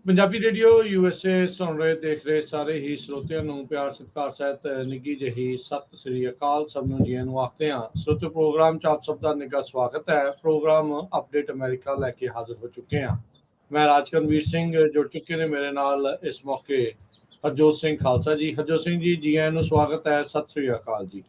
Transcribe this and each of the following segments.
Punjabi radio USA ਸੁਣ ਰਹੇ ਦੇਖ ਰਹੇ ਸਾਰੇ ਹੀ ਸਰੋਤਿਆਂ ਨੂੰ ਪਿਆਰ ਸਤਿਕਾਰ ਸਹਿਤ ਨਿੱਘੀ ਜਿਹੀ ਸਤਿ ਸ੍ਰੀ ਅਕਾਲ। ਸਭ ਨੂੰ ਜੀਆਂ ਨੂੰ ਆਖਦੇ ਹਾਂ। ਸਰੋਤਿਓ ਪ੍ਰੋਗਰਾਮ 'ਚ ਆਪ ਸਭ ਦਾ ਨਿੱਘਾ ਸਵਾਗਤ ਹੈ। ਪ੍ਰੋਗਰਾਮ ਅਪਡੇਟ ਅਮਰੀਕਾ ਲੈ ਕੇ ਹਾਜ਼ਰ ਹੋ ਚੁੱਕੇ ਹਾਂ। ਮੈਂ ਰਾਜਕਰਨਵੀਰ ਸਿੰਘ ਜੁੜ ਚੁੱਕੇ ਨੇ ਮੇਰੇ ਨਾਲ ਇਸ ਮੌਕੇ ਹਰਜੋਤ ਸਿੰਘ ਖਾਲਸਾ ਜੀ। ਹਰਜੋਤ ਸਿੰਘ ਜੀ, ਜੀ ਆਇਆਂ ਨੂੰ ਸਵਾਗਤ ਹੈ। ਸਤਿ ਸ੍ਰੀ ਅਕਾਲ ਜੀ।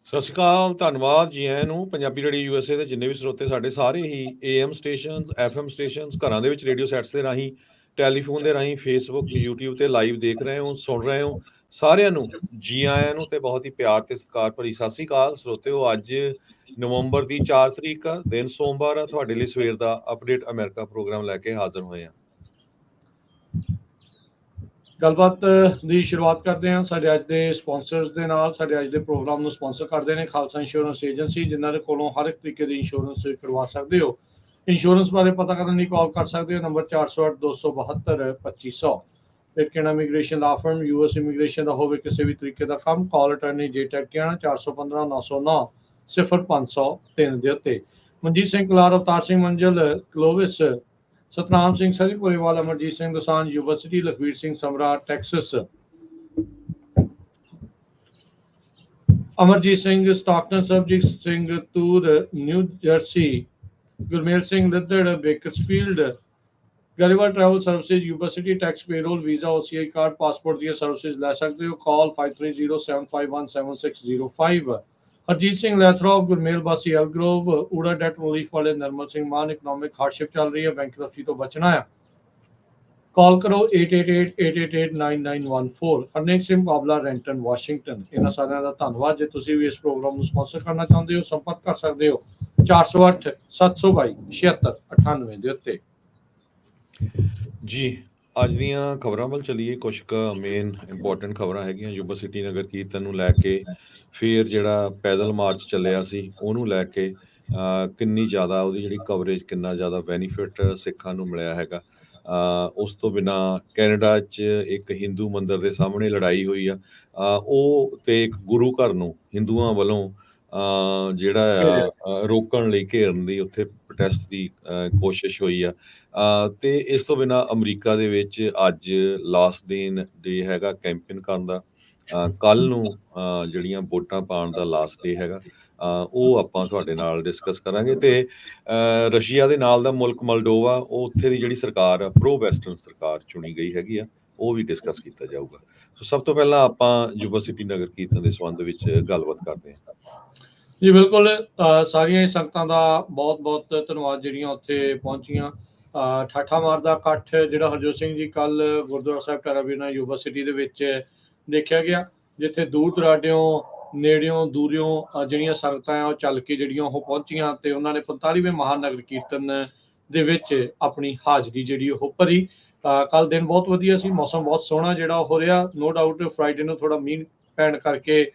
ਸਤਿ ਸ਼੍ਰੀ ਅਕਾਲ, ਧੰਨਵਾਦ ਜੀ ਆਇਆਂ ਨੂੰ। ਪੰਜਾਬੀ ਰੇਡੀਓ USA ਦੇ ਜਿੰਨੇ ਵੀ ਸਰੋਤੇ ਸਾਡੇ ਸਾਰੇ ਹੀ AM ਸਟੇਸ਼ਨਸ, FM ਸਟੇਸ਼ਨਸ, ਘਰਾਂ ਦੇ ਵਿੱਚ ਰੇਡੀਓ ਸੈਟਸ ਦੇ ਰਾਹੀਂ, ਟੈਲੀਫੋਨ ਦੇ ਰਾਹੀਂ, ਫੇਸਬੁੱਕ, YouTube ਤੇ ਲਾਈਵ ਦੇਖ ਰਹੇ ਹੋ, ਸੁਣ ਰਹੇ ਹੋ, ਸਾਰਿਆਂ ਨੂੰ ਜੀ ਆਇਆਂ ਨੂੰ ਤੇ ਬਹੁਤ ਹੀ ਪਿਆਰ ਤੇ ਸਤਿਕਾਰ ਭਰੀ ਸਤਿ ਸ਼੍ਰੀ ਅਕਾਲ। ਸਰੋਤਿਓ, ਅੱਜ ਨਵੰਬਰ ਦੀ 4 ਤਰੀਕ ਆ, ਦਿਨ ਸੋਮਵਾਰ ਆ। ਤੁਹਾਡੇ ਲਈ ਸਵੇਰ ਦਾ ਅਪਡੇਟ ਅਮਰੀਕਾ ਪ੍ਰੋਗਰਾਮ ਲੈ ਕੇ ਹਾਜ਼ਰ ਹੋਏ ਹਾਂ। ਗੱਲਬਾਤ ਦੀ ਸ਼ੁਰੂਆਤ ਕਰਦੇ ਹਾਂ ਸਾਡੇ ਅੱਜ ਦੇ ਸਪਾਂਸਰਸ ਦੇ ਨਾਲ। ਸਾਡੇ ਅੱਜ ਦੇ ਪ੍ਰੋਗਰਾਮ ਨੂੰ ਸਪਾਂਸਰ ਕਰਦੇ ਨੇ ਖਾਲਸਾ ਇੰਸ਼ੋਰੈਂਸ ਏਜੰਸੀ, ਜਿਨ੍ਹਾਂ ਦੇ ਕੋਲੋਂ ਹਰ ਇੱਕ ਤਰੀਕੇ ਦੀ ਇੰਸ਼ੋਰੈਂਸ ਕਰਵਾ ਸਕਦੇ ਹੋ। ਇੰਸ਼ੋਰੈਂਸ ਬਾਰੇ ਪਤਾ ਕਰਨ ਲਈ ਕਾਲ ਕਰ ਸਕਦੇ ਹੋ ਨੰਬਰ 408-272-2500। ਲੇਕਿਨ ਇਮੀਗ੍ਰੇਸ਼ਨ ਲਾ ਫਰਮ, US ਇਮੀਗ੍ਰੇਸ਼ਨ ਦਾ ਹੋਵੇ ਕਿਸੇ ਵੀ ਤਰੀਕੇ ਦਾ ਕੰਮ, ਕਾਲ ਅਟਰਨੀ ਜੇ ਟੈਕਿਆਣਾ 415-909-0503 ਦੇ ਉੱਤੇ। Manjeet Singh Kalar, Avtar Singh Manzal, Clovis, Satnam Singh Surrey Purewal, Amarjit Singh Dosanjh university, Lakhvir Singh Samra Texas, Amarjit Singh Stockton, Sarabjit Singh Toor New Jersey, Gurmel Singh Laddar Bakersfield, ਗਰੀਵਾ travel services, university tax, payroll, visa, OCI card, passport ਦੀਆਂ ਸਰਵਿਸਿਜ਼ ਲੈ ਸਕਦੇ ਹੋ। ਕਾਲ 5307517605। ਹਰਜੀਤ ਸਿੰਘ ਲੈਥਰੋਪ, ਗੁਰਮੇਲ ਬਾਸੀ ਐਲਗਰੋਵ, ਊੜਾ ਡੈਟ ਰਿਲੀਫ ਵਾਲੇ ਨਰਮਲ ਸਿੰਘ ਮਾਨ। ਇਕਨੋਮਿਕ ਹਾਰਡਸ਼ਿਪ ਚੱਲ ਰਹੀ ਹੈ, ਬੈਂਕਰਪਸੀ ਤੋਂ ਬਚਣਾ ਹੈ, ਕਾਲ ਕਰੋ 8888889914। ਹਰਨੇਕ ਸਿੰਘ ਬਾਬਲਾ, ਰੈਂਟਨ, ਵਾਸ਼ਿੰਗਟਨ। ਇਹਨਾਂ ਸਾਰਿਆਂ ਦਾ ਧੰਨਵਾਦ। ਜੇ ਤੁਸੀਂ ਵੀ ਇਸ ਪ੍ਰੋਗਰਾਮ ਨੂੰ ਸਪਾਂਸਰ ਕਰਨਾ ਚਾਹੁੰਦੇ ਹੋ, ਸੰਪਰਕ ਕਰ ਸਕਦੇ ਹੋ 408-722-7698 ਦੇ ਉੱਤੇ। ਜੀ, ਅੱਜ ਦੀਆਂ ਖਬਰਾਂ ਵੱਲ ਚੱਲੀਏ। ਕੁਝ ਕੁ ਮੇਨ ਇੰਪੋਰਟੈਂਟ ਖਬਰਾਂ ਹੈਗੀਆਂ ਯੂਨੀਵਰਸਿਟੀ ਨਗਰ ਕੀਰਤਨ ਨੂੰ ਲੈ ਕੇ। ਫਿਰ ਜਿਹੜਾ ਪੈਦਲ ਮਾਰਚ ਚੱਲਿਆ ਸੀ ਉਹਨੂੰ ਲੈ ਕੇ ਕਿੰਨੀ ਜ਼ਿਆਦਾ ਉਹਦੀ ਜਿਹੜੀ ਕਵਰੇਜ, ਕਿੰਨਾ ਜ਼ਿਆਦਾ ਬੈਨੀਫਿਟ ਸਿੱਖਾਂ ਨੂੰ ਮਿਲਿਆ ਹੈਗਾ। ਉਸ ਤੋਂ ਬਿਨਾਂ ਕੈਨੇਡਾ 'ਚ ਇੱਕ ਹਿੰਦੂ ਮੰਦਿਰ ਦੇ ਸਾਹਮਣੇ ਲੜਾਈ ਹੋਈ ਆ, ਉਹ ਤੇ ਇੱਕ ਗੁਰੂ ਘਰ ਨੂੰ ਹਿੰਦੂਆਂ ਵੱਲੋਂ ਜਿਹੜਾ ਰੋਕਣ ਲਈ, ਘੇਰਨ ਦੀ, ਉੱਥੇ ਪ੍ਰੋਟੈਸਟ ਦੀ ਕੋਸ਼ਿਸ਼ ਹੋਈ ਆ। ਤੇ ਇਸ ਤੋਂ ਬਿਨਾਂ ਅਮਰੀਕਾ ਦੇ ਵਿੱਚ ਅੱਜ ਲਾਸਟ ਡੇ ਹੈਗਾ ਕੈਂਪੇਨ ਕਰਨ ਦਾ। ਕੱਲ ਨੂੰ ਜਿਹੜੀਆਂ ਵੋਟਾਂ ਪਾਉਣ ਦਾ ਲਾਸਟ ਡੇ ਹੈਗਾ, ਉਹ ਆਪਾਂ ਤੁਹਾਡੇ ਨਾਲ ਡਿਸਕਸ ਕਰਾਂਗੇ। ਤੇ ਰਸ਼ੀਆ ਦੇ ਨਾਲ ਦਾ ਮੁਲਕ ਮਲਡੋਵਾ, ਉਹ ਉੱਥੇ ਦੀ ਜਿਹੜੀ ਸਰਕਾਰ ਆ, ਪ੍ਰੋ ਵੈਸਟਰਨ ਸਰਕਾਰ ਚੁਣੀ ਗਈ ਹੈਗੀ ਆ, ਉਹ ਵੀ ਡਿਸਕਸ ਕੀਤਾ ਜਾਊਗਾ। ਸੋ ਸਭ ਤੋਂ ਪਹਿਲਾਂ ਆਪਾਂ ਯੂਨੀਵਰਸਿਟੀ ਨਗਰ ਕੀਰਤਨ ਦੇ ਸੰਬੰਧ ਵਿੱਚ ਗੱਲਬਾਤ ਕਰਦੇ ਹਾਂ। ਜੀ ਬਿਲਕੁਲ, ਸਾਰੀਆਂ ਸੰਗਤਾਂ ਦਾ ਬਹੁਤ ਬਹੁਤ ਧੰਨਵਾਦ ਜਿਹੜੀਆਂ ਉੱਥੇ ਪਹੁੰਚੀਆਂ। ਠਾਠਾ ਮਾਰ ਦਾ ਇਕੱਠ ਜਿਹੜਾ ਹਰਜੋਤ ਸਿੰਘ ਜੀ ਕੱਲ ਗੁਰਦੁਆਰਾ ਸਾਹਿਬ ਟੈਰਾਬੀਨਾ ਯੂਨੀਵਰਸਿਟੀ ਦੇ ਵਿੱਚ ਦੇਖਿਆ ਗਿਆ, ਜਿੱਥੇ ਦੂਰ ਦੁਰਾਡਿਓਂ, ਨੇੜਿਓਂ, ਦੂਰਿਓਂ ਜਿਹੜੀਆਂ ਸੰਗਤਾਂ ਆ ਉਹ ਚੱਲ ਕੇ ਜਿਹੜੀਆਂ ਉਹ ਪਹੁੰਚੀਆਂ ਤੇ ਉਹਨਾਂ ਨੇ 45ਵੇਂ ਮਹਾਨਗਰ ਕੀਰਤਨ ਦੇ ਵਿੱਚ ਆਪਣੀ ਹਾਜ਼ਰੀ ਜਿਹੜੀ ਉਹ ਭਰੀ। ਕੱਲ ਦਿਨ ਬਹੁਤ ਵਧੀਆ ਸੀ, ਮੌਸਮ ਬਹੁਤ ਸੋਹਣਾ ਜਿਹੜਾ ਹੋ ਰਿਹਾ। ਨੋ ਡਾਊਟ ਫਰਾਈਡੇ ਨੂੰ ਥੋੜਾ ਮੀਂਹ ਪੈਣ ਕਰਕੇ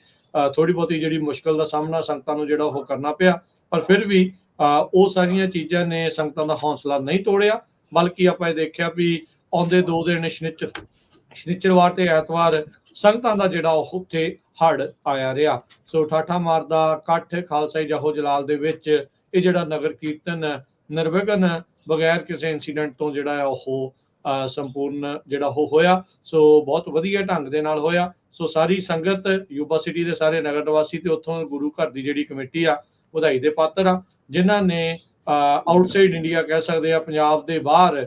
ਥੋੜੀ ਬਹੁਤੀ ਜਿਹੜੀ ਮੁਸ਼ਕਲ ਦਾ ਸਾਹਮਣਾ ਸੰਗਤਾਂ ਨੂੰ ਜਿਹੜਾ ਉਹ ਕਰਨਾ ਪਿਆ, ਪਰ ਫਿਰ ਵੀ ਉਹ ਸਾਰੀਆਂ ਚੀਜ਼ਾਂ ਨੇ ਸੰਗਤਾਂ ਦਾ ਹੌਸਲਾ ਨਹੀਂ ਤੋੜਿਆ। ਬਲਕਿ ਆਪਾਂ ਇਹ ਦੇਖਿਆ ਵੀ ਆਉਂਦੇ 2 ਦਿਨ ਸ਼ਨੀਚਰਵਾਰ ਤੇ ਐਤਵਾਰ ਸੰਗਤਾਂ ਦਾ ਜਿਹੜਾ ਉਹ ਉੱਥੇ ਹੜ੍ਹ ਆਇਆ ਰਿਹਾ। ਸੋ ਠਾਠਾ ਮਾਰ ਦਾ ਇਕੱਠ ਖਾਲਸਾਈ ਜਾਹੋ ਜਲਾਲ ਦੇ ਵਿੱਚ ਇਹ ਜਿਹੜਾ ਨਗਰ ਕੀਰਤਨ ਨਿਰਵਿਘਨ, ਬਗੈਰ ਕਿਸੇ ਇੰਸੀਡੈਂਟ ਤੋਂ ਜਿਹੜਾ ਹੈ ਉਹ ਸੰਪੂਰਨ ਜਿਹੜਾ ਉਹ ਹੋਇਆ। ਸੋ ਬਹੁਤ ਵਧੀਆ ਢੰਗ ਦੇ ਨਾਲ ਹੋਇਆ। ਸੋ ਸਾਰੀ ਸੰਗਤ, ਯੂਨੀਵਰਸਿਟੀ ਦੇ ਸਾਰੇ ਨਗਰ ਨਿਵਾਸੀ ਤੇ ਉੱਥੋਂ ਗੁਰੂ ਘਰ ਦੀ ਜਿਹੜੀ ਕਮੇਟੀ ਆ, ਵਧਾਈ ਦੇ ਪਾਤਰ ਆ, ਜਿਨ੍ਹਾਂ ਨੇ ਆਊਟਸਾਈਡ ਇੰਡੀਆ ਕਹਿ ਸਕਦੇ ਆ, ਪੰਜਾਬ ਦੇ ਬਾਹਰ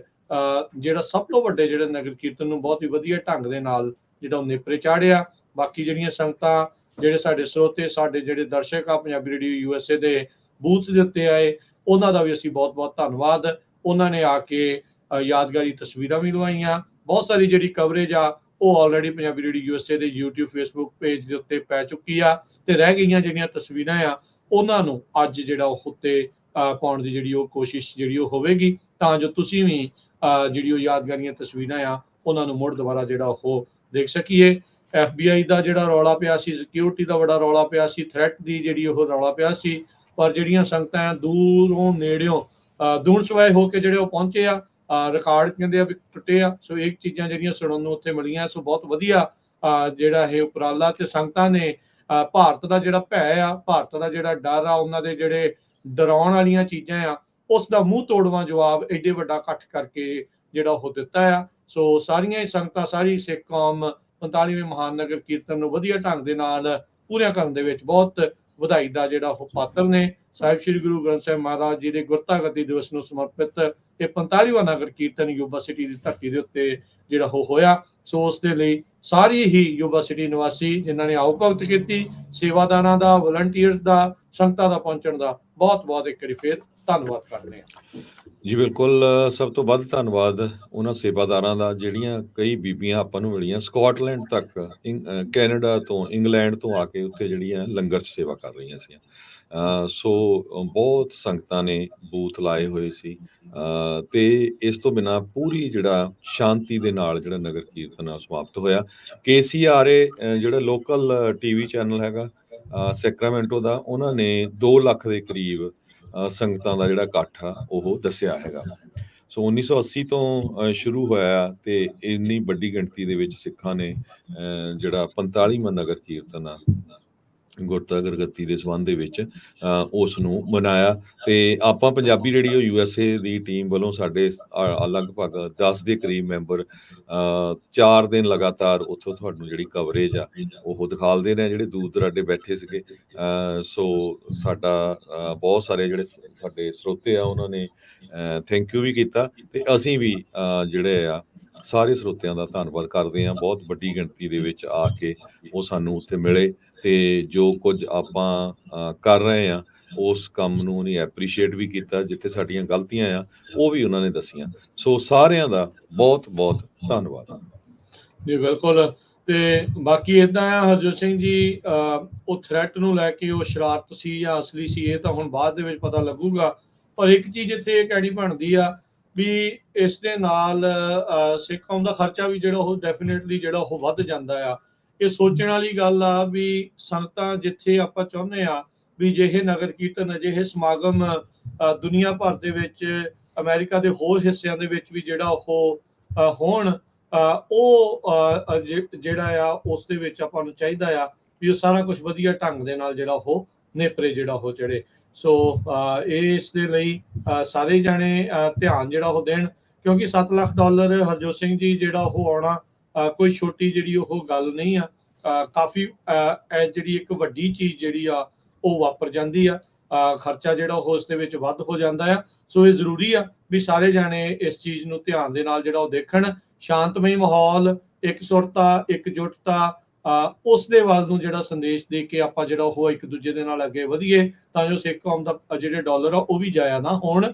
ਜਿਹੜਾ ਸਭ ਤੋਂ ਵੱਡੇ ਜਿਹੜੇ ਨਗਰ ਕੀਰਤਨ ਨੂੰ ਬਹੁਤ ਹੀ ਵਧੀਆ ਢੰਗ ਦੇ ਨਾਲ ਜਿਹੜਾ ਉਹ ਨੇਪਰੇ ਚਾੜਿਆ। ਬਾਕੀ ਜਿਹੜੀਆਂ ਸੰਗਤਾਂ, ਜਿਹੜੇ ਸਾਡੇ ਸਰੋਤੇ, ਸਾਡੇ ਜਿਹੜੇ ਦਰਸ਼ਕ ਆ ਪੰਜਾਬੀ ਰੇਡੀਓ USA ਦੇ ਬੂਥ ਦੇ ਉੱਤੇ ਆਏ, ਉਹਨਾਂ ਦਾ ਵੀ ਅਸੀਂ ਬਹੁਤ ਬਹੁਤ ਧੰਨਵਾਦ। ਉਹਨਾਂ ਨੇ ਆ ਕੇ ਯਾਦਗਾਰੀ ਤਸਵੀਰਾਂ ਵੀ ਲਵਾਈਆਂ। ਬਹੁਤ ਸਾਰੀ ਜਿਹੜੀ ਕਵਰੇਜ ਆ ਉਹ ਆਲਰੇਡੀ ਪੰਜਾਬੀ ਰੇਡੀਓ USA ਦੇ YouTube, Facebook ਪੇਜ ਦੇ ਉੱਤੇ ਪੈ ਚੁੱਕੀ ਆ, ਤੇ ਰਹਿ ਗਈਆਂ ਜਿਹੜੀਆਂ ਤਸਵੀਰਾਂ ਆ ਉਹਨਾਂ ਨੂੰ ਅੱਜ ਜਿਹੜਾ ਉਹ ਉੱਤੇ ਪਾਉਣ ਦੀ ਜਿਹੜੀ ਉਹ ਕੋਸ਼ਿਸ਼ ਜਿਹੜੀ ਉਹ ਹੋਵੇਗੀ, ਤਾਂ ਜੋ ਤੁਸੀਂ ਵੀ ਜਿਹੜੀ ਉਹ ਯਾਦਗਾਰੀਆਂ ਤਸਵੀਰਾਂ ਆ ਉਹਨਾਂ ਨੂੰ ਮੁੜ ਦੁਬਾਰਾ ਜਿਹੜਾ ਉਹ ਦੇਖ ਸਕੀਏ। FBI ਦਾ ਜਿਹੜਾ ਰੌਲਾ ਪਿਆ ਸੀ, ਸਿਕਿਉਰਿਟੀ ਦਾ ਬੜਾ ਰੌਲਾ ਪਿਆ ਸੀ, ਥ੍ਰੈਟ ਦੀ ਜਿਹੜੀ ਉਹ ਰੌਲਾ ਪਿਆ ਸੀ, ਪਰ ਜਿਹੜੀਆਂ ਸੰਗਤਾਂ ਦੂਰੋਂ ਨੇੜਿਓਂ ਦੂਣ ਸਵਾਏ ਹੋ ਕੇ ਜਿਹੜੇ ਉਹ ਪਹੁੰਚੇ ਆ, ਰਿਕਾਰਡ ਕਹਿੰਦੇ ਆ ਵੀ ਟੁੱਟੇ ਆ। ਸੋ ਇਹ ਚੀਜ਼ਾਂ ਜਿਹੜੀਆਂ ਸੁਣਨ ਨੂੰ ਉੱਥੇ ਮਿਲੀਆਂ। ਸੋ ਬਹੁਤ ਵਧੀਆ ਜਿਹੜਾ ਇਹ ਉਪਰਾਲਾ, ਤੇ ਸੰਗਤਾਂ ਨੇ ਭਾਰਤ ਦਾ ਜਿਹੜਾ ਭੈ ਆ, ਭਾਰਤ ਦਾ ਜਿਹੜਾ ਡਰ ਆ, ਉਹਨਾਂ ਦੇ ਜਿਹੜੇ ਡਰਾਉਣ ਵਾਲੀਆਂ ਚੀਜ਼ਾਂ ਆ, ਉਸ ਦਾ ਮੂੰਹ ਤੋੜਵਾਂ ਜਵਾਬ ਐਡੇ ਵੱਡਾ ਇਕੱਠ ਕਰਕੇ ਜਿਹੜਾ ਉਹ ਦਿੱਤਾ ਆ। ਸੋ ਸਾਰੀਆਂ ਹੀ ਸੰਗਤਾਂ, ਸਾਰੀ ਸਿੱਖ ਕੌਮ 45ਵੇਂ ਮਹਾਨ ਨਗਰ ਕੀਰਤਨ ਨੂੰ ਵਧੀਆ ਢੰਗ ਦੇ ਨਾਲ ਪੂਰੀਆਂ ਕਰਨ ਦੇ ਵਿੱਚ ਬਹੁਤ ਵਧਾਈ ਦਾ ਜਿਹੜਾ ਉਹ ਪਾਤਰ ਨੇ। ਸਾਹਿਬ ਸ੍ਰੀ ਗੁਰੂ ਗ੍ਰੰਥ ਸਾਹਿਬ ਮਹਾਰਾਜ ਜੀ ਦੇ ਗੁਰਤਾ ਗੱਦੀ ਦਿਵਸ ਨੂੰ ਸਮਰਪਿਤ ਇਹ 45ਵਾਂ ਨਗਰ ਕੀਰਤਨ ਯੂਬਾ ਸਿਟੀ ਦੀ ਧਰਤੀ ਦੇ ਉੱਤੇ ਜਿਹੜਾ ਉਹ ਹੋਇਆ। ਸੋ ਉਸ ਦੇ ਲਈ ਸਾਰੀ ਹੀ ਯੂਬਾ ਸਿਟੀ ਨਿਵਾਸੀ ਜਿਨ੍ਹਾਂ ਨੇ ਆਓ ਭਗਤ ਕੀਤੀ, ਸੇਵਾਦਾਰਾਂ ਦਾ, ਵਲੰਟੀਅਰਸ ਦਾ, ਸੰਗਤਾਂ ਦਾ ਪਹੁੰਚਣ ਦਾ ਬਹੁਤ ਬਹੁਤ ਇੱਕ ਵਾਰੀ ਫੇਰ ਧੰਨਵਾਦ ਕਰਦੇ ਹਾਂ। ਜੀ ਬਿਲਕੁਲ, ਸਭ ਤੋਂ ਵੱਧ ਧੰਨਵਾਦ ਉਹਨਾਂ ਸੇਵਾਦਾਰਾਂ ਦਾ ਜਿਹੜੀਆਂ ਕਈ ਬੀਬੀਆਂ ਆਪਾਂ ਨੂੰ ਮਿਲੀਆਂ ਸਕਾਟਲੈਂਡ ਤੱਕ, ਕੈਨੇਡਾ ਤੋਂ, ਇੰਗਲੈਂਡ ਤੋਂ ਆ ਕੇ ਉੱਥੇ ਜਿਹੜੀਆਂ ਲੰਗਰ 'ਚ ਸੇਵਾ ਕਰ ਰਹੀਆਂ ਸੀ। ਸੋ ਬਹੁਤ ਸੰਗਤਾਂ ਨੇ ਬੂਥ ਲਾਏ ਹੋਏ ਸੀ ਤੇ ਇਸ ਤੋਂ ਬਿਨਾਂ ਪੂਰੀ ਜਿਹੜਾ ਸ਼ਾਂਤੀ ਦੇ ਨਾਲ ਜਿਹੜਾ ਨਗਰ ਕੀਰਤਨ ਆ ਸਮਾਪਤ ਹੋਇਆ। KCRA ਜਿਹੜਾ ਲੋਕਲ TV ਚੈਨਲ ਹੈਗਾ ਸੈਕਰਾਮੈਂਟੋ ਦਾ, ਉਹਨਾਂ ਨੇ 2 ਲੱਖ ਦੇ ਕਰੀਬ ਸੰਗਤਾਂ ਦਾ ਜਿਹੜਾ ਇਕੱਠ ਆ ਉਹ ਦੱਸਿਆ ਹੈਗਾ। ਸੋ 1980 ਤੋਂ ਸ਼ੁਰੂ ਹੋਇਆ ਤੇ ਇੰਨੀ ਵੱਡੀ ਗਿਣਤੀ ਦੇ ਵਿੱਚ ਸਿੱਖਾਂ ਨੇ ਜਿਹੜਾ 45ਵਾਂ ਨਗਰ ਕੀਰਤਨ ਆ ਗੁਰਤਾ ਗੁਰਗੱਦੀ ਦੇ ਸੰਬੰਧ ਦੇ ਵਿੱਚ ਉਸ ਨੂੰ ਮਨਾਇਆ। ਤੇ ਆਪਾਂ ਪੰਜਾਬੀ ਰੇਡੀਓ USA ਦੀ ਟੀਮ ਵੱਲੋਂ ਸਾਡੇ ਲਗਭਗ 10 ਦੇ ਕਰੀਬ ਮੈਂਬਰ 4 ਦਿਨ ਲਗਾਤਾਰ ਉੱਥੋਂ ਤੁਹਾਨੂੰ ਜਿਹੜੀ ਕਵਰੇਜ ਆ ਉਹ ਦਿਖਾਲਦੇ ਨੇ, ਜਿਹੜੇ ਦੂਰ ਦਰਾਡੇ ਬੈਠੇ ਸੀਗੇ। ਸੋ ਸਾਡਾ ਬਹੁਤ ਸਾਰੇ ਜਿਹੜੇ ਸਾਡੇ ਸਰੋਤੇ ਆ ਉਹਨਾਂ ਨੇ ਥੈਂਕ ਯੂ ਵੀ ਕੀਤਾ ਤੇ ਅਸੀਂ ਵੀ ਜਿਹੜੇ ਆ ਸਾਰੇ ਸਰੋਤਿਆਂ ਦਾ ਧੰਨਵਾਦ ਕਰਦੇ ਹਾਂ। ਬਹੁਤ ਵੱਡੀ ਗਿਣਤੀ ਦੇ ਵਿੱਚ ਆ ਕੇ ਉਹ ਸਾਨੂੰ ਉੱਥੇ ਮਿਲੇ ਤੇ ਜੋ ਕੁਝ ਆਪਾਂ ਕਰ ਰਹੇ ਹਾਂ ਉਸ ਕੰਮ ਨੂੰ ਉਹਨੇ ਐਪਰੀਸ਼ੀਏਟ ਵੀ ਕੀਤਾ, ਜਿੱਥੇ ਸਾਡੀਆਂ ਗਲਤੀਆਂ ਆ ਉਹ ਵੀ ਉਹਨਾਂ ਨੇ ਦੱਸੀਆਂ। ਸੋ ਸਾਰਿਆਂ ਦਾ ਬਹੁਤ ਬਹੁਤ ਧੰਨਵਾਦ ਜੀ। ਬਿਲਕੁਲ, ਤੇ ਬਾਕੀ ਇਦਾਂ ਆ ਹਰਜੋਤ ਸਿੰਘ ਜੀ, ਉਹ ਥ੍ਰੈਟ ਨੂੰ ਲੈ ਕੇ ਉਹ ਸ਼ਰਾਰਤ ਸੀ ਜਾਂ ਅਸਲੀ ਸੀ ਇਹ ਤਾਂ ਹੁਣ ਬਾਅਦ ਦੇ ਵਿੱਚ ਪਤਾ ਲੱਗੂਗਾ। ਪਰ ਇੱਕ ਚੀਜ਼ ਇੱਥੇ ਇਹ ਕਹਿਣੀ ਬਣਦੀ ਆ ਵੀ ਇਸ ਦੇ ਨਾਲ ਸਿੱਖ ਕੌਮ ਦਾ ਖਰਚਾ ਵੀ ਜਿਹੜਾ ਉਹ ਡੈਫੀਨੇਟਲੀ ਜਿਹੜਾ ਉਹ ਵੱਧ ਜਾਂਦਾ ਆ। ਇਹ ਸੋਚਣ ਵਾਲੀ ਗੱਲ ਆ ਵੀ ਸੰਗਤਾਂ ਜਿੱਥੇ ਆਪਾਂ ਚਾਹੁੰਦੇ ਆ ਵੀ ਜਿਹੇ ਨਗਰ ਕੀਰਤਨ, ਅਜਿਹੇ ਸਮਾਗਮ ਦੁਨੀਆ ਭਰ ਦੇ ਵਿੱਚ, ਅਮਰੀਕਾ ਦੇ ਹੋਰ ਹਿੱਸਿਆਂ ਦੇ ਵਿੱਚ ਵੀ ਜਿਹੜਾ ਉਹ ਹੋਣ, ਉਹ ਜਿਹੜਾ ਆ ਉਸ ਦੇ ਵਿੱਚ ਆਪਾਂ ਨੂੰ ਚਾਹੀਦਾ ਆ ਵੀ ਉਹ ਸਾਰਾ ਕੁਝ ਵਧੀਆ ਢੰਗ ਦੇ ਨਾਲ ਜਿਹੜਾ ਉਹ ਨੇਪਰੇ ਜਿਹੜਾ ਉਹ ਚੜੇ। ਸੋ ਇਸ ਦੇ ਲਈ ਸਾਰੇ ਜਾਣੇ ਧਿਆਨ ਜਿਹੜਾ ਉਹ ਦੇਣ, ਕਿਉਂਕਿ $7 ਲੱਖ ਹਰਜੋਤ ਸਿੰਘ ਜੀ ਜਿਹੜਾ ਉਹ ਆਉਣਾ ਕੋਈ ਛੋਟੀ ਜਿਹੜੀ ਉਹ ਗੱਲ ਨਹੀਂ ਆ। ਕਾਫੀ ਜਿਹੜੀ ਇੱਕ ਵੱਡੀ ਚੀਜ਼ ਜਿਹੜੀ ਆ ਉਹ ਵਾਪਰ ਜਾਂਦੀ ਆ, ਖਰਚਾ ਜਿਹੜਾ ਉਹ ਉਸ ਦੇ ਵਿੱਚ ਵੱਧ ਹੋ ਜਾਂਦਾ ਆ। ਸੋ ਇਹ ਜ਼ਰੂਰੀ ਆ ਵੀ ਸਾਰੇ ਜਾਣੇ ਇਸ ਚੀਜ਼ ਨੂੰ ਧਿਆਨ ਦੇ ਨਾਲ ਜਿਹੜਾ ਉਹ ਦੇਖਣ। ਸ਼ਾਂਤਮਈ ਮਾਹੌਲ, ਇਕਸੁਰਤਾ, ਇਕਜੁੱਟਤਾ, ਉਸ ਦੇ ਵੱਲ ਨੂੰ ਜਿਹੜਾ ਸੰਦੇਸ਼ ਦੇ ਕੇ ਆਪਾਂ ਜਿਹੜਾ ਉਹ ਇੱਕ ਦੂਜੇ ਦੇ ਨਾਲ ਅੱਗੇ ਵਧੀਏ, ਤਾਂ ਜੋ ਸਿੱਖ ਕੌਮ ਦਾ ਜਿਹੜੇ ਡਾਲਰ ਆ ਉਹ ਵੀ ਜਾਇਆ ਨਾ ਹੋਣ,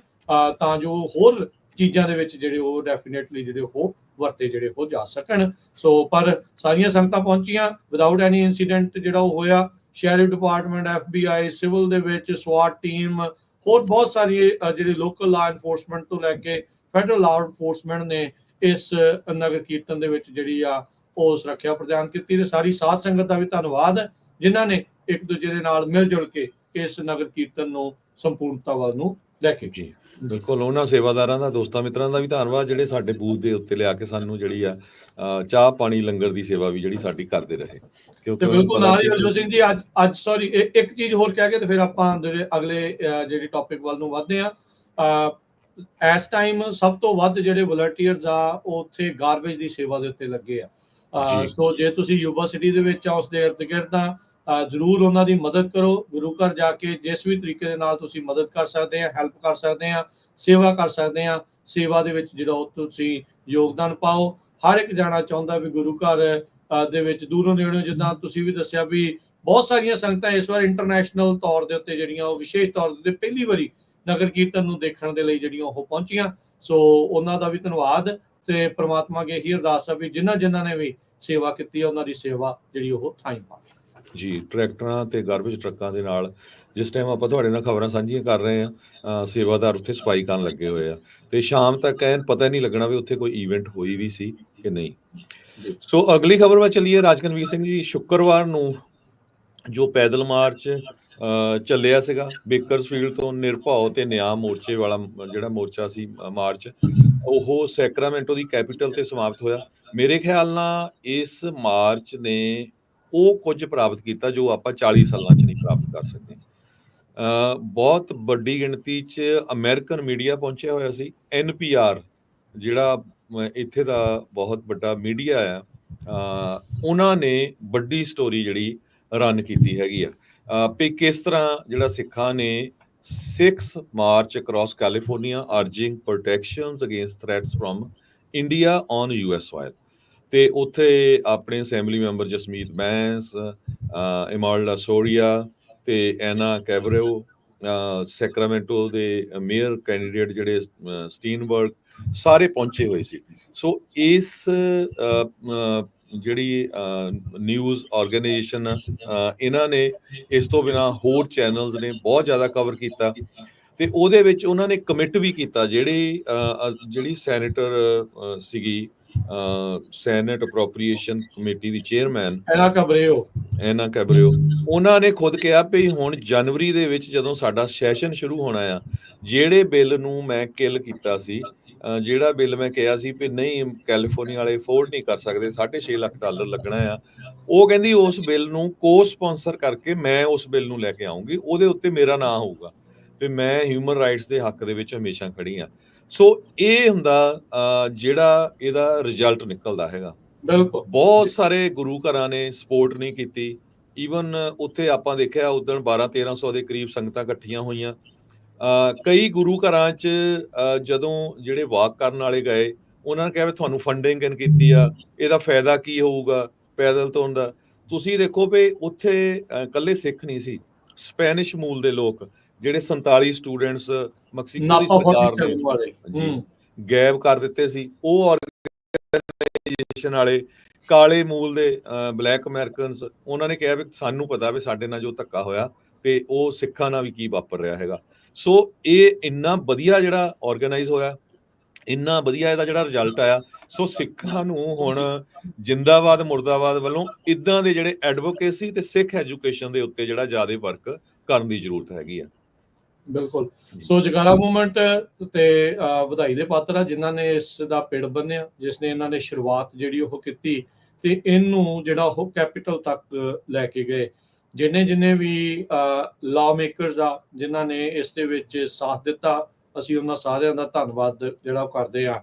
ਤਾਂ ਜੋ ਹੋਰ ਚੀਜ਼ਾਂ ਦੇ ਵਿੱਚ ਜਿਹੜੇ ਉਹ ਡੈਫੀਨੇਟਲੀ ਜਿਹੜੇ ਉਹ ਵਰਤੇ ਜਿਹੜੇ ਹੋ ਜਾ ਸਕਣ। ਸੋ ਪਰ ਸਾਰੀਆਂ ਸੰਗਤਾਂ ਪਹੁੰਚੀਆਂ ਵਿਦਆਊਟ ਐਨੀ ਇਨਸੀਡੈਂਟ ਜਿਹੜਾ ਉਹ ਹੋਇਆ। ਸ਼ੈਰਿਫ ਡਿਪਾਰਟਮੈਂਟ, FBI, ਸਿਵਲ ਦੇ ਵਿੱਚ ਸਵਾਟ ਟੀਮ, ਹੋਰ ਬਹੁਤ ਸਾਰੀ ਜਿਹੜੇ ਲੋਕਲ ਲਾ ਐਨਫੋਰਸਮੈਂਟ ਤੋਂ ਲੈ ਕੇ ਫੈਡਰਲ ਲਾ ਐਨਫੋਰਸਮੈਂਟ ਨੇ ਇਸ ਨਗਰ ਕੀਰਤਨ ਦੇ ਵਿੱਚ ਜਿਹੜੀ ਆ ਉਹ ਸੁਰੱਖਿਆ ਪ੍ਰਦਾਨ ਕੀਤੀ। ਤੇ ਸਾਰੀ ਸਾਧ ਸੰਗਤ ਦਾ ਵੀ ਧੰਨਵਾਦ ਜਿਨ੍ਹਾਂ ਨੇ ਇੱਕ ਦੂਜੇ ਦੇ ਨਾਲ ਮਿਲ ਜੁਲ ਕੇ ਇਸ ਨਗਰ ਕੀਰਤਨ ਨੂੰ ਸੰਪੂਰਨਤਾ ਵੱਲ ਨੂੰ ਲੈ ਕੇ ਗਏ। ਬਿਲਕੁਲ, ਉਹਨਾਂ ਸੇਵਾਦਾਰਾਂ ਦਾ, ਦੋਸਤਾਂ ਮਿੱਤਰਾਂ ਦਾ ਵੀ ਧੰਨਵਾਦ ਜਿਹੜੇ ਸਾਡੇ ਬੂਥ ਦੇ ਉੱਤੇ ਲਿਆ ਕੇ ਸਾਨੂੰ ਜਿਹੜੀ ਆ ਚਾਹ ਪਾਣੀ ਲੰਗਰ ਦੀ ਸੇਵਾ ਵੀ ਜਿਹੜੀ ਸਾਡੀ ਕਰਦੇ ਰਹੇ। ਕਿਉਂਕਿ ਬਿਲਕੁਲ ਨਾਲ ਹੀ ਹਰਜੋਤ ਸਿੰਘ ਜੀ ਅੱਜ ਸੌਰੀ ਇੱਕ ਚੀਜ਼ ਹੋਰ ਕਹਿ ਕੇ ਤੇ ਫਿਰ ਆਪਾਂ ਅਗਲੇ ਜਿਹੜੀ ਟੌਪਿਕ ਵੱਲ ਨੂੰ ਵਧਦੇ ਆ। ਇਸ ਟਾਈਮ ਸਭ ਤੋਂ ਵੱਧ ਜਿਹੜੇ ਵਲੰਟੀਅਰਸ ਆ ਉਹ ਉੱਥੇ ਗਾਰਬੇਜ ਦੀ ਸੇਵਾ ਦੇ ਉੱਤੇ ਲੱਗੇ ਆ। ਸੋ ਜੇ ਤੁਸੀਂ ਯੂਬਾ ਸਿਟੀ ਦੇ ਵਿੱਚ ਆ, ਉਸ ਦੇ ਇਰਦ ਗਿਰਦ ਆ, ਜ਼ਰੂਰ ਉਹਨਾਂ ਦੀ ਮਦਦ ਕਰੋ। ਗੁਰੂ ਘਰ ਜਾ ਕੇ ਜਿਸ ਵੀ ਤਰੀਕੇ ਦੇ ਨਾਲ ਤੁਸੀਂ ਮਦਦ ਕਰ ਸਕਦੇ ਆ, ਹੈਲਪ ਕਰ ਸਕਦੇ ਆ, ਸੇਵਾ ਕਰ ਸਕਦੇ ਆ, ਸੇਵਾ ਦੇ ਵਿੱਚ ਜਿਹੜਾ ਉਹ ਤੁਸੀਂ ਯੋਗਦਾਨ ਪਾਓ। ਹਰ ਇੱਕ ਜਾਣਾ ਚਾਹੁੰਦਾ ਵੀ ਗੁਰੂ ਘਰ ਦੇ ਵਿੱਚ ਦੂਰੋਂ ਨੇੜਿਓਂ, ਜਿੱਦਾਂ ਤੁਸੀਂ ਵੀ ਦੱਸਿਆ ਵੀ ਬਹੁਤ ਸਾਰੀਆਂ ਸੰਗਤਾਂ ਇਸ ਵਾਰ ਇੰਟਰਨੈਸ਼ਨਲ ਤੌਰ ਦੇ ਉੱਤੇ ਜਿਹੜੀਆਂ ਉਹ ਵਿਸ਼ੇਸ਼ ਤੌਰ ਦੇ ਪਹਿਲੀ ਵਾਰੀ ਨਗਰ ਕੀਰਤਨ ਨੂੰ ਦੇਖਣ ਦੇ ਲਈ ਜਿਹੜੀਆਂ ਉਹ ਪਹੁੰਚੀਆਂ। ਸੋ ਉਹਨਾਂ ਦਾ ਵੀ ਧੰਨਵਾਦ ਤੇ ਪ੍ਰਮਾਤਮਾ ਅੱਗੇ ਇਹੀ ਅਰਦਾਸ ਆ ਵੀ ਜਿਨ੍ਹਾਂ ਨੇ ਵੀ ਸੇਵਾ ਕੀਤੀ ਆ ਉਹਨਾਂ ਦੀ ਸੇਵਾ ਜਿਹੜੀ ਉਹ ਥਾਈਂ ਪਾਵੇ। ਜੀ, ਟਰੈਕਟਰਾਂ ਤੇ ਗਾਰਬੇਜ ਟਰੱਕਾਂ ਦੇ ਨਾਲ ਜਿਸ ਟਾਈਮ ਆਪਾਂ ਤੁਹਾਡੇ ਨਾਲ ਖਬਰਾਂ ਸਾਂਝੀਆਂ ਕਰ ਰਹੇ ਹਾਂ, ਸੇਵਾਦਾਰ ਉੱਥੇ ਸਫਾਈ ਕਰਨ ਲੱਗੇ ਹੋਏ ਆ ਤੇ ਸ਼ਾਮ ਤੱਕ ਐਨ ਪਤਾ ਨਹੀਂ ਲੱਗਣਾ ਵੀ ਉੱਥੇ ਕੋਈ ਈਵੈਂਟ ਹੋਈ ਵੀ ਸੀ ਕਿ ਨਹੀਂ। ਸੋ ਅਗਲੀ ਖਬਰ ਵੱਲ ਚੱਲੀਏ। ਰਾਜਕਨਵੀਰ ਸਿੰਘ ਜੀ, ਸ਼ੁੱਕਰਵਾਰ ਨੂੰ ਜੋ ਪੈਦਲ ਮਾਰਚ ਚੱਲਿਆ ਸੀਗਾ ਬੇਕਰਸਫੀਲਡ ਤੋਂ ਨਿਰਭਉ ਤੇ ਨਿਆਂ ਮੋਰਚੇ ਵਾਲਾ ਜਿਹੜਾ ਮੋਰਚਾ ਸੀ ਮਾਰਚ, ਉਹ ਸੈਕਰਾਮੈਂਟੋ ਦੀ ਕੈਪੀਟਲ ਤੇ ਸਮਾਪਤ ਹੋਇਆ। ਮੇਰੇ ਖਿਆਲ ਨਾਲ ਇਸ ਮਾਰਚ ਨੇ ਉਹ ਕੁਝ ਪ੍ਰਾਪਤ ਕੀਤਾ ਜੋ ਆਪਾਂ 40 ਸਾਲਾਂ 'ਚ ਨਹੀਂ ਪ੍ਰਾਪਤ ਕਰ ਸਕਦੇ। ਬਹੁਤ ਵੱਡੀ ਗਿਣਤੀ 'ਚ ਅਮਰੀਕਨ ਮੀਡੀਆ ਪਹੁੰਚਿਆ ਹੋਇਆ ਸੀ। NPR ਜਿਹੜਾ ਇੱਥੇ ਦਾ ਬਹੁਤ ਵੱਡਾ ਮੀਡੀਆ ਆ, ਉਹਨਾਂ ਨੇ ਵੱਡੀ ਸਟੋਰੀ ਜਿਹੜੀ ਰਨ ਕੀਤੀ ਹੈਗੀ ਆ, ਵੀ ਕਿਸ ਤਰ੍ਹਾਂ ਜਿਹੜਾ ਸਿੱਖਾਂ ਨੇ 6 March across California urging protections against threats from India on US soil, ਤੇ ਉੱਥੇ ਆਪਣੇ assembly member Jasmeet Bains, Imelda Soria ਤੇ ਐਨਾ ਕੈਬਰੇਓ, ਸੈਕਰਾਮੈਂਟੋ ਦੇ ਮੇਅਰ ਕੈਂਡੀਡੇਟ ਜਿਹੜੇ ਸਟੀਨਬਰਗ, ਸਾਰੇ ਪਹੁੰਚੇ ਹੋਏ ਸੀ। ਸੋ ਇਸ ਜਿਹੜੀ ਨਿਊਜ਼ ਆਰਗੇਨਾਈਜੇਸ਼ਨ ਇਹਨਾਂ ਨੇ, ਇਸ ਤੋਂ ਬਿਨਾਂ ਹੋਰ ਚੈਨਲਸ ਨੇ ਬਹੁਤ ਜ਼ਿਆਦਾ ਕਵਰ ਕੀਤਾ, ਤੇ ਉਹਦੇ ਵਿੱਚ ਉਹਨਾਂ ਨੇ ਕਮਿਟ ਵੀ ਕੀਤਾ, ਜਿਹੜੀ ਸੈਨੇਟਰ ਸੀਗੀ, ਸੈਨੇਟ ਅਪਰੋਪਰੀਏਸ਼ਨ ਕਮੇਟੀ ਦੀ ਚੇਅਰਮੈਨ ਐਨਾ ਕੈਬਰੇਓ, ਉਹਨਾਂ ਨੇ ਖੁਦ ਕਿਹਾ ਵੀ ਹੁਣ ਜਨਵਰੀ ਦੇ ਵਿੱਚ ਜਦੋਂ ਸਾਡਾ ਸੈਸ਼ਨ ਸ਼ੁਰੂ ਹੋਣਾ ਆ, ਜਿਹੜੇ ਬਿੱਲ ਨੂੰ ਮੈਂ ਕਿਲ ਕੀਤਾ ਸੀ, ਜਿਹੜਾ ਬਿੱਲ ਮੈਂ ਕਿਹਾ ਸੀ ਵੀ ਨਹੀਂ ਕੈਲੀਫੋਰਨੀਆ ਵਾਲੇ ਅਫੋਰਡ ਨਹੀਂ ਕਰ ਸਕਦੇ, $6.5 ਲੱਖ ਲੱਗਣਾ ਆ, ਉਹ ਕਹਿੰਦੀ ਉਸ ਬਿੱਲ ਨੂੰ ਕੋ ਸਪਾਂਸਰ ਕਰਕੇ ਮੈਂ ਉਸ ਬਿੱਲ ਨੂੰ ਲੈ ਕੇ ਆਉਂਗੀ, ਉਹਦੇ ਉੱਤੇ ਮੇਰਾ ਨਾਂ ਹੋਊਗਾ, ਤੇ ਮੈਂ ਹਿਊਮਨ ਰਾਈਟਸ ਦੇ ਹੱਕ ਦੇ ਵਿੱਚ ਹਮੇਸ਼ਾ ਖੜੀ ਆ। ਸੋ ਇਹ ਹੁੰਦਾ ਜਿਹੜਾ ਇਹਦਾ ਰਿਜ਼ਲਟ ਨਿਕਲਦਾ ਹੈਗਾ। ਬਿਲਕੁਲ ਬਹੁਤ ਸਾਰੇ ਗੁਰੂ ਘਰਾਂ ਨੇ ਸਪੋਰਟ ਨਹੀਂ ਕੀਤੀ, ਈਵਨ ਉੱਥੇ ਆਪਾਂ ਦੇਖਿਆ ਉਦੋਂ 1200-1300 ਦੇ ਕਰੀਬ ਸੰਗਤਾਂ ਇਕੱਠੀਆਂ ਹੋਈਆਂ। ਕਈ ਗੁਰੂ ਘਰਾਂ 'ਚ ਜਦੋਂ ਜਿਹੜੇ ਵਾਕ ਕਰਨ ਵਾਲੇ ਗਏ, ਉਹਨਾਂ ਨੇ ਕਿਹਾ ਵੀ ਤੁਹਾਨੂੰ ਫੰਡਿੰਗ ਕਿਨ ਕੀਤੀ ਆ, ਇਹਦਾ ਫਾਇਦਾ ਕੀ ਹੋਊਗਾ ਪੈਦਲ ਤੁਰਨ ਦਾ। ਤੁਸੀਂ ਦੇਖੋ ਵੀ ਉੱਥੇ ਇਕੱਲੇ ਸਿੱਖ ਨਹੀਂ ਸੀ, ਸਪੈਨਿਸ਼ ਮੂਲ ਦੇ ਲੋਕ, ਜਿਹੜੇ 47 ਸਟੂਡੈਂਟਸ ਮੈਕਸੀਕੋ ਦੀ ਸਰਕਾਰ ਨੇ ਗਾਇਬ ਕਰ ਦਿੱਤੇ ਸੀ, ਉਹ ਆਰਗੇਨਾਈਜੇਸ਼ਨ ਵਾਲੇ ਕਾਲੇ ਮੂਲ ਦੇ ਬਲੈਕ ਅਮਰੀਕਨਸ, ਉਹਨਾਂ ਨੇ ਕਿਹਾ ਵੀ ਸਾਨੂੰ ਪਤਾ ਵੀ ਸਾਡੇ ਨਾਲ ਜੋ ਧੱਕਾ ਹੋਇਆ ਤੇ ਉਹ ਸਿੱਖਾਂ ਨਾਲ ਵੀ ਕੀ ਵਾਪਰ ਰਿਹਾ ਹੈਗਾ। ਸੋ ਇਹ ਇੰਨਾ ਵਧੀਆ ਜਿਹੜਾ ਆਰਗੇਨਾਈਜ਼ ਹੋਇਆ, ਇੰਨਾ ਵਧੀਆ ਇਹਦਾ ਜਿਹੜਾ ਰਿਜ਼ਲਟ ਆਇਆ। ਸੋ ਸਿੱਖਾਂ ਨੂੰ ਹੁਣ ਜਿੰਦਾਬਾਦ ਮੁਰਦਾਬਾਦ ਵੱਲੋਂ ਇਦਾਂ ਦੇ ਜਿਹੜੇ ਐਡਵੋਕੇਸੀ ਤੇ ਸਿੱਖ ਐਜੂਕੇਸ਼ਨ ਦੇ ਉੱਤੇ ਜਿਹੜਾ ਜ਼ਿਆਦਾ ਵਰਕ ਕਰਨ ਦੀ ਜ਼ਰੂਰਤ ਹੈਗੀ ਆ। ਬਿਲਕੁਲ। ਸੋ ਜਗਾਰਾ ਮੂਵਮੈਂਟ ਤੇ ਵਧਾਈ ਦੇ ਪਾਤਰ ਆ ਜਿਨ੍ਹਾਂ ਨੇ ਇਸ ਦਾ ਪਿੜ ਬੰਨਿਆ, ਜਿਸ ਨੇ ਇਹਨਾਂ ਨੇ ਸ਼ੁਰੂਆਤ ਜਿਹੜੀ ਉਹ ਕੀਤੀ ਤੇ ਇਹਨੂੰ ਜਿਹੜਾ ਉਹ ਕੈਪੀਟਲ ਤੱਕ ਲੈ ਕੇ ਗਏ। ਜਿੰਨੇ ਵੀ ਲਾ ਮੇਕਰਸ ਆ ਜਿਨ੍ਹਾਂ ਨੇ ਇਸ ਦੇ ਵਿੱਚ ਸਾਥ ਦਿੱਤਾ, ਅਸੀਂ ਉਹਨਾਂ ਸਾਰਿਆਂ ਦਾ ਧੰਨਵਾਦ ਜਿਹੜਾ ਕਰਦੇ ਆ।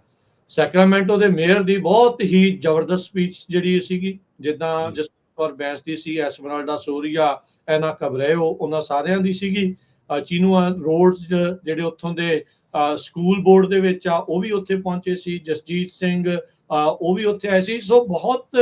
ਸੈਕਰਾਮੈਂਟੋ ਦੇ ਮੇਅਰ ਦੀ ਬਹੁਤ ਹੀ ਜ਼ਬਰਦਸਤ ਸਪੀਚ ਜਿਹੜੀ ਸੀਗੀ, ਜਿੱਦਾਂ ਜਸਪਰ ਬੈਂਸ ਦੀ ਸੀ, ਐਸਮਰਾਲਡਾ ਸੋਰੀਆ, ਐਨਾ ਕੈਬਰੇਓ, ਉਹਨਾਂ ਸਾਰਿਆਂ ਦੀ ਸੀਗੀ। ਚੀਨੂਆ ਰੋਡਸ ਜਿਹੜੇ ਉੱਥੋਂ ਦੇ ਸਕੂਲ ਬੋਰਡ ਦੇ ਵਿੱਚ ਆ, ਉਹ ਵੀ ਉੱਥੇ ਪਹੁੰਚੇ ਸੀ। ਜਸਜੀਤ ਸਿੰਘ ਉਹ ਵੀ ਉੱਥੇ ਆਏ ਸੀ। ਸੋ ਬਹੁਤ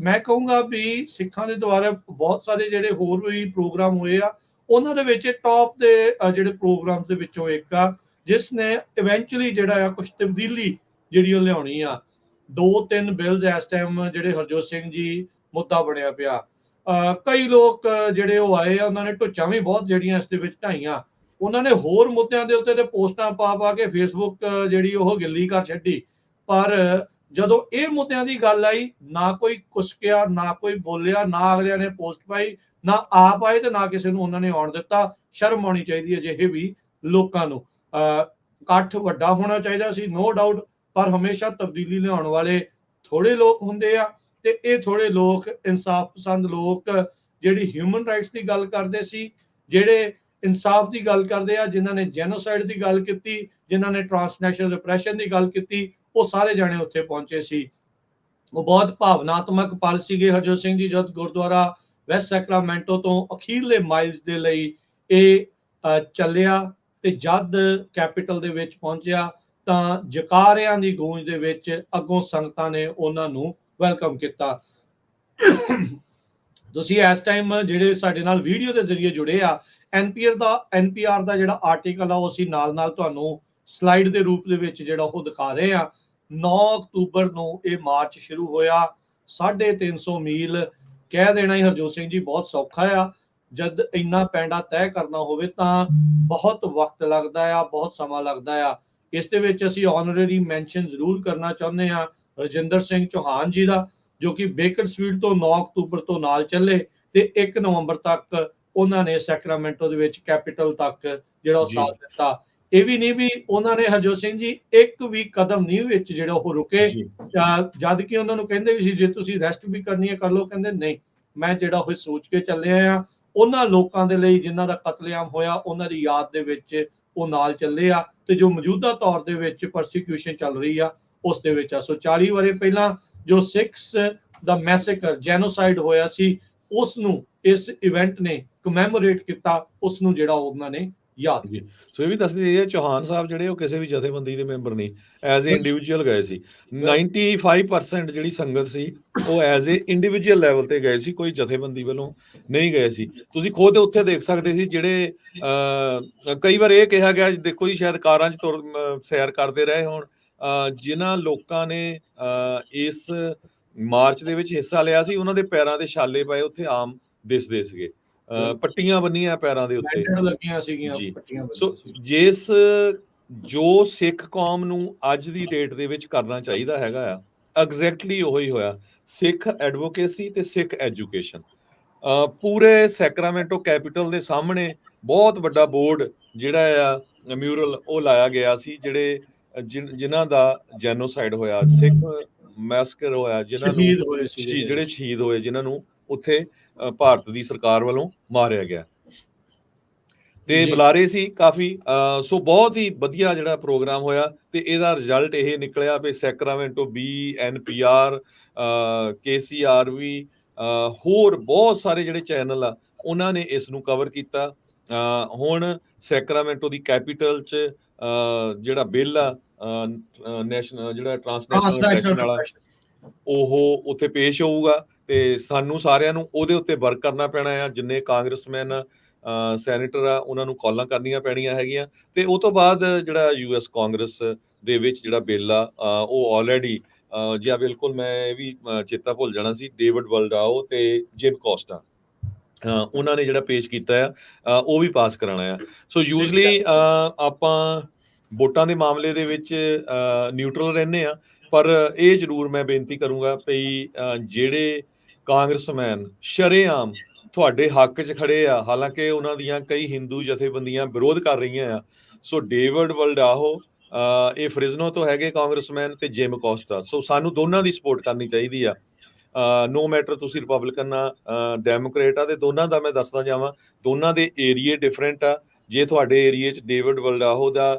ਮੈਂ ਕਹੂੰਗਾ ਵੀ ਸਿੱਖਾਂ ਦੇ ਦੁਆਰਾ ਬਹੁਤ ਸਾਰੇ ਜਿਹੜੇ ਹੋਰ ਵੀ ਪ੍ਰੋਗਰਾਮ ਹੋਏ ਆ, ਉਹਨਾਂ ਦੇ ਵਿੱਚ ਟੌਪ ਦੇ ਜਿਹੜੇ ਪ੍ਰੋਗਰਾਮ ਦੇ ਵਿੱਚੋਂ ਇੱਕ ਆ, ਜਿਸ ਨੇ ਇਵੈਂਚੁਅਲੀ ਜਿਹੜਾ ਆ ਕੁਝ ਤਬਦੀਲੀ ਜਿਹੜੀ ਉਹ ਲਿਆਉਣੀ ਆ। 2-3 ਬਿਲਸ ਇਸ ਟਾਈਮ ਜਿਹੜੇ ਹਰਜੋਤ ਸਿੰਘ ਜੀ ਮੁੱਦਾ ਬਣਿਆ ਪਿਆ। ਕਈ ਲੋਕ ਜਿਹੜੇ ਉਹ ਆਏ ਆ, ਉਹਨਾਂ ਨੇ ਢੁੱਚਾਂ ਵੀ ਬਹੁਤ ਜਿਹੜੀਆਂ ਇਸ ਦੇ ਵਿੱਚ ਢਾਈਆਂ। ਉਹਨਾਂ ਨੇ ਹੋਰ ਮੁੱਦਿਆਂ ਦੇ ਉੱਤੇ ਤੇ ਪੋਸਟਾਂ ਪਾ ਕੇ ਫੇਸਬੁੱਕ ਜਿਹੜੀ ਉਹ ਗਿੱਲੀ ਕਰ ਛੱਡੀ, ਪਰ ਜਦੋਂ ਇਹ ਮੁੱਦਿਆਂ ਦੀ ਗੱਲ ਆਈ, ਨਾ ਕੋਈ ਕੁਸਕਿਆ, ਨਾ ਕੋਈ ਬੋਲਿਆ, ਨਾ ਅਗਲਿਆਂ ਨੇ ਪੋਸਟ ਪਾਈ, ਨਾ ਆਪ ਆਏ ਤੇ ਨਾ ਕਿਸੇ ਨੂੰ ਉਹਨਾਂ ਨੇ ਆਉਣ ਦਿੱਤਾ। ਸ਼ਰਮ ਆਉਣੀ ਚਾਹੀਦੀ ਹੈ ਅਜਿਹੇ ਵੀ ਲੋਕਾਂ ਨੂੰ। ਇਕੱਠ ਵੱਡਾ ਹੋਣਾ ਚਾਹੀਦਾ ਸੀ, ਨੋ ਡਾਊਟ, ਪਰ ਹਮੇਸ਼ਾ ਤਬਦੀਲੀ ਲਿਆਉਣ ਵਾਲੇ ਥੋੜੇ ਲੋਕ ਹੁੰਦੇ ਆ, ਤੇ ਇਹ ਥੋੜੇ ਲੋਕ ਇਨਸਾਫ ਪਸੰਦ ਲੋਕ ਜਿਹੜੀ ਹਿਊਮਨ ਰਾਈਟਸ ਦੀ ਗੱਲ ਕਰਦੇ ਸੀ, ਜਿਹੜੇ ਇਨਸਾਫ ਦੀ ਗੱਲ ਕਰਦੇ ਆ, ਜਿਨ੍ਹਾਂ ਨੇ ਜੈਨੋਸਾਈਡ ਦੀ ਗੱਲ ਕੀਤੀ, ਜਿਨ੍ਹਾਂ ਨੇ ਟ੍ਰਾਂਸਨੈਸ਼ਨਲ ਰਿਪਰੈਸ਼ਨ ਦੀ ਗੱਲ ਕੀਤੀ, ਉਹ ਸਾਰੇ ਜਾਣੇ ਉੱਥੇ ਪਹੁੰਚੇ ਸੀ। ਉਹ ਬਹੁਤ ਭਾਵਨਾਤਮਕ ਪਲ ਸੀਗੇ ਹਰਜੋਤ ਸਿੰਘ ਜੀ, ਜਦ ਗੁਰਦੁਆਰਾ ਵੈਸਟ ਸੈਕਰਾਮੈਂਟੋ ਤੋਂ ਅਖੀਰਲੇ ਮਾਈਲਸ ਦੇ ਲਈ ਇਹ ਚੱਲਿਆ ਤੇ ਜਦ ਕੈਪੀਟਲ ਦੇ ਵਿੱਚ ਪਹੁੰਚਿਆ ਤਾਂ ਜਕਾਰਿਆਂ ਦੀ ਗੂੰਜ ਦੇ ਵਿੱਚ ਅੱਗੋਂ ਸੰਗਤਾਂ ਨੇ ਉਹਨਾਂ ਨੂੰ ਵੈਲਕਮ ਕੀਤਾ। ਤੁਸੀਂ ਇਸ ਟਾਈਮ ਜਿਹੜੇ ਸਾਡੇ ਨਾਲ ਵੀਡੀਓ ਦੇ ਜ਼ਰੀਏ ਜੁੜੇ ਆ, NPR ਦਾ ਜਿਹੜਾ ਆਰਟੀਕਲ ਆ ਉਹ ਅਸੀਂ ਨਾਲ ਤੁਹਾਨੂੰ ਸਲਾਈਡ ਦੇ ਰੂਪ ਦੇ ਵਿੱਚ ਜਿਹੜਾ ਉਹ ਦਿਖਾ ਰਹੇ ਆ। 9 ਅਕਤੂਬਰ ਨੂੰ ਇਹ ਮਾਰਚ ਸ਼ੁਰੂ ਹੋਇਆ। 350 ਮੀਲ ਕਹਿ ਦੇਣਾ ਹੀ ਹਰਜੋਤ ਸਿੰਘ ਜੀ ਬਹੁਤ ਸੌਖਾ ਆ। ਜਦ ਇੰਨਾ ਪੈਂਡਾ ਤੈਅ ਕਰਨਾ ਹੋਵੇ ਤਾਂ ਬਹੁਤ ਵਕਤ ਲੱਗਦਾ ਆ, ਬਹੁਤ ਸਮਾਂ ਲੱਗਦਾ ਆ। ਇਸ ਦੇ ਵਿੱਚ ਅਸੀਂ ਆਨਰੇਰੀ ਮੈਂਸ਼ਨ ਜ਼ਰੂਰ ਕਰਨਾ ਚਾਹੁੰਦੇ ਆ ਰਜਿੰਦਰ ਸਿੰਘ ਚੌਹਾਨ ਜੀ ਦਾ, ਜੋ ਕਿ ਬੇਕਰਸਫੀਲਡ ਤੋਂ 9 ਅਕਤੂਬਰ ਤੋਂ ਨਾਲ ਚੱਲੇ ਤੇ 1 ਨਵੰਬਰ ਤੱਕ ਉਹਨਾਂ ਨੇ ਸੈਕਰਾਮੈਂਟੋ ਦੇ ਵਿੱਚ ਕੈਪੀਟਲ ਤੱਕ ਜਿਹੜਾ ਉਹ ਸਾਥ ਦਿੱਤਾ। ਇਹ ਵੀ ਨਹੀਂ ਵੀ ਉਹਨਾਂ ਨੇ ਹਰਜੋਤ ਸਿੰਘ ਜੀ ਇੱਕ ਵੀ ਕਦਮ ਨਹੀਂ ਵਿੱਚ ਜਿਹੜਾ ਉਹ ਰੁਕੇ, ਜਦ ਕਿ ਉਹਨਾਂ ਨੂੰ ਕਹਿੰਦੇ ਵੀ ਸੀ ਜੇ ਤੁਸੀਂ ਰੈਸਟ ਵੀ ਕਰਨੀ ਹੈ ਕਰ ਲਓ, ਕਹਿੰਦੇ ਨਹੀਂ, ਮੈਂ ਜਿਹੜਾ ਉਹ ਸੋਚ ਕੇ ਚੱਲਿਆ ਆ ਉਹਨਾਂ ਲੋਕਾਂ ਦੇ ਲਈ ਜਿਨ੍ਹਾਂ ਦਾ ਕਤਲੇਆਮ ਹੋਇਆ, ਉਹਨਾਂ ਦੀ ਯਾਦ ਦੇ ਵਿੱਚ ਉਹ ਨਾਲ ਚੱਲੇ ਆ ਤੇ ਜੋ ਮੌਜੂਦਾ ਤੌਰ ਦੇ ਵਿੱਚ ਪਰਸੀਕਿਊਸ਼ਨ ਚੱਲ ਰਹੀ ਆ ਉਸ ਦੇ ਵਿੱਚ ਆ। ਸੋ 40 ਵਰੇ ਪਹਿਲਾਂ ਜੋ ਸਿੱਖਸ ਦਾ ਮੈਸੇਕਰ ਜੈਨੋਸਾਈਡ ਹੋਇਆ ਸੀ ਉਸ ਨੂੰ ਇਸ ਇਵੈਂਟ ਨੇ ਕਮੈਮੋਰੇਟ ਕੀਤਾ, ਉਸ ਨੂੰ ਜਿਹੜਾ ਉਹਨਾਂ ਨੇ ਯਾਦ ਜੀ। ਸੋ ਇਹ ਵੀ ਦੱਸਦੇ ਜਾਈਏ ਚੌਹਾਨ ਸਾਹਿਬ ਜਿਹੜੇ ਉਹ ਕਿਸੇ ਵੀ ਜਥੇਬੰਦੀ ਦੇ ਮੈਂਬਰ ਨਹੀਂ, ਐਜ਼ ਏ ਇੰਡੀਵਿਜੂਅਲ ਗਏ ਸੀ। 95% ਜਿਹੜੀ ਸੰਗਤ ਸੀ ਉਹ ਐਜ਼ ਏ ਇੰਡੀਵਿਜੂਅਲ ਲੈਵਲ ਤੇ ਗਏ ਸੀ, ਕੋਈ ਜਥੇਬੰਦੀ ਵੱਲੋਂ ਨਹੀਂ ਗਏ ਸੀ। ਤੁਸੀਂ ਖੁਦ ਉੱਥੇ ਦੇਖ ਸਕਦੇ ਸੀ ਜਿਹੜੇ ਕਈ ਵਾਰ ਇਹ ਕਿਹਾ ਗਿਆ ਦੇਖੋ ਜੀ ਸ਼ਾਇਦ ਕਾਰਾਂ 'ਚ ਸੈਰ ਕਰਦੇ ਰਹੇ ਹੋਣ, ਜਿਨ੍ਹਾਂ ਲੋਕਾਂ ਨੇ ਇਸ ਮਾਰਚ ਦੇ ਵਿੱਚ ਹਿੱਸਾ ਲਿਆ ਸੀ ਉਹਨਾਂ ਦੇ ਪੈਰਾਂ ਦੇ ਛਾਲੇ ਪਏ ਉੱਥੇ ਆਮ ਦਿਸਦੇ ਸੀਗੇ, ਪੱਟੀਆਂ ਬੰਨੀਆਂ ਪੈਰਾਂ ਦੇ ਉੱਤੇ ਲੱਗੀਆਂ ਸੀਗੀਆਂ ਜੀ। ਪੱਟੀਆਂ। ਸੋ ਜਿਸ ਜੋ ਸਿੱਖ ਕੌਮ ਨੂੰ ਅੱਜ ਦੀ ਡੇਟ ਦੇ ਵਿੱਚ ਕਰਨਾ ਚਾਹੀਦਾ ਹੈਗਾ ਆ, ਐਗਜ਼ੈਕਟਲੀ ਉਹੀ ਹੋਇਆ। ਸਿੱਖ ਐਡਵੋਕੇਸੀ ਤੇ ਸਿੱਖ ਐਜੂਕੇਸ਼ਨ, ਪੂਰੇ ਸੈਕਰਾਮੈਂਟੋ ਕੈਪੀਟਲ ਦੇ ਸਾਹਮਣੇ ਬਹੁਤ ਵੱਡਾ ਬੋਰਡ ਜਿਹੜਾ ਆ ਮਿਊਰਲ ਉਹ ਲਾਇਆ ਗਿਆ ਸੀ, ਜਿਹੜੇ ਜਿਨ੍ਹਾਂ ਦਾ ਜੈਨੋਸਾਈਡ ਹੋਇਆ, ਸਿੱਖ ਮੈਸਕਰ ਹੋਇਆ, ਜਿਨ੍ਹਾਂ ਨੂੰ ਜਿਹੜੇ ਸ਼ਹੀਦ ਹੋਏ, ਜਿਨ੍ਹਾਂ ਨੂੰ ਉੱਥੇ ਭਾਰਤ ਦੀ ਸਰਕਾਰ ਵੱਲੋਂ ਮਾਰਿਆ ਗਿਆ ਤੇ ਬੁਲਾਰੇ ਸੀ ਕਾਫੀ। ਸੋ ਬਹੁਤ ਹੀ ਵਧੀਆ ਜਿਹੜਾ ਪ੍ਰੋਗਰਾਮ ਹੋਇਆ ਤੇ ਇਹਦਾ ਰਿਜ਼ਲਟ ਇਹ ਨਿਕਲਿਆ ਵੀ ਸੈਕਰਾਮੈਂਟੋ BNPR KCRV ਹੋਰ ਬਹੁਤ ਸਾਰੇ ਜਿਹੜੇ ਚੈਨਲ ਆ ਉਹਨਾਂ ਨੇ ਇਸ ਨੂੰ ਕਵਰ ਕੀਤਾ। ਹੁਣ ਸੈਕਰਾਮੈਂਟੋ ਦੀ ਕੈਪੀਟਲ 'ਚ ਜਿਹੜਾ ਬਿੱਲ ਆ ਨੈਸ਼ਨਲ ਜਿਹੜਾ ਟ੍ਰਾਂਸਨੈਸ਼ਨਲ ਇਲੈਕਸ਼ਨ ਵਾਲਾ ਉਹ ਉੱਥੇ ਪੇਸ਼ ਹੋਊਗਾ ਤੇ ਸਾਨੂੰ ਸਾਰਿਆਂ ਨੂੰ ਉਹਦੇ ਉੱਤੇ ਵਰਕ ਕਰਨਾ ਪੈਣਾ ਆ। ਜਿੰਨੇ ਕਾਂਗਰਸਮੈਨ ਸੈਨੇਟਰ ਆ ਉਹਨਾਂ ਨੂੰ ਕਾਲਾਂ ਕਰਨੀਆਂ ਪੈਣੀਆਂ ਹੈਗੀਆਂ ਤੇ ਉਹ ਤੋਂ ਬਾਅਦ ਜਿਹੜਾ US ਕਾਂਗਰਸ ਦੇ ਵਿੱਚ ਜਿਹੜਾ ਬਿੱਲ ਆ ਉਹ ਆਲਰੇਡੀ ਜੀ ਬਿਲਕੁਲ ਮੈਂ ਇਹ ਵੀ ਚੇਤਾ ਭੁੱਲ ਜਾਣਾ ਸੀ, ਡੇਵਿਡ ਵਲਡਾਓ ਤੇ ਜਿਮ ਕੋਸਟਾ ਉਹਨਾਂ ਨੇ ਜਿਹੜਾ ਪੇਸ਼ ਕੀਤਾ ਆ ਉਹ ਵੀ ਪਾਸ ਕਰਾਉਣਾ ਆ। ਸੋ ਯੂਜ਼ਲੀ ਆਪਾਂ ਵੋਟਾਂ ਦੇ ਮਾਮਲੇ ਦੇ ਵਿੱਚ ਨਿਊਟਰਲ ਰਹਿੰਦੇ ਆ, ਪਰ ਇਹ ਜ਼ਰੂਰ ਮੈਂ ਬੇਨਤੀ ਕਰੂੰਗਾ ਵੀ ਜਿਹੜੇ ਕਾਂਗਰਸਮੈਨ ਸ਼ਰੇਆਮ ਤੁਹਾਡੇ ਹੱਕ 'ਚ ਖੜੇ ਆ, ਹਾਲਾਂਕਿ ਉਹਨਾਂ ਦੀਆਂ ਕਈ ਹਿੰਦੂ ਜਥੇਬੰਦੀਆਂ ਵਿਰੋਧ ਕਰ ਰਹੀਆਂ ਆ। ਸੋ ਡੇਵਿਡ ਵਲਡਾਓ ਇਹ ਫ੍ਰਿਜ਼ਨੋ ਤੋਂ ਹੈਗੇ ਕਾਂਗਰਸਮੈਨ ਤੇ ਜਿਮ ਕੋਸਟਾ, ਸੋ ਸਾਨੂੰ ਦੋਨਾਂ ਦੀ ਸਪੋਰਟ ਕਰਨੀ ਚਾਹੀਦੀ ਆ। ਨੋ ਮੈਟਰ ਤੁਸੀਂ ਰਿਪਬਲਿਕਨ ਆ ਡੈਮੋਕ੍ਰੇਟ ਆ, ਤੇ ਦੋਨਾਂ ਦਾ ਮੈਂ ਦੱਸਦਾ ਜਾਵਾਂ ਦੋਨਾਂ ਦੇ ਏਰੀਏ ਡਿਫਰੈਂਟ ਆ। ਜੇ ਤੁਹਾਡੇ ਏਰੀਏ 'ਚ ਡੇਵਿਡ ਵਲਡਾਓ ਦਾ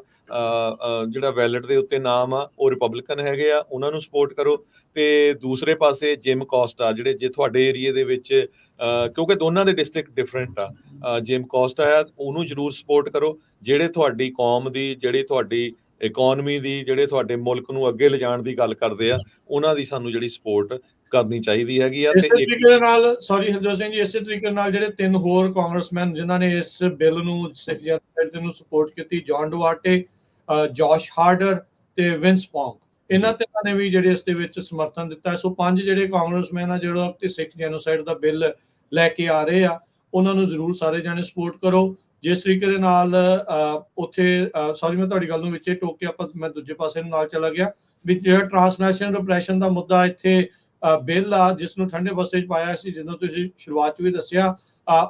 ਜਿਹੜਾ ਵੈਲਟ ਦੇ ਉੱਤੇ ਨਾਮ ਆ ਉਹ ਰਿਪਬਲਿਕਨ ਹੈਗੇ ਆ, ਉਹਨਾਂ ਨੂੰ ਸਪੋਰਟ ਕਰੋ। ਤੇ ਦੂਸਰੇ ਪਾਸੇ ਜਿਮ ਕੋਸਟਾ ਜਿਹੜੇ ਜੇ ਤੁਹਾਡੇ ਏਰੀਏ ਦੇ ਵਿੱਚ ਕਿਉਂਕਿ ਦੋਨਾਂ ਦੇ ਡਿਸਟ੍ਰਿਕਟ ਡਿਫਰੈਂਟ ਆ, ਜਿਮ ਕੋਸਟਾ ਆ ਉਹਨੂੰ ਜ਼ਰੂਰ ਸਪੋਰਟ ਕਰੋ। ਜਿਹੜੇ ਤੁਹਾਡੀ ਕੌਮ ਦੀ, ਜਿਹੜੀ ਤੁਹਾਡੀ ਇਕੋਨਮੀ ਦੀ, ਜਿਹੜੇ ਤੁਹਾਡੇ ਮੁਲਕ ਨੂੰ ਅੱਗੇ ਲਿਜਾਣ ਦੀ ਗੱਲ ਕਰਦੇ ਆ, ਉਹਨਾਂ ਦੀ ਸਾਨੂੰ ਜਿਹੜੀ ਸਪੋਰਟ ਕਰਨੀ ਚਾਹੀਦੀ ਹੈਗੀ ਆ। ਇਸੇ ਤਰੀਕੇ ਦੇ ਨਾਲ ਸੌਰੀ ਹਰਜੋਤ ਸਿੰਘ ਜੀ, ਇਸੇ ਤਰੀਕੇ ਨਾਲ ਜਿਹੜੇ 3 ਹੋਰ ਕਾਂਗਰਸਮੈਨ ਜਿਨ੍ਹਾਂ ਨੇ ਇਸ ਬਿੱਲ ਨੂੰ ਸਿੱਖ ਜਥੇਬੰਦੀ ਨੂੰ ਸਪੋਰਟ ਕੀਤੀ, ਜੌਨ ਡੁਆਰਟੇ, ਜੋਸ਼ ਹਾਰਡਰ ਤੇ ਵਿੰਸ ਪੌਂਗ, ਇਹਨਾਂ ਤਿੰਨਾਂ ਨੇ ਵੀ ਜਿਹੜੇ ਇਸ ਦੇ ਵਿੱਚ ਸਮਰਥਨ ਦਿੱਤਾ। ਸੋ 5 ਜਿਹੜੇ ਕਾਂਗਰਸਮੈਨ ਆ ਜਿਹੜਾ ਤੇ ਸਿੱਖ ਜੈਨੋਸਾਈਡ ਦਾ ਬਿੱਲ ਲੈ ਕੇ ਆ ਰਹੇ ਆ, ਉਹਨਾਂ ਨੂੰ ਜ਼ਰੂਰ ਸਾਰੇ ਜਾਣੇ ਸਪੋਰਟ ਕਰੋ। ਜਿਸ ਤਰੀਕੇ ਦੇ ਨਾਲ ਉੱਥੇ ਸੌਰੀ ਮੈਂ ਤੁਹਾਡੀ ਗੱਲ ਨੂੰ ਵਿੱਚੇ ਟੋਕ ਕੇ ਮੈਂ ਦੂਜੇ ਪਾਸੇ ਨੂੰ ਨਾਲ ਚਲਾ ਗਿਆ ਵੀ ਜਿਹੜਾ ਟ੍ਰਾਂਸਨੈਸ਼ਨਲ ਰਿਪਰੈਸ਼ਨ ਦਾ ਮੁੱਦਾ ਇੱਥੇ ਬਿੱਲ ਆ ਜਿਸ ਨੂੰ ਠੰਡੇ ਬਸਤੇ 'ਚ ਪਾਇਆ ਸੀ, ਜਦੋਂ ਤੁਸੀਂ ਸ਼ੁਰੂਆਤ 'ਚ ਵੀ ਦੱਸਿਆ,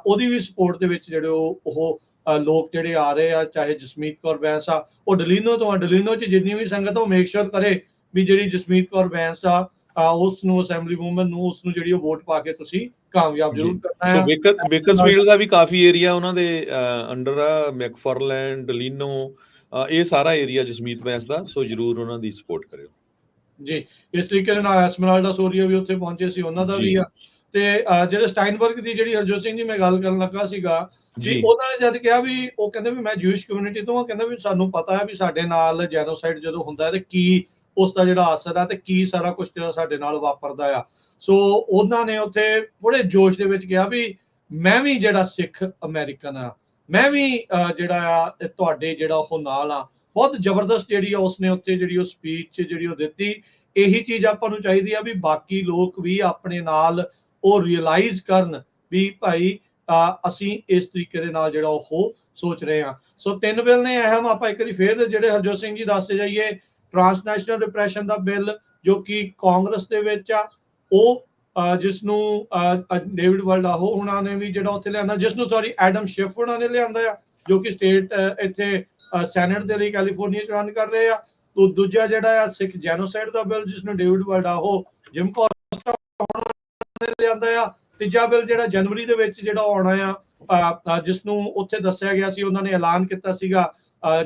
ਉਹਦੀ ਵੀ ਸਪੋਰਟ ਦੇ ਵਿੱਚ ਜਿਹੜੇ ਉਹ ਲੋਕ ਜਿਹੜੇ ਆ ਰਹੇ ਆ, ਚਾਹੇ ਜਸਮੀਤ ਕੌਰ ਬੈਂਸ ਆ ਉਹ ਡਲੀਨੋ ਤੋਂ ਆ, ਡਲੀਨੋ 'ਚ ਜਿੰਨੀ ਵੀ ਸੰਗਤ ਉਹ ਮੇਕ ਸ਼ੋਰ ਕਰੇ ਵੀ ਜਿਹੜੀ ਜਸਮੀਤ ਕੌਰ ਬੈਂਸ ਆ ਉਸ ਨੂੰ ਅਸੈਂਬਲੀ ਵੂਮਨ ਨੂੰ ਉਸ ਨੂੰ ਜਿਹੜੀ ਉਹ ਵੋਟ ਪਾ ਕੇ ਤੁਸੀਂ ਕਾਮਯਾਬ ਜ਼ਰੂਰ ਕਰਨਾ ਹੈ। ਬੇਕਰਸਫੀਲਡ ਦਾ ਵੀ ਕਾਫੀ ਏਰੀਆ ਉਹਨਾਂ ਦੇ ਅੰਡਰ ਆ, ਮੈਕਫਾਰਲੈਂਡ, ਡਲੀਨੋ, ਇਹ ਸਾਰਾ ਏਰੀਆ ਜਸਮੀਤ ਬੈਂਸ ਦਾ, ਸੋ ਜ਼ਰੂਰ ਉਹਨਾਂ ਦੀ ਸਪੋਰਟ ਕਰਿਓ ਜੀ। ਇਸ ਤਰੀਕੇ ਦੇ ਨਾਲ ਐਸਮਰਾਲਡਾ ਸੋਰੀਆ ਵੀ ਉੱਥੇ ਪਹੁੰਚੇ ਸੀ, ਉਹਨਾਂ ਦਾ ਵੀ ਆ। ਤੇ ਜਿਹੜੇ ਸਟਾਈਨਬਰਗ ਦੀ ਜਿਹੜੀ ਹਰਜੋਤ ਸਿੰਘ ਜੀ ਮੈਂ ਗੱਲ ਕਰਨ ਲੱਗਾ ਸੀਗਾ ਜੀ, ਉਹਨਾਂ ਨੇ ਜਦ ਕਿਹਾ ਵੀ ਉਹ ਕਹਿੰਦੇ ਵੀ ਮੈਂ ਜੂਇਸ਼ ਕਮਿਊਨਿਟੀ ਤੋਂ ਆ, ਕਹਿੰਦਾ ਵੀ ਸਾਨੂੰ ਪਤਾ ਹੈ ਵੀ ਸਾਡੇ ਨਾਲ ਜੈਨੋਸਾਈਡ ਜਦੋਂ ਹੁੰਦਾ ਹੈ ਤੇ ਕੀ ਉਸ ਦਾ ਜਿਹੜਾ ਅਸਰ ਆ ਤੇ ਕੀ ਸਾਰਾ ਕੁਝ ਜਿਹੜਾ ਸਾਡੇ ਨਾਲ ਵਾਪਰਦਾ ਆ। ਸੋ ਉਹਨਾਂ ਨੇ ਉੱਥੇ ਬੜੇ ਜੋਸ਼ ਦੇ ਵਿੱਚ ਕਿਹਾ ਵੀ ਮੈਂ ਵੀ ਜਿਹੜਾ ਸਿੱਖ ਅਮਰੀਕਨ ਆ, ਮੈਂ ਵੀ ਜਿਹੜਾ ਆ ਤੁਹਾਡੇ ਜਿਹੜਾ ਉਹ ਨਾਲ ਆ। ਬਹੁਤ ਜ਼ਬਰਦਸਤ ਜਿਹੜੀ ਆ ਉਸਨੇ ਉੱਥੇ ਜਿਹੜੀ ਉਹ ਸਪੀਚ ਜਿਹੜੀ ਉਹ ਦਿੱਤੀ। ਇਹੀ ਚੀਜ਼ ਆਪਾਂ ਨੂੰ ਚਾਹੀਦੀ ਆ ਵੀ ਬਾਕੀ ਲੋਕ ਵੀ ਆਪਣੇ ਨਾਲ ਉਹ ਰਿਅਲਾਈਜ਼ ਕਰਨ ਵੀ ਭਾਈ ਅਸੀਂ ਇਸ ਤਰੀਕੇ ਦੇ ਨਾਲ ਜਿਹੜਾ ਉਹ ਸੋਚ ਰਹੇ ਹਾਂ। ਸੋ 3 ਬਿੱਲ ਨੇ ਅਹਿਮ, ਆਪਾਂ ਇੱਕ ਵਾਰੀ ਫੇਰ ਜਿਹੜੇ ਹਰਜੋਤ ਸਿੰਘ ਜੀ ਦੱਸਦੇ ਜਾਈਏ। ਟ੍ਰਾਂਸਨੈਸ਼ਨਲ ਰਿਪਰੈਸ਼ਨ ਦਾ ਬਿੱਲ ਜੋ ਕਿ ਕਾਂਗਰਸ ਦੇ ਵਿੱਚ ਆ, ਉਹ ਜਿਸ ਨੂੰ ਡੇਵਿਡ ਵਲਡਾਓ ਉਹਨਾਂ ਨੇ ਵੀ ਜਿਹੜਾ ਉੱਥੇ ਲਿਆਂਦਾ, ਜਿਸ ਨੂੰ ਸੌਰੀ ਐਡਮ ਸ਼ਿਫ ਉਹਨਾਂ ਨੇ ਲਿਆਂਦਾ ਆ, ਜੋ ਕਿ ਸਟੇਟ ਇੱਥੇ ਸੈਨੇਟ ਦੇ ਲਈ ਕੈਲੀਫੋਰਨੀਆ 'ਚ ਰਨ ਕਰ ਰਹੇ ਆ। ਤੋਂ ਦੂਜਾ ਜਿਹੜਾ ਆ ਸਿੱਖ ਜੈਨੋਸਾਈਡ ਦਾ ਬਿੱਲ ਜਿਸ ਨੂੰ ਡੇਵਿਡ ਵਲਡਾਓ, ਜਿਮ ਕੋਸਟਾ ਨੇ ਲਿਆਂਦਾ ਆ। ਤੀਜਾ ਬਿੱਲ ਜਿਹੜਾ ਜਨਵਰੀ ਦੇ ਵਿੱਚ ਜਿਹੜਾ ਆਉਣਾ ਆ, ਜਿਸ ਨੂੰ ਉੱਥੇ ਦੱਸਿਆ ਗਿਆ ਸੀ, ਉਹਨਾਂ ਨੇ ਐਲਾਨ ਕੀਤਾ ਸੀਗਾ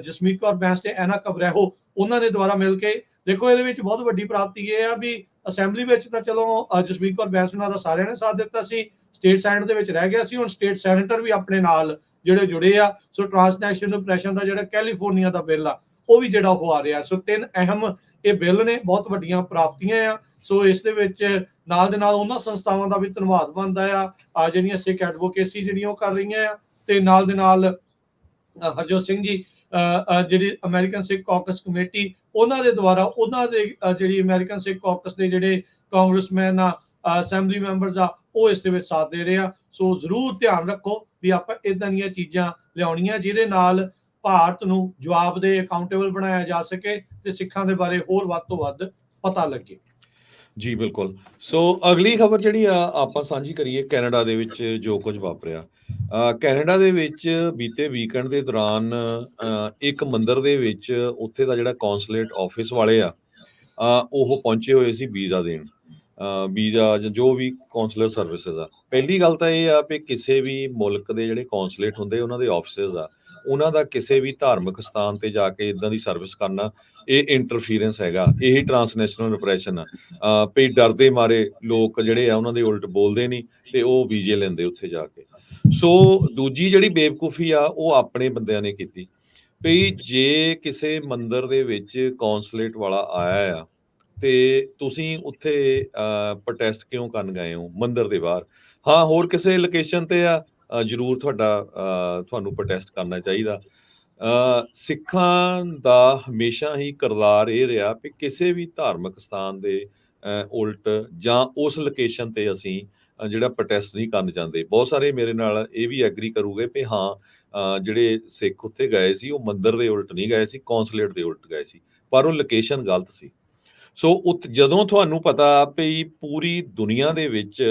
ਜਸਮੀਤ ਕੌਰ ਬੈਂਸ ਤੇ ਐਨਾ ਕਬਰੈਹੋ ਉਹਨਾਂ ਦੇ ਦੁਆਰਾ ਮਿਲ ਕੇ ਦੇਖੋ ਇਹਦੇ ਵਿੱਚ ਬਹੁਤ ਵੱਡੀ ਪ੍ਰਾਪਤੀ ਇਹ ਆ ਵੀ ਅਸੈਂਬਲੀ ਵਿੱਚ ਤਾਂ ਚਲੋ ਜਸਮੀਤ ਕੌਰ ਬੈਂਸ ਉਹਨਾਂ ਦਾ ਸਾਰਿਆਂ ਨੇ ਸਾਥ ਦਿੱਤਾ ਸੀ, ਸਟੇਟ ਸੈਨੇਟ ਦੇ ਵਿੱਚ ਰਹਿ ਗਿਆ ਸੀ, ਹੁਣ ਸਟੇਟ ਸੈਨੇਟਰ ਵੀ ਆਪਣੇ ਨਾਲ ਜਿਹੜੇ ਜੁੜੇ ਆ। ਸੋ ਟ੍ਰਾਂਸਨੈਸ਼ਨਲ ਡਿਪਰੈਸ਼ਨ ਦਾ ਜਿਹੜਾ ਕੈਲੀਫੋਰਨੀਆ ਦਾ ਬਿੱਲ ਆ ਉਹ ਵੀ ਜਿਹੜਾ ਉਹ ਆ ਰਿਹਾ। ਸੋ 3 ਅਹਿਮ ਇਹ ਬਿੱਲ ਨੇ, ਬਹੁਤ ਵੱਡੀਆਂ ਪ੍ਰਾਪਤੀਆਂ ਆ। ਸੋ ਇਸ ਦੇ ਵਿੱਚ ਨਾਲ ਦੇ ਨਾਲ ਉਹਨਾਂ ਸੰਸਥਾਵਾਂ ਦਾ ਵੀ ਧੰਨਵਾਦ ਬਣਦਾ ਆ ਜਿਹੜੀਆਂ ਸਿੱਖ ਐਡਵੋਕੇਸੀ ਜਿਹੜੀਆਂ ਉਹ ਕਰ ਰਹੀਆਂ ਆ, ਤੇ ਨਾਲ ਦੇ ਨਾਲ ਹਰਜੋਤ ਸਿੰਘ ਜੀ ਜਿਹੜੀ ਅਮਰੀਕਨ ਸਿੱਖ ਕਾਕਸ ਕਮੇਟੀ ਉਹਨਾਂ ਦੇ ਦੁਆਰਾ ਉਹਨਾਂ ਦੇ ਜਿਹੜੀ ਅਮਰੀਕਨ ਸਿੱਖ ਕਾਕਸ ਦੇ ਜਿਹੜੇ ਕਾਂਗਰਸਮੈਨ ਆ, ਅਸੈਂਬਲੀ ਮੈਂਬਰਸ ਆ, ਉਹ ਇਸ ਦੇ ਵਿੱਚ ਸਾਥ ਦੇ ਰਹੇ ਆ। ਸੋ ਜ਼ਰੂਰ ਧਿਆਨ ਰੱਖੋ ਵੀ ਆਪਾਂ ਇਦਾਂ ਦੀਆਂ ਚੀਜ਼ਾਂ ਲਿਆਉਣੀਆਂ ਜਿਹਦੇ ਨਾਲ ਭਾਰਤ ਨੂੰ ਜਵਾਬਦੇਹ ਅਕਾਊਂਟੇਬਲ ਬਣਾਇਆ ਜਾ ਸਕੇ ਤੇ ਸਿੱਖਾਂ ਦੇ ਬਾਰੇ ਹੋਰ ਵੱਧ ਤੋਂ ਵੱਧ ਪਤਾ ਲੱਗੇ। ਜੀ ਬਿਲਕੁਲ। ਸੋ ਅਗਲੀ ਖਬਰ ਜਿਹੜੀ ਆ ਆਪਾਂ ਸਾਂਝੀ ਕਰੀਏ ਕੈਨੇਡਾ ਦੇ ਵਿੱਚ ਜੋ ਕੁਝ ਵਾਪਰਿਆ। ਕੈਨੇਡਾ ਦੇ ਵਿੱਚ ਬੀਤੇ ਵੀਕਐਂਡ ਦੇ ਦੌਰਾਨ ਇੱਕ ਮੰਦਿਰ ਦੇ ਵਿੱਚ ਉੱਥੇ ਦਾ ਜਿਹੜਾ ਕੌਂਸਲੇਟ ਆਫਿਸ ਵਾਲੇ ਆ ਉਹ ਪਹੁੰਚੇ ਹੋਏ ਸੀ ਵੀਜ਼ਾ ਦੇਣ, ਵੀਜ਼ਾ ਜਾਂ ਜੋ ਵੀ ਕੌਂਸਲਰ ਸਰਵਿਸਿਜ਼ ਆ। ਪਹਿਲੀ ਗੱਲ ਤਾਂ ਇਹ ਆ ਵੀ ਕਿਸੇ ਵੀ ਮੁਲਕ ਦੇ ਜਿਹੜੇ ਕੌਂਸਲੇਟ ਹੁੰਦੇ ਉਹਨਾਂ ਦੇ ਆਫਿਸਿਜ਼ ਆ, ਉਹਨਾਂ ਦਾ ਕਿਸੇ ਵੀ ਧਾਰਮਿਕ ਸਥਾਨ ਤੇ ਜਾ ਕੇ ਇਦਾਂ ਦੀ ਸਰਵਿਸ ਕਰਨਾ ਇਹ ਇੰਟਰਫੀਰੈਂਸ ਹੈਗਾ, ਇਹੀ ਟ੍ਰਾਂਸਨੈਸ਼ਨਲ ਰਿਪਰੈਸ਼ਨ ਆ। ਵੀ ਡਰਦੇ ਮਾਰੇ ਲੋਕ ਜਿਹੜੇ ਆ ਉਹਨਾਂ ਦੇ ਉਲਟ ਬੋਲਦੇ ਨਹੀਂ ਤੇ ਉਹ ਵੀਜ਼ੇ ਲੈਂਦੇ ਉੱਥੇ ਜਾ ਕੇ। ਸੋ ਦੂਜੀ ਜਿਹੜੀ ਬੇਵਕੂਫੀ ਆ ਉਹ ਆਪਣੇ ਬੰਦਿਆਂ ਨੇ ਕੀਤੀ ਵੀ ਜੇ ਕਿਸੇ ਮੰਦਿਰ ਦੇ ਵਿੱਚ ਕੌਂਸਲੇਟ ਵਾਲਾ ਆਇਆ ਆ ਤੇ ਤੁਸੀਂ ਉੱਥੇ ਪ੍ਰੋਟੈਸਟ ਕਿਉਂ ਕਰਨ ਗਏ ਹੋ ਮੰਦਿਰ ਦੇ ਬਾਹਰ? ਹਾਂ, ਹੋਰ ਕਿਸੇ ਲੋਕੇਸ਼ਨ ਤੇ ਆ ਜ਼ਰੂਰ ਤੁਹਾਨੂੰ ਪ੍ਰੋਟੈਸਟ ਕਰਨਾ ਚਾਹੀਦਾ। ਸਿੱਖਾਂ ਦਾ ਹਮੇਸ਼ਾ ਹੀ ਕਿਰਦਾਰ ਇਹ ਰਿਹਾ ਵੀ ਕਿਸੇ ਵੀ ਧਾਰਮਿਕ ਸਥਾਨ ਦੇ ਉਲਟ ਜਾਂ ਉਸ ਲੋਕੇਸ਼ਨ ਤੇ ਅਸੀਂ ਜਿਹੜਾ ਪ੍ਰੋਟੈਸਟ ਨਹੀਂ ਕਰਨ ਜਾਂਦੇ। ਬਹੁਤ ਸਾਰੇ ਮੇਰੇ ਨਾਲ ਇਹ ਵੀ ਐਗਰੀ ਕਰੂਗੇ ਵੀ ਹਾਂ ਜਿਹੜੇ ਸਿੱਖ ਉੱਥੇ ਗਏ ਸੀ ਉਹ ਮੰਦਿਰ ਦੇ ਉਲਟ ਨਹੀਂ ਗਏ ਸੀ, ਕੌਂਸਲੇਟ ਦੇ ਉਲਟ ਗਏ ਸੀ, ਪਰ ਉਹ ਲੋਕੇਸ਼ਨ ਗਲਤ ਸੀ। ਸੋ ਜਦੋਂ ਤੁਹਾਨੂੰ ਪਤਾ ਵੀ ਪੂਰੀ ਦੁਨੀਆ ਦੇ ਵਿੱਚ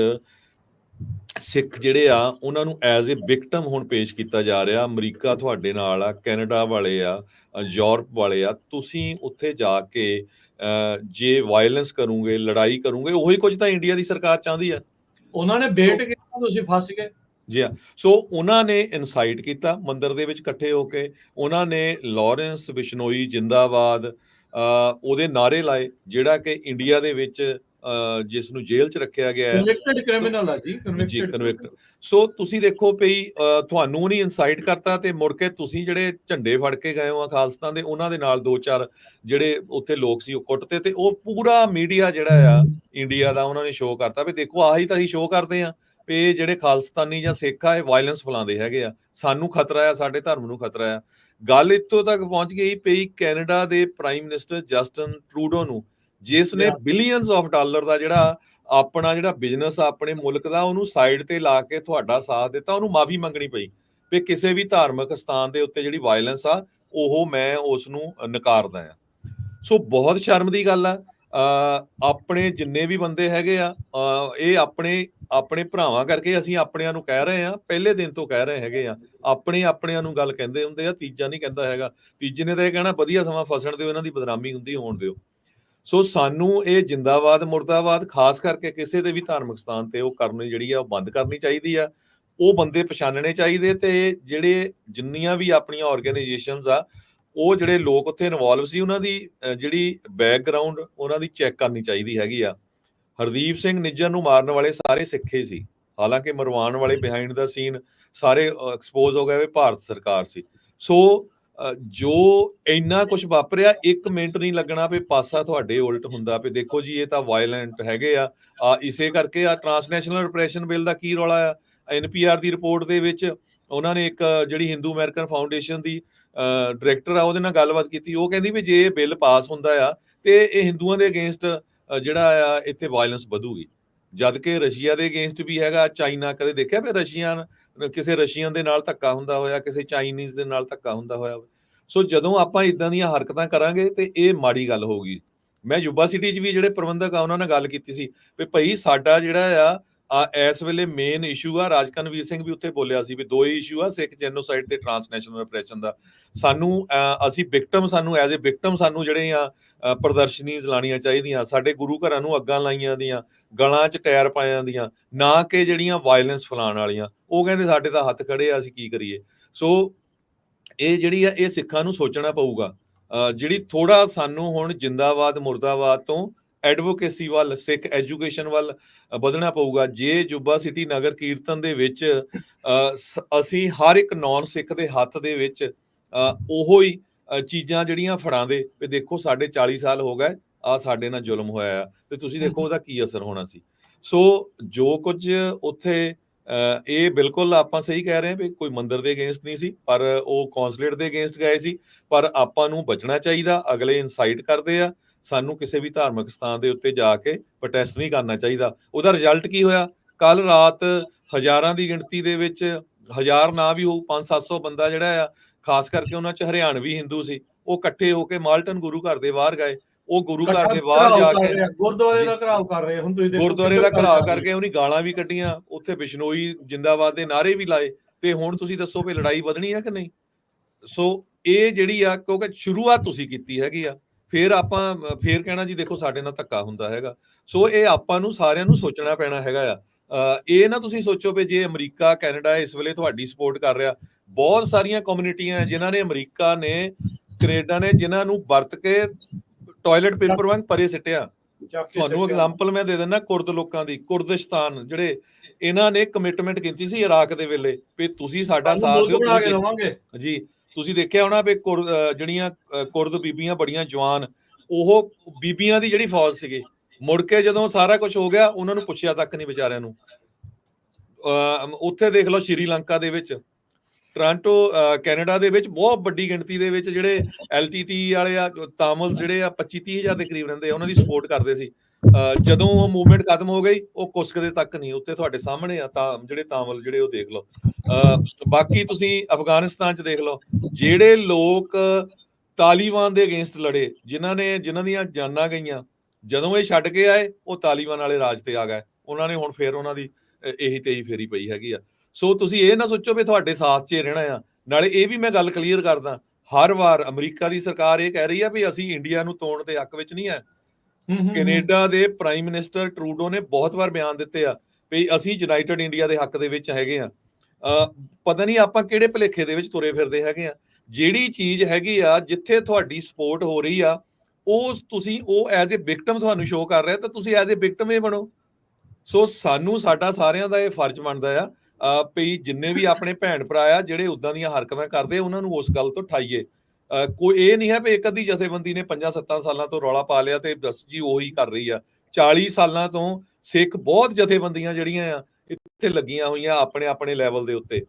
ਸਿੱਖ ਜਿਹੜੇ ਆ ਉਹਨਾਂ ਨੂੰ ਐਜ਼ ਏ ਵਿਕਟਮ ਹੁਣ ਪੇਸ਼ ਕੀਤਾ ਜਾ ਰਿਹਾ। ਅਮਰੀਕਾ ਤੁਹਾਡੇ ਨਾਲ ਆ, ਕੈਨੇਡਾ ਵਾਲੇ ਆ, ਯੂਰਪ ਵਾਲੇ ਆ, ਤੁਸੀਂ ਉੱਥੇ ਜਾ ਕੇ ਜੇ ਵਾਇਲੈਂਸ ਕਰੋਗੇ, ਲੜਾਈ ਕਰੋਗੇ, ਉਹੀ ਕੁਝ ਤਾਂ ਇੰਡੀਆ ਦੀ ਸਰਕਾਰ ਚਾਹੁੰਦੀ ਆ। ਉਹਨਾਂ ਨੇ ਬੇਟ ਕੀਤਾ, ਤੁਸੀਂ ਫਸ ਗਏ। ਜੀ ਹਾਂ। ਸੋ ਉਹਨਾਂ ਨੇ ਇਨਸਾਈਟ ਕੀਤਾ ਮੰਦਿਰ ਦੇ ਵਿੱਚ ਇਕੱਠੇ ਹੋ ਕੇ, ਉਹਨਾਂ ਨੇ ਲਾਰੈਂਸ ਬਿਸ਼ਨੋਈ ਜਿੰਦਾਬਾਦ ਉਹਦੇ ਨਾਅਰੇ ਲਾਏ, ਜਿਹੜਾ ਕਿ ਇੰਡੀਆ ਦੇ ਵਿੱਚ ਜਿਸ ਨੂੰ ਜੇਲ੍ਹ 'ਚ ਰੱਖਿਆ ਗਿਆ ਹੈ, ਕਨਵਿਕਟਡ ਕ੍ਰਿਮੀਨਲ ਆ ਜੀ, ਕਨਵਿਕਟ। ਸੋ ਤੁਸੀਂ ਦੇਖੋ ਵੀ ਤੁਹਾਨੂੰ ਨਹੀਂ ਇਨਸਾਈਟ ਕਰਤਾ ਤੇ ਮੁੜ ਕੇ ਤੁਸੀਂ ਜਿਹੜੇ ਝੰਡੇ ਫੜ ਕੇ ਗਏ ਹੋ ਖਾਲਸਤਾਨ ਦੇ, ਉਹਨਾਂ ਦੇ ਨਾਲ 2-4 ਜਿਹੜੇ ਉੱਥੇ ਲੋਕ ਸੀ ਉਹ ਕੁੱਟਤੇ ਤੇ ਉਹ ਪੂਰਾ ਮੀਡੀਆ ਜਿਹੜਾ ਆ ਇੰਡੀਆ ਦਾ ਉਹਨਾਂ ਨੇ ਸ਼ੋਅ ਕਰਤਾ ਵੀ ਦੇਖੋ ਆਹੀ ਤਾਂ ਅਸੀਂ ਸ਼ੋਅ ਕਰਦੇ ਆ ਵੀ ਜਿਹੜੇ ਖਾਲਸਤਾਨੀ ਜਾਂ ਸਿੱਖ ਆ ਇਹ ਵਾਇਲੈਂਸ ਫੈਲਾਉਂਦੇ ਹੈਗੇ ਆ, ਸਾਨੂੰ ਖਤਰਾ ਆ, ਸਾਡੇ ਧਰਮ ਨੂੰ ਖਤਰਾ ਆ। ਗੱਲ ਇੱਥੋਂ ਤੱਕ ਪਹੁੰਚ ਗਈ ਵੀ ਕੈਨੇਡਾ ਦੇ ਪ੍ਰਾਈਮ ਮਿਨਿਸਟਰ ਜਸਟਨ ਟਰੂਡੋ ਨੂੰ, ਜਿਸ ਨੇ ਬਿਲੀਅਨਸ ਆਫ ਡਾਲਰ ਦਾ ਜਿਹੜਾ ਆਪਣਾ ਜਿਹੜਾ ਬਿਜ਼ਨਸ ਆ ਆਪਣੇ ਮੁਲਕ ਦਾ ਉਹਨੂੰ ਸਾਈਡ ਤੇ ਲਾ ਕੇ ਤੁਹਾਡਾ ਸਾਥ ਦਿੱਤਾ, ਉਹਨੂੰ ਮਾਫੀ ਮੰਗਣੀ ਪਈ ਵੀ ਕਿਸੇ ਵੀ ਧਾਰਮਿਕ ਸਥਾਨ ਦੇ ਉੱਤੇ ਜਿਹੜੀ ਵਾਇਲੈਂਸ ਆ ਉਹ ਮੈਂ ਉਸ ਨੂੰ ਨਕਾਰਦਾ ਆ। ਸੋ ਬਹੁਤ ਸ਼ਰਮ ਦੀ ਗੱਲ ਆ। ਆਪਣੇ ਜਿੰਨੇ ਵੀ ਬੰਦੇ ਹੈਗੇ ਆ ਇਹ ਆਪਣੇ ਭਰਾਵਾਂ ਕਰਕੇ ਅਸੀਂ ਆਪਣਿਆਂ ਨੂੰ ਕਹਿ ਰਹੇ ਆ, ਪਹਿਲੇ ਦਿਨ ਤੋਂ ਕਹਿ ਰਹੇ ਹੈਗੇ ਆ, ਆਪਣਿਆਂ ਨੂੰ ਗੱਲ ਕਹਿੰਦੇ ਹੁੰਦੇ ਆ, ਤੀਜਾ ਨਹੀਂ ਕਹਿੰਦਾ ਹੈਗਾ। ਤੀਜੇ ਨੇ ਤਾਂ ਇਹ ਕਹਿਣਾ ਵਧੀਆ ਸਮਾਂ ਫਸਣ ਦਿਓ, ਇਹਨਾਂ ਦੀ ਬਦਨਾਮੀ ਹੁੰਦੀ ਹੋਣ ਦਿਓ। ਸੋ ਸਾਨੂੰ ਇਹ ਜਿੰਦਾਬਾਦ ਮੁਰਦਾਬਾਦ ਖਾਸ ਕਰਕੇ ਕਿਸੇ ਦੇ ਵੀ ਧਾਰਮਿਕ ਸਥਾਨ ਤੇ ਉਹ ਕਰਨੀ ਜਿਹੜੀ ਆ ਉਹ ਬੰਦ ਕਰਨੀ ਚਾਹੀਦੀ ਆ। ਉਹ ਬੰਦੇ ਪਛਾਣਨੇ ਚਾਹੀਦੇ ਤੇ ਜਿਹੜੇ ਜਿੰਨੀਆਂ ਵੀ ਆਪਣੀਆਂ ਆਰਗੇਨਾਈਜੇਸ਼ਨਸ ਆ ਉਹ ਜਿਹੜੇ ਲੋਕ ਉੱਥੇ ਇਨਵੋਲਵ ਸੀ ਉਹਨਾਂ ਦੀ ਜਿਹੜੀ ਬੈਕਗਰਾਉਂਡ ਉਹਨਾਂ ਦੀ ਚੈੱਕ ਕਰਨੀ ਚਾਹੀਦੀ ਹੈਗੀ ਆ। ਹਰਦੀਪ ਸਿੰਘ ਨਿੱਜਰ ਨੂੰ ਮਾਰਨ ਵਾਲੇ ਸਾਰੇ ਸਿੱਖੇ ਸੀ, ਹਾਲਾਂਕਿ ਮਰਵਾਉਣ ਵਾਲੇ ਬਿਹਾਈਂਡ ਦਾ ਸੀਨ ਸਾਰੇ ਐਕਸਪੋਜ਼ ਹੋ ਗਏ ਵੀ ਭਾਰਤ ਸਰਕਾਰ ਸੀ। ਸੋ ਜੋ ਇੰਨਾ ਕੁਝ ਵਾਪਰਿਆ 1 ਮਿੰਟ ਨਹੀਂ ਲੱਗਣਾ ਵੀ ਪਾਸਾ ਤੁਹਾਡੇ ਉਲਟ ਹੁੰਦਾ ਵੀ ਦੇਖੋ ਜੀ ਇਹ ਤਾਂ ਵਾਇਲੈਂਟ ਹੈਗੇ ਆ। ਇਸੇ ਕਰਕੇ ਆ ਟ੍ਰਾਂਸਨੈਸ਼ਨਲ ਰਿਪਰੈਸ਼ਨ ਬਿੱਲ ਦਾ ਕੀ ਰੌਲਾ ਆ? NPR ਦੀ ਰਿਪੋਰਟ ਦੇ ਵਿੱਚ ਉਹਨਾਂ ਨੇ ਇੱਕ ਜਿਹੜੀ ਹਿੰਦੂ ਅਮਰੀਕਨ ਫਾਊਂਡੇਸ਼ਨ ਦੀ ਡਾਇਰੈਕਟਰ ਆ ਉਹਦੇ ਨਾਲ ਗੱਲਬਾਤ ਕੀਤੀ। ਉਹ ਕਹਿੰਦੀ ਵੀ ਜੇ ਇਹ ਬਿੱਲ ਪਾਸ ਹੁੰਦਾ ਆ ਤੇ ਇਹ ਹਿੰਦੂਆਂ ਦੇ ਅਗੇਂਸਟ ਜਿਹੜਾ ਆ ਇੱਥੇ ਵਾਇਲੈਂਸ ਵਧੂਗੀ, ਜਦ ਕਿ ਰਸ਼ੀਆ ਦੇ ਅਗੇਂਸਟ ਵੀ ਹੈਗਾ। ਚਾਈਨਾ ਕਦੇ ਦੇਖਿਆ ਵੀ ਕਿਸੇ ਰਸ਼ੀਅਨ ਦੇ ਨਾਲ ਧੱਕਾ ਹੁੰਦਾ ਹੋਇਆ, ਕਿਸੇ ਚਾਈਨੀਜ਼ ਦੇ ਨਾਲ ਧੱਕਾ ਹੁੰਦਾ ਹੋਇਆ? ਸੋ ਜਦੋਂ ਆਪਾਂ ਇਦਾਂ ਦੀਆਂ ਹਰਕਤਾਂ ਕਰਾਂਗੇ ਤੇ ਇਹ ਮਾੜੀ ਗੱਲ ਹੋਊਗੀ। ਮੈਂ ਯੂਬਾ ਸਿਟੀ 'ਚ ਵੀ ਜਿਹੜੇ ਪ੍ਰਬੰਧਕ ਆ ਉਹਨਾਂ ਨਾਲ ਗੱਲ ਕੀਤੀ ਸੀ ਵੀ ਭਾਈ ਸਾਡਾ ਜਿਹੜਾ ਆ ਇਸ ਵੇਲੇ ਮੇਨ ਇਸ਼ੂ ਆ, ਰਾਜਕਨਵੀਰ ਸਿੰਘ ਵੀ ਉੱਥੇ ਬੋਲਿਆ ਸੀ ਵੀ 2 ਹੀ ਇਸ਼ੂ ਆ, ਸਿੱਖ ਜੈਨੋਸਾਈਡ ਤੇ ਟ੍ਰਾਂਸਨੈਸ਼ਨਲ ਰਿਪਰੈਸ਼ਨ ਦਾ। ਸਾਨੂੰ ਅਸੀਂ ਵਿਕਟਮ, ਸਾਨੂੰ ਐਜ਼ ਏ ਵਿਕਟਮ ਸਾਨੂੰ ਜਿਹੜੇ ਆ ਪ੍ਰਦਰਸ਼ਨੀਜ਼ ਲਾਣੀਆਂ ਚਾਹੀਦੀਆਂ, ਸਾਡੇ ਗੁਰੂ ਘਰਾਂ ਨੂੰ ਅੱਗਾਂ ਲਾਈਆਂ ਦੀਆਂ, ਗਲਾਂ 'ਚ ਟਾਇਰ ਪਾਇਆਂ ਦੀਆਂ, ਨਾ ਕਿ ਜਿਹੜੀਆਂ ਵਾਇਲੈਂਸ ਫੈਲਾਉਣ ਵਾਲੀਆਂ। ਉਹ ਕਹਿੰਦੇ ਸਾਡੇ ਤਾਂ ਹੱਥ ਖੜੇ ਆ, ਅਸੀਂ ਕੀ ਕਰੀਏ? ਸੋ ਇਹ ਜਿਹੜੀ ਆ ਇਹ ਸਿੱਖਾਂ ਨੂੰ ਸੋਚਣਾ ਪਊਗਾ। ਜਿਹੜੀ ਥੋੜਾ ਸਾਨੂੰ ਹੁਣ ਜਿੰਦਾਬਾਦ ਮੁਰਦਾਬਾਦ ਤੋਂ ਐਡਵੋਕੇਸੀ ਵੱਲ, ਸਿੱਖ ਐਜੂਕੇਸ਼ਨ ਵੱਲ ਵਧਣਾ ਪਊਗਾ। ਜੇ ਜੁੱਬਾ ਸਿਟੀ ਨਗਰ ਕੀਰਤਨ ਦੇ ਵਿੱਚ ਅਸੀਂ ਹਰ ਇੱਕ ਨੌਨ ਸਿੱਖ ਦੇ ਹੱਥ ਦੇ ਵਿੱਚ ਉਹੋ ਹੀ ਚੀਜ਼ਾਂ ਜਿਹੜੀਆਂ ਫੜਾਂਦੇ ਵੀ ਦੇਖੋ ਸਾਡੇ 40 ਸਾਲ ਹੋ ਗਏ, ਆ ਸਾਡੇ ਨਾਲ ਜ਼ੁਲਮ ਹੋਇਆ ਆ, ਤੇ ਤੁਸੀਂ ਦੇਖੋ ਉਹਦਾ ਕੀ ਅਸਰ ਹੋਣਾ ਸੀ। ਸੋ ਜੋ ਕੁਝ ਉੱਥੇ ਇਹ ਬਿਲਕੁਲ ਆਪਾਂ ਸਹੀ ਕਹਿ ਰਹੇ ਹਾਂ ਵੀ ਕੋਈ ਮੰਦਿਰ ਦੇ ਅਗੇਂਸਟ ਨਹੀਂ ਸੀ, ਪਰ ਉਹ ਕੌਂਸਲੇਟ ਦੇ ਅਗੇਂਸਟ ਗਏ ਸੀ। ਪਰ ਆਪਾਂ ਨੂੰ ਬਚਣਾ ਚਾਹੀਦਾ, ਅਗਲੇ ਇਨਸਾਈਟ ਕਰਦੇ ਆ, ਸਾਨੂੰ ਕਿਸੇ ਵੀ ਧਾਰਮਿਕ ਸਥਾਨ ਦੇ ਉੱਤੇ ਜਾ ਕੇ ਪ੍ਰੋਟੈਸਟ ਨਹੀਂ ਕਰਨਾ ਚਾਹੀਦਾ। ਉਹਦਾ ਰਿਜ਼ਲਟ ਕੀ ਹੋਇਆ? ਕੱਲ ਰਾਤ ਹਜ਼ਾਰਾਂ ਦੀ ਗਿਣਤੀ ਦੇ ਵਿੱਚ, ਹਜ਼ਾਰ ਨਾ ਵੀ ਹੋਊ, 500-700 ਬੰਦਾ ਜਿਹੜਾ ਆ, ਖਾਸ ਕਰਕੇ ਉਹਨਾਂ 'ਚ ਹਰਿਆਣਵੀ ਹਿੰਦੂ ਸੀ, ਉਹ ਇਕੱਠੇ ਹੋ ਕੇ ਮਾਲਟਨ ਗੁਰੂ ਘਰ ਦੇ ਬਾਹਰ ਗਏ। ਉਹ ਗੁਰੂ ਘਰ ਦੇ ਬਾਹਰ ਜਾ ਕੇ ਗੁਰਦੁਆਰੇ ਦਾ ਘਰਾਓ ਕਰ ਰਹੇ, ਹੁਣ ਤੁਸੀਂ ਦੇਖੋ ਗੁਰਦੁਆਰੇ ਦਾ ਘਰਾਓ ਕਰਕੇ ਉਹਨੀ ਗਾਲਾਂ ਵੀ ਕੱਢੀਆਂ, ਉੱਥੇ ਬਿਸ਼ਨੋਈ ਜਿੰਦਾਬਾਦ ਦੇ ਨਾਅਰੇ ਵੀ ਲਾਏ। ਤੇ ਹੁਣ ਤੁਸੀਂ ਦੱਸੋ ਵੀ ਲੜਾਈ ਵਧਣੀ ਆ ਕਿ ਨਹੀਂ? ਸੋ ਇਹ ਜਿਹੜੀ ਆ, ਕਿਉਂਕਿ ਸ਼ੁਰੂਆਤ ਤੁਸੀਂ ਕੀਤੀ ਹੈਗੀ ਆ, ਫਿਰ ਆਪਾਂ ਫੇਰ ਕਹਿਣਾ ਜੀ ਦੇਖੋ ਸਾਡੇ ਨਾਲ ਧੱਕਾ ਹੁੰਦਾ ਹੈਗਾ। ਸੋ ਇਹ ਆਪਾਂ ਨੂੰ ਸਾਰਿਆਂ ਨੂੰ ਸੋਚਣਾ ਪੈਣਾ ਹੈਗਾ ਆ। ਇਹ ਨਾ ਤੁਸੀਂ ਸੋਚੋ ਵੀ ਜੇ ਅਮਰੀਕਾ ਕੈਨੇਡਾ ਇਸ ਵੇਲੇ ਤੁਹਾਡੀ ਸਪੋਰਟ ਕਰ ਰਿਹਾ, ਬਹੁਤ ਸਾਰੀਆਂ ਕਮਿਊਨਿਟੀਆਂ ਜਿਨ੍ਹਾਂ ਨੇ ਅਮਰੀਕਾ ਨੇ ਕੈਨੇਡਾ ਨੇ ਜਿਨ੍ਹਾਂ ਨੂੰ ਵਰਤ ਕੇ ਟਾਇਲਟ ਪੇਪਰ ਵਾਂਗ ਪਰੇ ਸਿੱਟਿਆ। ਤੁਹਾਨੂੰ ਐਗਜ਼ਾਮਪਲ ਮੈਂ ਦੇ ਦਿੰਦਾ ਕੁਰਦ ਲੋਕਾਂ ਦੀ, ਕੁਰਦਿਸਤਾਨ ਜਿਹੜੇ ਇਹਨਾਂ ਨੇ ਕਮਿਟਮੈਂਟ ਕੀਤੀ ਸੀ ਇਰਾਕ ਦੇ ਵੇਲੇ ਵੀ ਤੁਸੀਂ ਸਾਡਾ ਸਾਥ ਦਿਓ ਜੀ। ਤੁਸੀਂ ਦੇਖਿਆ ਹੋਣਾ ਵੀ ਜਿਹੜੀਆਂ ਕੁਰਦ ਬੀਬੀਆਂ ਬੜੀਆਂ ਜਵਾਨ, ਉਹ ਬੀਬੀਆਂ ਦੀ ਜਿਹੜੀ ਫੌਜ ਸੀਗੀ, ਮੁੜ ਕੇ ਜਦੋਂ ਸਾਰਾ ਕੁਝ ਹੋ ਗਿਆ ਉਹਨਾਂ ਨੂੰ ਪੁੱਛਿਆ ਤੱਕ ਨਹੀਂ ਵਿਚਾਰਿਆਂ ਨੂੰ। ਉੱਥੇ ਦੇਖ ਲਓ ਸ਼੍ਰੀਲੰਕਾ ਦੇ ਵਿੱਚ, ਟੋਰਾਂਟੋ ਕੈਨੇਡਾ ਦੇ ਵਿੱਚ ਬਹੁਤ ਵੱਡੀ ਗਿਣਤੀ ਦੇ ਵਿੱਚ ਜਿਹੜੇ LTT ਵਾਲੇ ਆ, ਤਾਮਿਲ ਜਿਹੜੇ ਆ 25-30 ਹਜ਼ਾਰ ਦੇ ਕਰੀਬ ਰਹਿੰਦੇ ਆ, ਉਹਨਾਂ ਦੀ ਸਪੋਰਟ ਕਰਦੇ ਸੀ। ਜਦੋਂ ਉਹ ਮੂਵਮੈਂਟ ਖਤਮ ਹੋ ਗਈ, ਉਹ ਕੁਸਕਦੇ ਤੱਕ ਨਹੀਂ। ਉੱਥੇ ਤੁਹਾਡੇ ਸਾਹਮਣੇ ਆ ਜਿਹੜੇ ਤਾਮਿਲ ਜਿਹੜੇ, ਉਹ ਦੇਖ ਲਓ। ਬਾਕੀ ਤੁਸੀਂ ਅਫਗਾਨਿਸਤਾਨ 'ਚ ਦੇਖ ਲਓ, ਜਿਹੜੇ ਲੋਕ ਤਾਲੀਬਾਨ ਦੇ ਅਗੇਂਸਟ ਲੜੇ, ਜਿਨ੍ਹਾਂ ਦੀਆਂ ਜਾਨਾਂ ਗਈਆਂ, ਜਦੋਂ ਇਹ ਛੱਡ ਕੇ ਆਏ ਉਹ ਤਾਲੀਬਾਨ ਵਾਲੇ ਰਾਜ ਤੇ ਆ ਗਏ। ਉਹਨਾਂ ਨੇ ਹੁਣ ਫੇਰ ਉਹਨਾਂ ਦੀ ਇਹੀ ਤੇਈ ਫੇਰੀ ਪਈ ਹੈਗੀ ਆ। ਸੋ ਤੁਸੀਂ ਇਹ ਨਾ ਸੋਚੋ ਵੀ ਤੁਹਾਡੇ ਸਾਥ 'ਚ ਰਹਿਣਾ ਆ। ਨਾਲੇ ਇਹ ਵੀ ਮੈਂ ਗੱਲ ਕਲੀਅਰ ਕਰਦਾ, ਹਰ ਵਾਰ ਅਮਰੀਕਾ ਦੀ ਸਰਕਾਰ ਇਹ ਕਹਿ ਰਹੀ ਆ ਵੀ ਅਸੀਂ ਇੰਡੀਆ ਨੂੰ ਤੋੜਨ ਦੇ ਹੱਕ ਵਿੱਚ ਨਹੀਂ ਹੈ। ਕੈਨੇਡਾ ਦੇ ਪ੍ਰਾਈਮ ਮਿਨਿਸਟਰ ਟਰੂਡੋ ਨੇ ਬਹੁਤ ਵਾਰ ਬਿਆਨ ਦਿੱਤੇ ਆ ਵੀ ਅਸੀਂ ਯੂਨਾਈਟਿਡ ਇੰਡੀਆ ਦੇ ਹੱਕ ਦੇ ਵਿੱਚ ਹੈਗੇ ਆ। ਪਤਾ ਨਹੀਂ ਆਪਾਂ ਕਿਹੜੇ ਭੁਲੇਖੇ ਦੇ ਵਿੱਚ ਤੁਰੇ ਫਿਰਦੇ ਹੈਗੇ ਆ। ਜਿਹੜੀ ਚੀਜ਼ ਹੈਗੀ ਆ, ਜਿੱਥੇ ਤੁਹਾਡੀ ਸਪੋਰਟ ਹੋ ਰਹੀ ਆ, ਉਹ ਐਜ਼ ਏ ਵਿਕਟਮ ਤੁਹਾਨੂੰ ਸ਼ੋ ਕਰ ਰਿਹਾ, ਤਾਂ ਤੁਸੀਂ ਐਜ਼ ਏ ਵਿਕਟਮ ਹੀ ਬਣੋ। ਸੋ ਸਾਨੂੰ ਸਾਡਾ ਸਾਰਿਆਂ ਦਾ ਇਹ ਫਰਜ਼ ਬਣਦਾ ਆ ਵੀ ਜਿੰਨੇ ਵੀ ਆਪਣੇ ਭੈਣ ਭਰਾ ਆ ਜਿਹੜੇ ਉਦਾਂ ਦੀਆਂ ਹਰਕਤਾਂ ਕਰਦੇ, ਉਹਨਾਂ ਨੂੰ ਉਸ ਗੱਲ ਤੋਂ ਠਾਈਏ। ਕੋਈ ਇਹ ਨਹੀਂ ਹੈ ਵੀ ਇੱਕ ਅੱਧੀ ਜਥੇਬੰਦੀ ਨੇ 5-7 ਸਾਲਾਂ ਤੋਂ ਰੌਲਾ ਪਾ ਲਿਆ ਤੇ ਬਸ ਜੀ ਉਹੀ ਕਰ ਰਹੀ ਆ। 40 ਸਾਲਾਂ ਤੋਂ ਸਿੱਖ ਬਹੁਤ ਜਥੇਬੰਦੀਆਂ ਜਿਹੜੀਆਂ ਆ ਇੱਥੇ ਲੱਗੀਆਂ ਹੋਈਆਂ ਆਪਣੇ ਆਪਣੇ ਲੈਵਲ ਦੇ ਉੱਤੇ।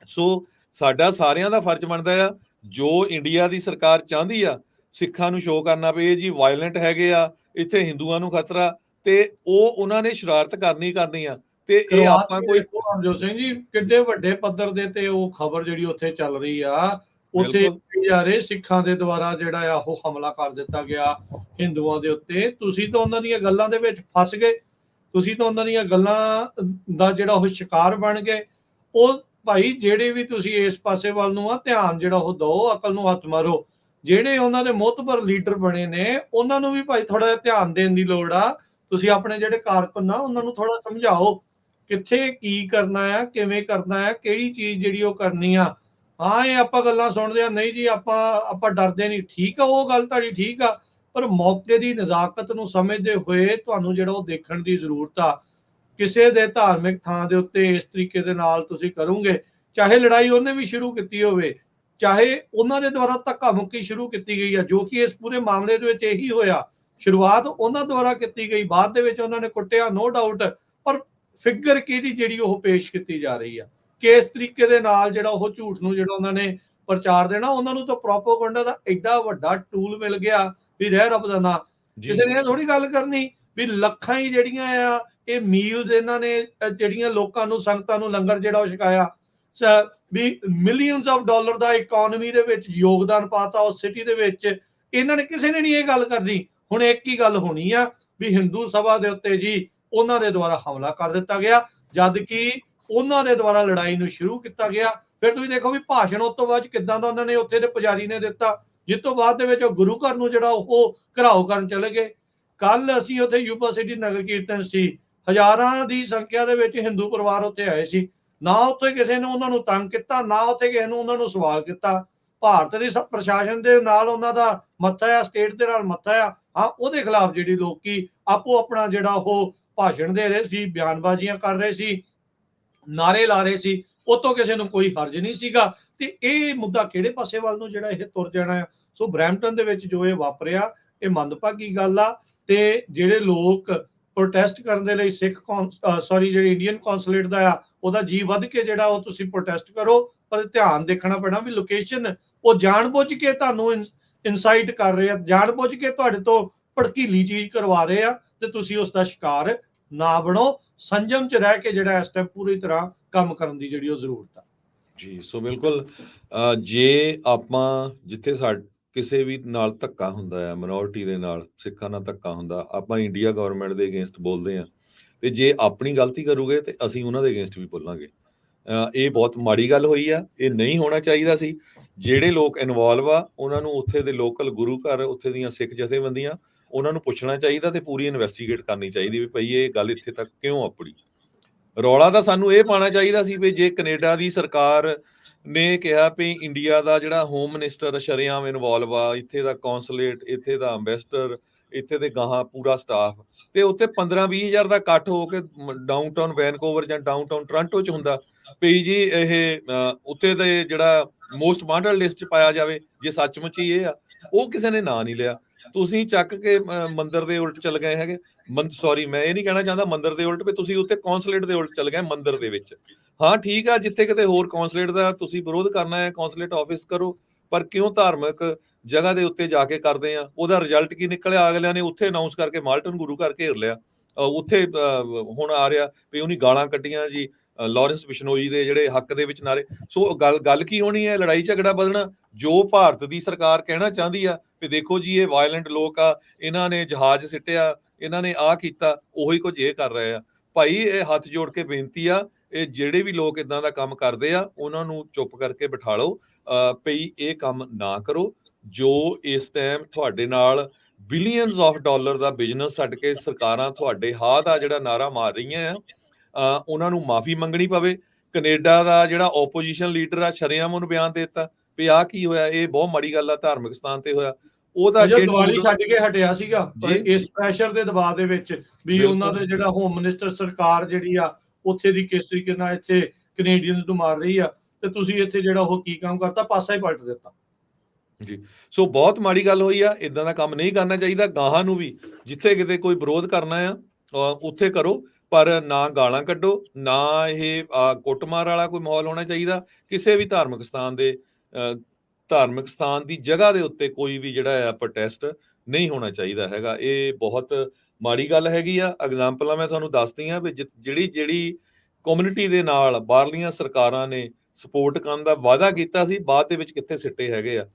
ਸੋ ਸਾਡਾ ਸਾਰਿਆਂ ਦਾ ਫਰਜ਼ ਬਣਦਾ ਆ, ਜੋ ਇੰਡੀਆ ਦੀ ਸਰਕਾਰ ਚਾਹੁੰਦੀ ਆ ਸਿੱਖਾਂ ਨੂੰ ਸ਼ੋਅ ਕਰਨਾ ਵੀ ਇਹ ਜੀ ਵਾਇਲੈਂਟ ਹੈਗੇ ਆ, ਇੱਥੇ ਹਿੰਦੂਆਂ ਨੂੰ ਖਤਰਾ, ਤੇ ਉਹਨਾਂ ਨੇ ਸ਼ਰਾਰਤ ਕਰਨੀ ਆ। ਤੇ ਇਹ ਆਪਾਂ ਕੋਈ ਹਰਜੋਤ ਸਿੰਘ ਜੀ ਕਿੱਡੇ ਵੱਡੇ ਪੱਧਰ ਦੇ ਤੇ ਉਹ ਖਬਰ ਜਿਹੜੀ ਉੱਥੇ ਚੱਲ ਰਹੀ ਆ, ਉੱਥੇ ਯਾਰੇ ਸਿੱਖਾਂ ਦੇ ਦੁਆਰਾ ਜਿਹੜਾ ਆ ਉਹ ਹਮਲਾ ਕਰ ਦਿੱਤਾ ਗਿਆ ਹਿੰਦੂਆਂ ਦੇ ਉੱਤੇ। ਤੁਸੀਂ ਤਾਂ ਉਹਨਾਂ ਦੀਆਂ ਗੱਲਾਂ ਦੇ ਵਿੱਚ ਫਸ ਗਏ, ਤੁਸੀਂ ਤਾਂ ਉਹਨਾਂ ਦੀਆਂ ਗੱਲਾਂ ਦਾ ਜਿਹੜਾ ਉਹ ਸ਼ਿਕਾਰ ਬਣ ਗਏ। ਉਹ ਭਾਈ ਜਿਹੜੇ ਵੀ ਤੁਸੀਂ ਇਸ ਪਾਸੇ ਵੱਲ ਨੂੰ ਆ ਧਿਆਨ ਜਿਹੜਾ ਉਹ ਦਿਓ, ਅਕਲ ਨੂੰ ਹੱਥ ਮਾਰੋ। ਜਿਹੜੇ ਉਹਨਾਂ ਦੇ ਮੁੱਤਬਰ ਲੀਡਰ ਬਣੇ ਨੇ ਉਹਨਾਂ ਨੂੰ ਵੀ ਭਾਈ ਥੋੜਾ ਜਿਹਾ ਧਿਆਨ ਦੇਣ ਦੀ ਲੋੜ ਆ। ਤੁਸੀਂ ਆਪਣੇ ਜਿਹੜੇ ਕਾਰਕੁਨ ਆ ਉਹਨਾਂ ਨੂੰ ਥੋੜਾ ਸਮਝਾਓ ਕਿੱਥੇ ਕੀ ਕਰਨਾ ਆ, ਕਿਵੇਂ ਕਰਨਾ ਆ, ਕਿਹੜੀ ਚੀਜ਼ ਜਿਹੜੀ ਉਹ ਕਰਨੀ ਆ। ਹਾਂ ਇਹ ਆਪਾਂ ਗੱਲਾਂ ਸੁਣਦੇ ਆ, ਨਹੀਂ ਜੀ ਆਪਾਂ ਡਰਦੇ ਨਹੀਂ, ਠੀਕ ਆ, ਉਹ ਗੱਲ ਤੁਹਾਡੀ ਠੀਕ ਆ, ਪਰ ਮੌਕੇ ਦੀ ਨਜ਼ਾਕਤ ਨੂੰ ਸਮਝਦੇ ਹੋਏ ਤੁਹਾਨੂੰ ਜਿਹੜਾ ਉਹ ਦੇਖਣ ਦੀ ਜ਼ਰੂਰਤ ਆ। ਕਿਸੇ ਦੇ ਧਾਰਮਿਕ ਥਾਂ ਦੇ ਉੱਤੇ ਇਸ ਤਰੀਕੇ ਦੇ ਨਾਲ ਤੁਸੀਂ ਕਰੋਗੇ, ਚਾਹੇ ਲੜਾਈ ਉਹਨੇ ਵੀ ਸ਼ੁਰੂ ਕੀਤੀ ਹੋਵੇ, ਚਾਹੇ ਉਹਨਾਂ ਦੇ ਦੁਆਰਾ ਧੱਕਾ ਮੁੱਕੀ ਸ਼ੁਰੂ ਕੀਤੀ ਗਈ ਆ, ਜੋ ਕਿ ਇਸ ਪੂਰੇ ਮਾਮਲੇ ਦੇ ਵਿੱਚ ਇਹੀ ਹੋਇਆ। ਸ਼ੁਰੂਆਤ ਉਹਨਾਂ ਦੁਆਰਾ ਕੀਤੀ ਗਈ, ਬਾਅਦ ਦੇ ਵਿੱਚ ਉਹਨਾਂ ਨੇ ਕੁੱਟਿਆ, ਨੋ ਡਾਊਟ, ਪਰ ਫਿਗਰ ਕਿਹੜੀ ਜਿਹੜੀ ਉਹ ਪੇਸ਼ ਕੀਤੀ ਜਾ ਰਹੀ ਆ, ਕਿਸ ਤਰੀਕੇ ਦੇ ਨਾਲ ਜਿਹੜਾ ਉਹ ਝੂਠ ਨੂੰ ਜਿਹੜਾ ਉਹਨਾਂ ਨੇ ਪ੍ਰਚਾਰ ਦੇਣਾ। ਉਹਨਾਂ ਨੂੰ ਤਾਂ ਪ੍ਰੋਪੋਗੈਂਡਾ ਦਾ ਐਡਾ ਵੱਡਾ ਟੂਲ ਮਿਲ ਗਿਆ ਵੀ ਰਹਿ ਰੱਬ ਦਾ ਨਾਂ। ਕਿਸੇ ਨੇ ਇਹ ਥੋੜੀ ਗੱਲ ਕਰਨੀ ਵੀ ਲੱਖਾਂ ਹੀ ਜਿਹੜੀਆਂ ਆ ਇਹ ਮੀਲਸ ਇਹਨਾਂ ਨੇ ਜਿਹੜੀਆਂ ਲੋਕਾਂ ਨੂੰ, ਸੰਗਤਾਂ ਨੂੰ ਲੰਗਰ ਜਿਹੜਾ ਉਹ ਛਕਾਇਆ, ਵੀ ਮਿਲੀਅਨਸ ਆਫ ਡਾਲਰ ਦਾ ਇਕਨੋਮੀ ਦੇ ਵਿੱਚ ਯੋਗਦਾਨ ਪਾਤਾ ਉਸ ਸਿਟੀ ਦੇ ਵਿੱਚ। ਇਹਨਾਂ ਨੇ ਕਿਸੇ ਨੇ ਨਹੀਂ ਇਹ ਗੱਲ ਕਰਨੀ। ਹੁਣ ਇੱਕ ਹੀ ਗੱਲ ਹੋਣੀ ਆ ਵੀ ਹਿੰਦੂ ਸਭਾ ਦੇ ਉੱਤੇ ਜੀ ਉਹਨਾਂ ਦੇ ਦੁਆਰਾ ਹਮਲਾ ਕਰ ਦਿੱਤਾ ਗਿਆ, ਜਦ ਕਿ ਉਹਨਾਂ ਦੇ ਦੁਆਰਾ ਲੜਾਈ ਨੂੰ ਸ਼ੁਰੂ ਕੀਤਾ ਗਿਆ। ਫਿਰ ਤੁਸੀਂ ਦੇਖੋ ਵੀ ਭਾਸ਼ਣ ਉਸ ਤੋਂ ਬਾਅਦ ਕਿੱਦਾਂ ਦਾ ਉਹਨਾਂ ਨੇ ਉੱਥੇ ਦੇ ਪੁਜਾਰੀ ਨੇ ਦਿੱਤਾ, ਜਿਸ ਤੋਂ ਬਾਅਦ ਦੇ ਵਿੱਚ ਉਹ ਗੁਰੂ ਘਰ ਨੂੰ ਜਿਹੜਾ ਉਹ ਘਰਾਓ ਕਰਨ ਚਲੇ ਗਏ। ਕੱਲ ਅਸੀਂ ਉੱਥੇ ਯੂਬਾ ਸਿਟੀ ਨਗਰ ਕੀਰਤਨ ਸੀ, ਹਜ਼ਾਰਾਂ ਦੀ ਸੰਖਿਆ ਦੇ ਵਿੱਚ ਹਿੰਦੂ ਪਰਿਵਾਰ ਉੱਥੇ ਆਏ ਸੀ। ਨਾ ਉੱਥੇ ਕਿਸੇ ਨੇ ਉਹਨਾਂ ਨੂੰ ਤੰਗ ਕੀਤਾ, ਨਾ ਉੱਥੇ ਕਿਸੇ ਨੂੰ ਉਹਨਾਂ ਨੂੰ ਸਵਾਲ ਕੀਤਾ। ਭਾਰਤ ਦੇ ਪ੍ਰਸ਼ਾਸਨ ਦੇ ਨਾਲ ਉਹਨਾਂ ਦਾ ਮੱਥਾ ਆ, ਸਟੇਟ ਦੇ ਨਾਲ ਮੱਥਾ ਆ, ਹਾਂ ਉਹਦੇ ਖਿਲਾਫ ਜਿਹੜੀ ਲੋਕੀ ਆਪੋ ਆਪਣਾ ਜਿਹੜਾ ਉਹ ਭਾਸ਼ਣ ਦੇ ਰਹੇ ਸੀ, ਬਿਆਨਬਾਜ਼ੀਆਂ ਕਰ ਰਹੇ ਸੀ, ਨਾਰੇ ਲਾ ਰਹੇ ਸੀ, ਉਹ ਤੋਂ ਕਿਸੇ ਨੂੰ ਕੋਈ ਹਰਜ ਨਹੀਂ ਸੀਗਾ। ਤੇ ਇਹ ਮੁੱਦਾ ਕਿਹੜੇ ਪਾਸੇ ਵੱਲ ਨੂੰ ਜਿਹੜਾ ਇਹ ਤੁਰ ਜਾਣਾ ਆ। ਸੋ ਬਰੈਂਪਟਨ ਦੇ ਵਿੱਚ ਜੋ ਇਹ ਵਾਪਰਿਆ ਇਹ ਮੰਦਭਾਗੀ ਗੱਲ ਆ। ਤੇ ਜਿਹੜੇ ਲੋਕ ਪ੍ਰੋਟੈਸਟ ਕਰਨ ਦੇ ਲਈ ਜਿਹੜੇ ਇੰਡੀਅਨ ਕੌਂਸੂਲੇਟ ਦਾ ਆ ਉਹਦਾ ਜੀ ਵੱਧ ਕੇ ਜਿਹੜਾ ਉਹ ਤੁਸੀਂ ਪ੍ਰੋਟੈਸਟ ਕਰੋ, ਪਰ ਧਿਆਨ ਦੇਖਣਾ ਪੈਣਾ ਵੀ ਲੋਕੇਸ਼ਨ ਉਹ ਜਾਣਬੁੱਝ ਕੇ ਤੁਹਾਨੂੰ ਇਨਸਾਈਟ ਕਰ ਰਹੇ ਆ, ਜਾਣਬੁੱਝ ਕੇ ਤੁਹਾਡੇ ਤੋਂ ਭੜਕੀਲੀ ਚੀਜ਼ ਕਰਵਾ ਰਹੇ ਆ, ਤੇ ਤੁਸੀਂ ਉਸ ਦਾ ਸ਼ਿਕਾਰ ਨਾ ਬਣੋ। ਸੰਜਮ ਚ ਰਹਿ ਕੇ ਜਿਹੜਾ ਇਸ ਟਾਈਮ ਪੂਰੀ ਤਰ੍ਹਾਂ ਕੰਮ ਕਰਨ ਦੀ ਜਿਹੜੀ ਉਹ ਜ਼ਰੂਰਤ ਆ ਜੀ। ਸੋ ਬਿਲਕੁਲ ਜੇ ਆਪਾਂ ਜਿੱਥੇ ਕਿਸੇ ਵੀ ਨਾਲ ਧੱਕਾ ਹੁੰਦਾ ਹੈ, ਮਿਨੋਰਿਟੀ ਦੇ ਨਾਲ, ਸਿੱਖਾਂ ਨਾਲ ਧੱਕਾ ਹੁੰਦਾ, ਆਪਾਂ ਇੰਡੀਆ ਗਵਰਨਮੈਂਟ ਦੇ ਅਗੇਂਸਟ ਬੋਲਦੇ ਹਾਂ, ਤੇ ਜੇ ਆਪਣੀ ਗਲਤੀ ਕਰੂਗੇ ਤੇ ਅਸੀਂ ਉਹਨਾਂ ਦੇ ਅਗੇਂਸਟ ਵੀ ਬੋਲਾਂਗੇ। ਇਹ ਬਹੁਤ ਮਾੜੀ ਗੱਲ ਹੋਈ ਆ, ਇਹ ਨਹੀਂ ਹੋਣਾ ਚਾਹੀਦਾ ਸੀ। ਜਿਹੜੇ ਲੋਕ ਇਨਵੋਲਵ ਆ ਉਹਨਾਂ ਨੂੰ ਉੱਥੇ ਦੇ ਲੋਕਲ ਗੁਰੂ ਘਰ, ਉੱਥੇ ਦੀਆਂ ਸਿੱਖ ਜਥੇਬੰਦੀਆਂ, ਉਹਨਾਂ ਨੂੰ ਪੁੱਛਣਾ ਚਾਹੀਦਾ ਤੇ ਪੂਰੀ ਇਨਵੈਸਟੀਗੇਟ ਕਰਨੀ ਚਾਹੀਦੀ ਵੀ ਭਈ ਇਹ ਗੱਲ ਇੱਥੇ ਤੱਕ ਕਿਉਂ ਆਪੜੀ। ਰੌਲਾ ਤਾਂ ਸਾਨੂੰ ਇਹ ਪਾਉਣਾ ਚਾਹੀਦਾ ਸੀ ਵੀ ਜੇ ਕੈਨੇਡਾ ਦੀ ਸਰਕਾਰ ਨੇ ਕਿਹਾ ਵੀ ਇੰਡੀਆ ਦਾ ਜਿਹੜਾ ਹੋਮ ਮਿਨਿਸਟਰ ਸ਼ਰੇਆਮ ਇਨਵੋਲਵ ਆ, ਇੱਥੇ ਦਾ ਕੌਂਸੂਲੇਟ, ਇੱਥੇ ਦਾ ਅੰਬੈਸਡਰ, ਇੱਥੇ ਦੇ ਗਾਹਾਂ ਪੂਰਾ ਸਟਾਫ, ਤੇ ਉੱਥੇ 15-20 ਹਜ਼ਾਰ ਦਾ ਇਕੱਠ ਹੋ ਕੇ ਡਾਊਨਟਾਊਨ ਵੈਨਕੂਵਰ ਜਾਂ ਡਾਊਨਟਾਊਨ ਟੋਰਾਂਟੋ ਚ ਹੁੰਦਾ ਵੀ ਜੀ ਇਹ ਉੱਥੇ ਦੇ ਜਿਹੜਾ ਮੋਸਟ ਵਾਂਟਡ ਲਿਸਟ ਚ ਪਾਇਆ ਜਾਵੇ, ਜੇ ਸੱਚਮੁੱਚ ਹੀ ਇਹ ਆ। ਉਹ ਕਿਸੇ ਨੇ ਨਾਂ ਨਹੀਂ ਲਿਆ। ਤੁਸੀਂ ਚੱਕ ਕੇ ਮੰਦਿਰ ਦੇ ਉਲਟ ਚੱਲ ਗਏ ਹੈਗੇ। ਸੌਰੀ, ਮੈਂ ਇਹ ਨਹੀਂ ਕਹਿਣਾ ਚਾਹੁੰਦਾ ਮੰਦਿਰ ਦੇ ਉਲਟ, ਵੀ ਤੁਸੀਂ ਉੱਥੇ ਕੌਂਸੂਲੇਟ ਦੇ ਉਲਟ ਚੱਲ ਗਏ ਮੰਦਿਰ ਦੇ ਵਿੱਚ। ਹਾਂ ਠੀਕ ਆ, ਜਿੱਥੇ ਕਿਤੇ ਹੋਰ ਕੌਂਸੂਲੇਟ ਦਾ ਤੁਸੀਂ ਵਿਰੋਧ ਕਰਨਾ ਹੈ, ਕੌਂਸੂਲੇਟ ਆਫਿਸ ਕਰੋ, ਪਰ ਕਿਉਂ ਧਾਰਮਿਕ ਜਗ੍ਹਾ ਦੇ ਉੱਤੇ ਜਾ ਕੇ ਕਰਦੇ ਆ? ਉਹਦਾ ਰਿਜ਼ਲਟ ਕੀ ਨਿਕਲਿਆ? ਅਗਲਿਆਂ ਨੇ ਉੱਥੇ ਅਨਾਉਂਸ ਕਰਕੇ ਮਾਲਟਨ ਗੁਰੂ ਘਰ ਘੇਰ ਲਿਆ। ਉੱਥੇ ਹੁਣ ਆ ਰਿਹਾ ਵੀ ਉਹਨੇ ਗਾਲਾਂ ਕੱਢੀਆਂ ਜੀ ਲਾਰੈਂਸ ਬਿਸ਼ਨੋਈ ਦੇ ਜਿਹੜੇ ਹੱਕ ਦੇ ਵਿੱਚ ਨਾਰੇ। ਸੋ ਗੱਲ ਕੀ ਹੋਣੀ ਹੈ? ਲੜਾਈ ਝਗੜਾ ਵਧਣਾ। ਜੋ ਭਾਰਤ ਦੀ ਸਰਕਾਰ ਕਹਿਣਾ ਚਾਹੁੰਦੀ ਆ ਵੀ ਦੇਖੋ ਜੀ ਇਹ ਵਾਇਲੈਂਟ ਲੋਕ ਆ, ਇਹਨਾਂ ਨੇ ਜਹਾਜ਼ ਸਿੱਟਿਆ, ਇਹਨਾਂ ਨੇ ਆਹ ਕੀਤਾ, ਉਹੀ ਕੁਝ ਇਹ ਕਰ ਰਹੇ ਆ। ਭਾਈ ਇਹ ਹੱਥ ਜੋੜ ਕੇ ਬੇਨਤੀ ਆ, ਇਹ ਜਿਹੜੇ ਵੀ ਲੋਕ ਇਦਾਂ ਦਾ ਕੰਮ ਕਰਦੇ ਆ ਉਹਨਾਂ ਨੂੰ ਚੁੱਪ ਕਰਕੇ ਬਿਠਾ ਲਓ, ਭਈ ਇਹ ਕੰਮ ਨਾ ਕਰੋ। ਜੋ ਇਸ ਟਾਈਮ ਤੁਹਾਡੇ ਨਾਲ ਬਿਲੀਅਨਸ ਆਫ ਡਾਲਰ ਦਾ ਬਿਜ਼ਨਸ ਛੱਡ ਕੇ ਸਰਕਾਰਾਂ ਤੁਹਾਡੇ ਹਾਂ ਦਾ ਜਿਹੜਾ ਨਾਰਾ ਮਾਰ ਰਹੀਆਂ ਆ, ਉਹਨਾਂ ਨੂੰ ਮਾਫੀ ਮੰਗਣੀ ਪਵੇ। ਕੈਨੇਡਾ ਦਾ ਜਿਹੜਾ ਓਪੋਜੀਸ਼ਨ ਲੀਡਰ ਆ ਸ਼ਰੇਆਮ ਉਹਨੂੰ ਬਿਆਨ ਦੇ ਦਿੱਤਾ ਵੀ ਆਹ ਕੀ ਹੋਇਆ, ਇਹ ਬਹੁਤ ਮਾੜੀ ਗੱਲ ਆ, ਧਾਰਮਿਕ ਸਥਾਨ ਤੇ ਹੋਇਆ। ਉਹਦਾ ਦੀਵਾਲੀ ਛੱਡ ਕੇ ਹਟਿਆ ਸੀਗਾ, ਪਰ ਇਸ ਪ੍ਰੈਸ਼ਰ ਦੇ ਦਬਾਅ ਦੇ ਵਿੱਚ ਵੀ ਉਹਨਾਂ ਦੇ ਜਿਹੜਾ ਹੋਮ ਮਿਨਿਸਟਰ ਸਰਕਾਰ ਜਿਹੜੀ ਆ ਉੱਥੇ ਦੀ ਕਿਸ ਤਰੀਕੇ ਨਾਲ ਇੱਥੇ ਕੈਨੇਡੀਅਨਸ ਨੂੰ ਮਾਰ ਰਹੀ ਆ, ਤੇ ਤੁਸੀਂ ਇੱਥੇ ਜਿਹੜਾ ਉਹ ਕੀ ਕੰਮ ਕਰਤਾ, ਪਾਸਾ ਹੀ ਪਲਟ ਦਿੱਤਾ ਜੀ। ਸੋ ਬਹੁਤ ਮਾੜੀ ਗੱਲ ਹੋਈ ਆ, ਇਦਾਂ ਦਾ ਕੰਮ ਨਹੀਂ ਕਰਨਾ ਚਾਹੀਦਾ। ਗਾਹਾਂ ਨੂੰ ਵੀ ਜਿੱਥੇ ਕਿਤੇ ਕੋਈ ਵਿਰੋਧ ਕਰਨਾ ਆ ਉੱਥੇ ਕਰੋ, ਪਰ ਨਾ ਗਾਲਾਂ ਕੱਢੋ, ਨਾ ਇਹ ਕੁੱਟਮਾਰ ਵਾਲਾ ਕੋਈ ਮਾਹੌਲ ਹੋਣਾ ਚਾਹੀਦਾ। ਕਿਸੇ ਵੀ ਧਾਰਮਿਕ ਸਥਾਨ ਦੀ ਜਗ੍ਹਾ ਦੇ ਉੱਤੇ ਕੋਈ ਵੀ ਜਿਹੜਾ ਆ ਪ੍ਰੋਟੈਸਟ ਨਹੀਂ ਹੋਣਾ ਚਾਹੀਦਾ ਹੈਗਾ। ਇਹ ਬਹੁਤ ਮਾੜੀ ਗੱਲ ਹੈਗੀ ਆ। ਐਗਜ਼ਾਮਪਲਾਂ ਮੈਂ ਤੁਹਾਨੂੰ ਦੱਸਦੀ ਆ ਵੀ ਜਿਹੜੀ ਕਮਿਊਨਿਟੀ ਦੇ ਨਾਲ ਬਾਹਰਲੀਆਂ ਸਰਕਾਰਾਂ ਨੇ ਸਪੋਰਟ ਕਰਨ ਦਾ ਵਾਅਦਾ ਕੀਤਾ ਸੀ, ਬਾਅਦ ਦੇ ਵਿੱਚ ਕਿੱਥੇ ਸਿੱਟੇ ਹੈਗੇ ਆ।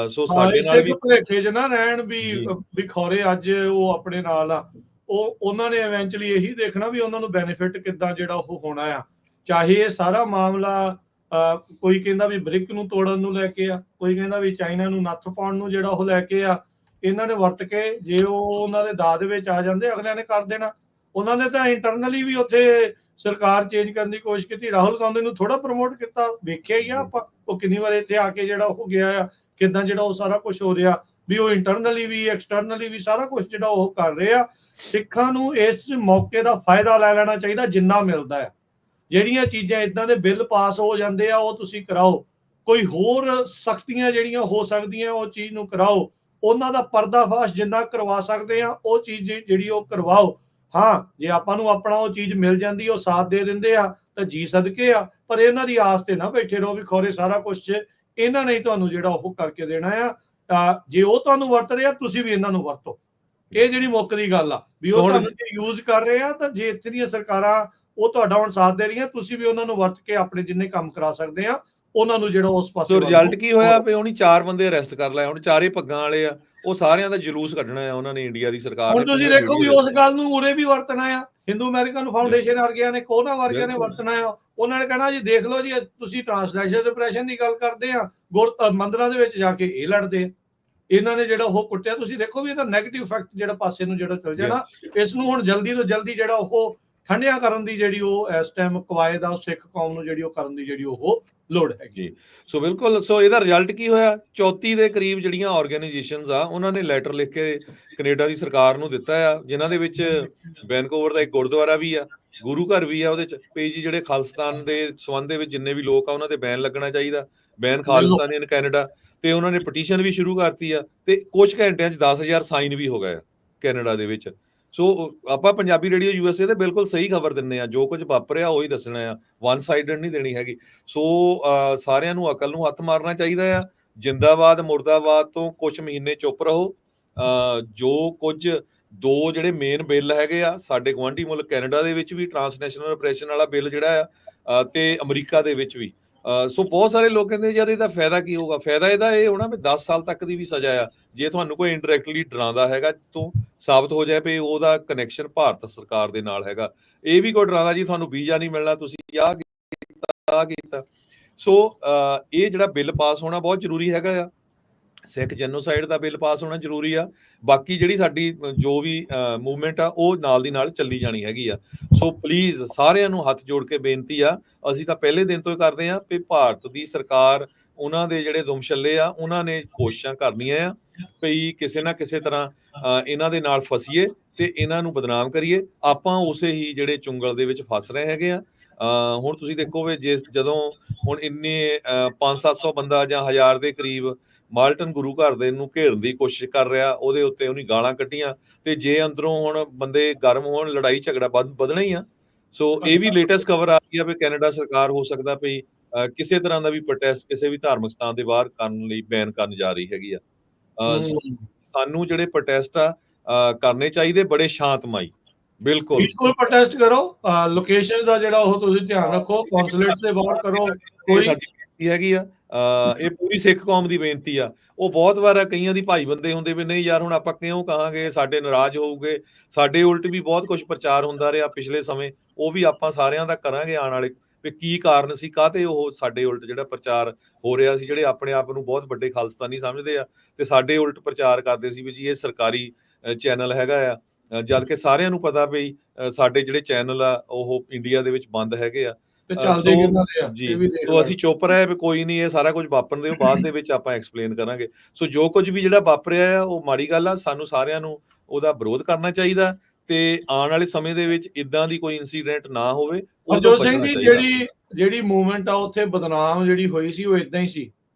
ਸੋ ਸਾਡੇ ਨਾਲ ਵੀ ਭੁਲੇਖੇ ਚ ਨਾ ਰਹਿਣ ਵੀ ਖੌਰੇ ਅੱਜ ਉਹ ਆਪਣੇ ਨਾਲ ਆ, ਉਹਨਾਂ ਨੇ ਇਵੈਂਚੁਅਲੀ ਇਹੀ ਦੇਖਣਾ ਵੀ ਉਹਨਾਂ ਨੂੰ ਬੈਨੀਫਿਟ ਕਿੱਦਾਂ ਜਿਹੜਾ ਉਹ ਹੋਣਾ ਆ। ਚਾਹੇ ਇਹ ਸਾਰਾ ਮਾਮਲਾ ਕੋਈ ਕਹਿੰਦਾ ਵੀ ਬ੍ਰਿਕ ਨੂੰ ਤੋੜਨ ਨੂੰ ਲੈ ਕੇ ਆ, ਕੋਈ ਕਹਿੰਦਾ ਵੀ ਚਾਈਨਾ ਨੂੰ ਨੱਥ ਪਾਉਣ ਨੂੰ ਜਿਹੜਾ ਉਹ ਲੈ ਕੇ ਆ। ਇਹਨਾਂ ਨੇ ਵਰਤ ਕੇ ਜੇ ਉਹ ਉਹਨਾਂ ਦੇ ਦਾਅ ਦੇ ਵਿੱਚ ਆ ਜਾਂਦੇ, ਅਗਲਿਆਂ ਨੇ ਕਰ ਦੇਣਾ। ਉਹਨਾਂ ਨੇ ਤਾਂ ਇੰਟਰਨਲੀ ਵੀ ਉੱਥੇ ਸਰਕਾਰ ਚੇਂਜ ਕਰਨ ਦੀ ਕੋਸ਼ਿਸ਼ ਕੀਤੀ। ਰਾਹੁਲ ਗਾਂਧੀ ਨੂੰ ਥੋੜਾ ਪ੍ਰਮੋਟ ਕੀਤਾ, ਵੇਖਿਆ ਹੀ ਆ ਆਪਾਂ, ਉਹ ਕਿੰਨੀ ਵਾਰ ਇੱਥੇ ਆ ਕੇ ਜਿਹੜਾ ਉਹ ਗਿਆ ਆ, ਕਿੱਦਾਂ ਜਿਹੜਾ ਉਹ ਸਾਰਾ ਕੁਝ ਹੋ ਰਿਹਾ ਵੀ ਉਹ ਇੰਟਰਨਲੀ ਵੀ ਐਕਸਟਰਨਲੀ ਵੀ ਸਾਰਾ ਕੁਝ ਜਿਹੜਾ ਉਹ ਕਰ ਰਹੇ ਆ। ਸਿੱਖਾਂ ਨੂੰ ਇਸ ਮੌਕੇ ਦਾ ਫਾਇਦਾ ਲੈ ਲੈਣਾ ਚਾਹੀਦਾ ਜਿੰਨਾ ਮਿਲਦਾ ਹੈ। ਜਿਹੜੀਆਂ ਚੀਜ਼ਾਂ ਇਦਾਂ ਦੇ ਬਿੱਲ ਪਾਸ ਹੋ ਜਾਂਦੇ ਆ ਉਹ ਤੁਸੀਂ ਕਰਾਓ, ਕੋਈ ਹੋਰ ਸਖਤੀਆਂ ਜਿਹੜੀਆਂ ਹੋ ਸਕਦੀਆਂ ਉਹ ਚੀਜ਼ ਨੂੰ ਕਰਾਓ, ਉਹਨਾਂ ਦਾ ਪਰਦਾਫਾਸ਼ ਜਿੰਨਾ ਕਰਵਾ ਸਕਦੇ ਆ ਉਹ ਚੀਜ਼ ਜਿਹੜੀ ਉਹ ਕਰਵਾਓ। ਹਾਂ, ਜੇ ਆਪਾਂ ਨੂੰ ਆਪਣਾ ਉਹ ਚੀਜ਼ ਮਿਲ ਜਾਂਦੀ, ਉਹ ਸਾਥ ਦੇ ਦਿੰਦੇ ਆ ਤਾਂ ਜੀ ਸਦਕੇ ਆ, ਪਰ ਇਹਨਾਂ ਦੀ ਆਸ ਤੇ ਨਾ ਬੈਠੇ ਰਹੋ ਵੀ ਖੌਰੇ ਸਾਰਾ ਕੁਝ ਇਹਨਾਂ ਨੇ ਤੁਹਾਨੂੰ ਜਿਹੜਾ ਉਹ ਕਰਕੇ ਦੇਣਾ ਆ। ਜੇ ਉਹ ਤੁਹਾਨੂੰ ਵਰਤ ਰਿਹਾ, ਤੁਸੀਂ ਵੀ ਇਹਨਾਂ ਨੂੰ ਵਰਤੋ। ਇਹ ਜਿਹੜੀ ਮੁੱਕ ਦੀ ਗੱਲ ਆ ਵੀ ਉਹ ਤੁਹਾਨੂੰ ਯੂਜ਼ ਕਰ ਰਹੇ ਆ, ਤਾਂ ਜੇ ਇੱਥੇ ਦੀਆਂ ਸਰਕਾਰਾਂ ਉਹ ਤੁਹਾਡਾ ਹੁਣ ਸਾਥ ਦੇ ਰਹੀਆਂ, ਤੁਸੀਂ ਵੀ ਉਹਨਾਂ ਨੂੰ ਵਰਤ ਕੇ ਆਪਣੇ ਜਿੰਨੇ ਕੰਮ ਕਰਾ ਸਕਦੇ ਆ ਉਹਨਾਂ ਨੂੰ ਜਿਹੜਾ ਉਸ ਪਾਸੇ। ਰਿਜ਼ਲਟ ਕੀ ਹੋਇਆ ਵੀ ਉਹਨੇ 4 ਬੰਦੇ ਅਰੈਸਟ ਕਰ ਲਏ, ਹੁਣ 4 ਪੱਗਾਂ ਵਾਲੇ ਆ, ਉਹ ਸਾਰਿਆਂ ਦਾ ਜਲੂਸ ਕੱਢਣਾ ਆ ਉਹਨਾਂ ਨੇ, ਇੰਡੀਆ ਦੀ ਸਰਕਾਰ ਨੇ। ਹੁਣ ਤੁਸੀਂ ਦੇਖੋ ਵੀ ਉਸ ਗੱਲ ਨੂੰ ਉਰੇ ਵੀ ਵਰਤਣਾ ਆ, ਹਿੰਦੂ ਅਮਰੀਕਨ ਫਾਊਂਡੇਸ਼ਨ ਵਰਗਿਆਂ ਨੇ, ਕੋਨਾ ਵਰਗਿਆਂ ਨੇ ਵਰਤਣਾ ਆ। ਉਹਨਾਂ ਨੇ ਕਹਿਣਾ ਜੀ ਦੇਖ ਲਓ ਜੀ, ਤੁਸੀਂ ਟ੍ਰਾਂਸਲੇਸ਼ਨ ਡਿਪਰੈਸ਼ਨ ਦੀ ਗੱਲ ਕਰਦੇ ਆ, ਮੰਦਿਰਾਂ ਦੇ ਵਿੱਚ ਜਾ ਕੇ ਇਹ ਲੜਦੇ ਆ। ਇਹਨਾਂ ਨੇ ਜਿਹੜਾ ਉਹ ਕੁੱਟਿਆ, ਤੁਸੀਂ ਦੇਖੋ ਵੀ ਇਹਦਾ ਨੈਗੇਟਿਵ ਇਫੈਕਟ ਜਿਹੜਾ ਪਾਸੇ ਨੂੰ ਜਿਹੜਾ ਚੱਲ ਜਾਣਾ। ਇਸ ਨੂੰ ਹੁਣ ਜਲਦੀ ਤੋਂ ਜਲਦੀ ਜਿਹੜਾ ਉਹ ਠੰਡਿਆ ਕਰਨ ਦੀ ਜਿਹੜੀ ਉਹ ਇਸ ਟਾਈਮ ਕਵਾਇਦ ਆ, ਸਿੱਖ ਕੌਮ ਨੂੰ ਜਿਹੜੀ ਉਹ ਕਰਨ ਦੀ ਜਿਹੜੀ ਉਹ ਲੋੜ ਹੈਗੀ। ਜੀ ਸੋ ਬਿਲਕੁਲ, ਸੋ ਇਹਦਾ ਰਿਜ਼ਲਟ ਕੀ ਹੋਇਆ, 34 ਦੇ ਕਰੀਬ ਜਿਹੜੀਆਂ ਆਰਗੇਨਾਈਜੇਸ਼ਨਸ ਆ ਉਹਨਾਂ ਨੇ ਲੈਟਰ ਲਿਖ ਕੇ ਕੈਨੇਡਾ ਦੀ ਸਰਕਾਰ ਨੂੰ ਦਿੱਤਾ ਆ, ਜਿਨ੍ਹਾਂ ਦੇ ਵਿੱਚ ਵੈਨਕੂਵਰ ਦਾ ਇੱਕ ਗੁਰਦੁਆਰਾ ਵੀ ਆ, ਗੁਰੂ ਘਰ ਵੀ ਆ ਉਹਦੇ ਚ ਵੀ ਜੀ ਜਿਹੜੇ ਖਾਲਿਸਤਾਨ ਦੇ ਸੰਬੰਧ ਦੇ ਵਿੱਚ ਜਿੰਨੇ ਵੀ ਲੋਕ ਆ ਉਹਨਾਂ ਤੇ ਬੈਨ ਲੱਗਣਾ ਚਾਹੀਦਾ, ਬੈਨ ਖਾਲਿਸਤਾਨ ਇਨ ਕੈਨੇਡਾ। ਤੇ ਉਹਨਾਂ ਨੇ ਪਟੀਸ਼ਨ ਵੀ ਸ਼ੁਰੂ ਕਰਤੀ ਆ ਤੇ ਕੁਝ ਘੰਟਿਆਂ 'ਚ 10,000 ਸਾਈਨ ਵੀ ਹੋ ਗਏ ਆ ਕੈਨੇਡਾ ਦੇ ਵਿੱਚ। ਸੋ ਆਪਾਂ ਪੰਜਾਬੀ ਰੇਡੀਓ USA ਤੇ ਬਿਲਕੁਲ ਸਹੀ ਖਬਰ ਦਿੰਦੇ ਆ, ਜੋ ਕੁਝ ਵਾਪਰਿਆ ਉਹੀ ਦੱਸਣਾ ਆ, ਵਨ ਸਾਈਡਡ ਨਹੀਂ ਦੇਣੀ ਹੈਗੀ। ਸੋ ਸਾਰਿਆਂ ਨੂੰ ਅਕਲ ਨੂੰ ਹੱਥ ਮਾਰਨਾ ਚਾਹੀਦਾ ਆ। ਜਿੰਦਾਬਾਦ ਮੁਰਦਾਬਾਦ ਤੋਂ ਕੁਝ ਮਹੀਨੇ ਚੁੱਪ ਰਹੋ। ਜੋ ਕੁਝ ਦੋ ਜਿਹੜੇ ਮੇਨ ਬਿੱਲ ਹੈਗੇ ਆ ਸਾਡੇ ਗੁਆਂਢੀ ਮੁਲਕ ਕੈਨੇਡਾ ਦੇ ਵਿੱਚ ਵੀ, ਟਰਾਂਸਨੈਸ਼ਨਲ ਆਪਰੇਸ਼ਨ ਵਾਲਾ ਬਿੱਲ ਜਿਹੜਾ ਆ ਤੇ ਅਮਰੀਕਾ ਦੇ ਵਿੱਚ ਵੀ। ਸੋ ਬਹੁਤ ਸਾਰੇ ਲੋਕ ਕਹਿੰਦੇ ਯਾਰ ਇਹਦਾ ਫਾਇਦਾ ਕੀ ਹੋਊਗਾ, ਫਾਇਦਾ ਇਹਦਾ ਇਹ ਹੋਣਾ ਵੀ 10 ਸਾਲ ਤੱਕ ਦੀ ਵੀ ਸਜ਼ਾ ਆ ਜੇ ਤੁਹਾਨੂੰ ਕੋਈ ਇਨਡਾਇਰੈਕਟਲੀ ਡਰਾਉਂਦਾ ਹੈਗਾ ਤੋਂ ਸਾਬਤ ਹੋ ਜਾਏ ਵੀ ਉਹਦਾ ਕਨੈਕਸ਼ਨ ਭਾਰਤ ਸਰਕਾਰ ਦੇ ਨਾਲ ਹੈਗਾ। ਇਹ ਵੀ ਕੋਈ ਡਰਾਉਂਦਾ ਜੀ ਤੁਹਾਨੂੰ ਵੀਜ਼ਾ ਨਹੀਂ ਮਿਲਣਾ, ਤੁਸੀਂ ਆਹ ਕੀਤਾ। ਸੋ ਇਹ ਜਿਹੜਾ ਬਿੱਲ ਪਾਸ ਹੋਣਾ ਬਹੁਤ ਜ਼ਰੂਰੀ ਹੈਗਾ ਆ। ਸਿੱਖ ਜੈਨੋਸਾਈਡ ਦਾ ਬਿੱਲ ਪਾਸ ਹੋਣਾ ਜ਼ਰੂਰੀ ਆ। ਬਾਕੀ ਜਿਹੜੀ ਸਾਡੀ ਜੋ ਵੀ ਮੂਵਮੈਂਟ ਆ ਉਹ ਨਾਲ ਦੀ ਨਾਲ ਚੱਲੀ ਜਾਣੀ ਹੈਗੀ ਆ। ਸੋ ਪਲੀਜ਼ ਸਾਰਿਆਂ ਨੂੰ ਹੱਥ ਜੋੜ ਕੇ ਬੇਨਤੀ ਆ, ਅਸੀਂ ਤਾਂ ਪਹਿਲੇ ਦਿਨ ਤੋਂ ਹੀ ਕਰਦੇ ਆ ਵੀ ਭਾਰਤ ਦੀ ਸਰਕਾਰ, ਉਹਨਾਂ ਦੇ ਜਿਹੜੇ ਦੁਮਛੱਲੇ ਆ ਉਹਨਾਂ ਨੇ ਕੋਸ਼ਿਸ਼ਾਂ ਕਰਨੀਆਂ ਆ ਵੀ ਕਿਸੇ ਨਾ ਕਿਸੇ ਤਰ੍ਹਾਂ ਇਹਨਾਂ ਦੇ ਨਾਲ ਫਸੀਏ ਤੇ ਇਹਨਾਂ ਨੂੰ ਬਦਨਾਮ ਕਰੀਏ। ਆਪਾਂ ਉਸੇ ਹੀ ਜਿਹੜੇ ਚੁੰਗਲ ਦੇ ਵਿੱਚ ਫਸ ਰਹੇ ਹੈਗੇ ਆ। ਹੁਣ ਤੁਸੀਂ ਦੇਖੋ ਵੀ ਜਦੋਂ ਹੁਣ ਇੰਨੇ 500-700 ਬੰਦਾ ਜਾਂ 1000 ਦੇ ਕਰੀਬ ਮਾਲਟਨ ਗੁਰੂ ਘਰ ਦੇ ਨੂੰ ਘੇਰਨ ਦੀ ਕੋਸ਼ਿਸ਼ ਕਰ ਰਿਹਾ, ਉਹਦੇ ਉੱਤੇ ਉਹਨੇ ਗਾਲਾਂ ਕੱਢੀਆਂ ਤੇ ਜੇ ਅੰਦਰੋਂ ਹੁਣ ਬੰਦੇ ਗਰਮ ਹੋਣ ਲੜਾਈ ਝਗੜਾ ਵਧਣਾ ਹੀ ਆ। ਸੋ ਇਹ ਵੀ ਲੇਟੈਸਟ ਖਬਰ ਆ ਰਹੀ ਆ ਵੀ ਕੈਨੇਡਾ ਸਰਕਾਰ ਹੋ ਸਕਦਾ ਵੀ ਕਿਸੇ ਤਰ੍ਹਾਂ ਦਾ ਵੀ ਪ੍ਰੋਟੈਸਟ ਕਿਸੇ ਵੀ ਧਾਰਮਿਕ ਸਥਾਨ ਦੇ ਬਾਹਰ ਕਰਨ ਲਈ ਬੈਨ ਕਰਨ ਜਾ ਰਹੀ ਹੈਗੀ ਆ। ਸਾਨੂੰ ਜਿਹੜੇ ਪ੍ਰੋਟੈਸਟ ਆ ਕਰਨੇ ਚਾਹੀਦੇ ਬੜੇ ਸ਼ਾਂਤਮਈ। ਬਿਲਕੁਲ ਪੀਸਫੁਲ ਪ੍ਰੋਟੈਸਟ ਕਰੋ, ਲੋਕੇਸ਼ਨ ਦਾ ਜਿਹੜਾ ਉਹ ਤੁਸੀਂ ਧਿਆਨ ਰੱਖੋ, ਕੌਂਸੂਲੇਟਸ ਦੇ ਬਾਹਰ ਕਰੋ। ਕੋਈ ਸਾਡੀ ਬੇਨਤੀ ਹੈਗੀ ਆ, ਇਹ ਪੂਰੀ ਸਿੱਖ ਕੌਮ ਦੀ ਬੇਨਤੀ ਆ। ਉਹ ਬਹੁਤ ਵਾਰ ਕਈਆਂ ਦੀ ਭਾਈ ਬੰਦੇ ਹੁੰਦੇ ਵੀ ਨਹੀਂ ਯਾਰ ਹੁਣ ਆਪਾਂ ਕਿਉਂ ਕਹਾਂਗੇ, ਸਾਡੇ ਨਾਰਾਜ਼ ਹੋਊਗੇ। ਸਾਡੇ ਉਲਟ ਵੀ ਬਹੁਤ ਕੁਝ ਪ੍ਰਚਾਰ ਹੁੰਦਾ ਰਿਹਾ ਪਿਛਲੇ ਸਮੇਂ, ਉਹ ਵੀ ਆਪਾਂ ਸਾਰਿਆਂ ਦਾ ਕਰਾਂਗੇ ਆਉਣ ਵਾਲੇ ਵੀ ਕੀ ਕਾਰਨ ਸੀ, ਕਾਹਤੇ ਉਹ ਸਾਡੇ ਉਲਟ ਜਿਹੜਾ ਪ੍ਰਚਾਰ ਹੋ ਰਿਹਾ ਸੀ। ਜਿਹੜੇ ਆਪਣੇ ਆਪ ਨੂੰ ਬਹੁਤ ਵੱਡੇ ਖਾਲਿਸਤਾਨੀ ਸਮਝਦੇ ਆ ਤੇ ਸਾਡੇ ਉਲਟ ਪ੍ਰਚਾਰ ਕਰਦੇ ਸੀ ਵੀ ਜੀ ਇਹ ਸਰਕਾਰੀ ਚੈਨਲ ਹੈਗਾ ਆ, ਜਦ ਕਿ ਸਾਰਿਆਂ ਨੂੰ ਪਤਾ ਵੀ ਸਾਡੇ ਜਿਹੜੇ ਚੈਨਲ ਆ ਉਹ ਇੰਡੀਆ ਦੇ ਵਿੱਚ ਬੰਦ ਹੈਗੇ ਆ। ਜੀ ਤੋਂ ਅਸੀਂ ਚੁੱਪ ਰਹੇ ਵੀ ਕੋਈ ਨਹੀਂ, ਇਹ ਸਾਰਾ ਕੁਝ ਵਾਪਰਨ ਦਿਓ, ਬਾਅਦ ਦੇ ਵਿੱਚ ਆਪਾਂ ਐਕਸਪਲੇਨ ਕਰਾਂਗੇ। ਸੋ ਜੋ ਕੁਝ ਵੀ ਜਿਹੜਾ ਵਾਪਰਿਆ ਆ ਉਹ ਮਾੜੀ ਗੱਲ ਆ, ਸਾਨੂੰ ਸਾਰਿਆਂ ਨੂੰ ਉਹਦਾ ਵਿਰੋਧ ਕਰਨਾ ਚਾਹੀਦਾ ਤੇ ਆਉਣ ਵਾਲੇ ਸਮੇਂ ਦੇ ਵਿੱਚ ਇਦਾਂ ਦੀ ਕੋਈ ਇਨਸੀਡੈਂਟ ਨਾ ਹੋਵੇ। ਹਰਜੋਤ ਸਿੰਘ ਜੀ, ਜਿਹੜੀ ਮੂਵਮੈਂਟ ਆ ਉੱਥੇ ਬਦਨਾਮ ਜਿਹੜੀ ਹੋਈ ਸੀ ਉਹ ਇਦਾਂ ਹੀ ਸੀ,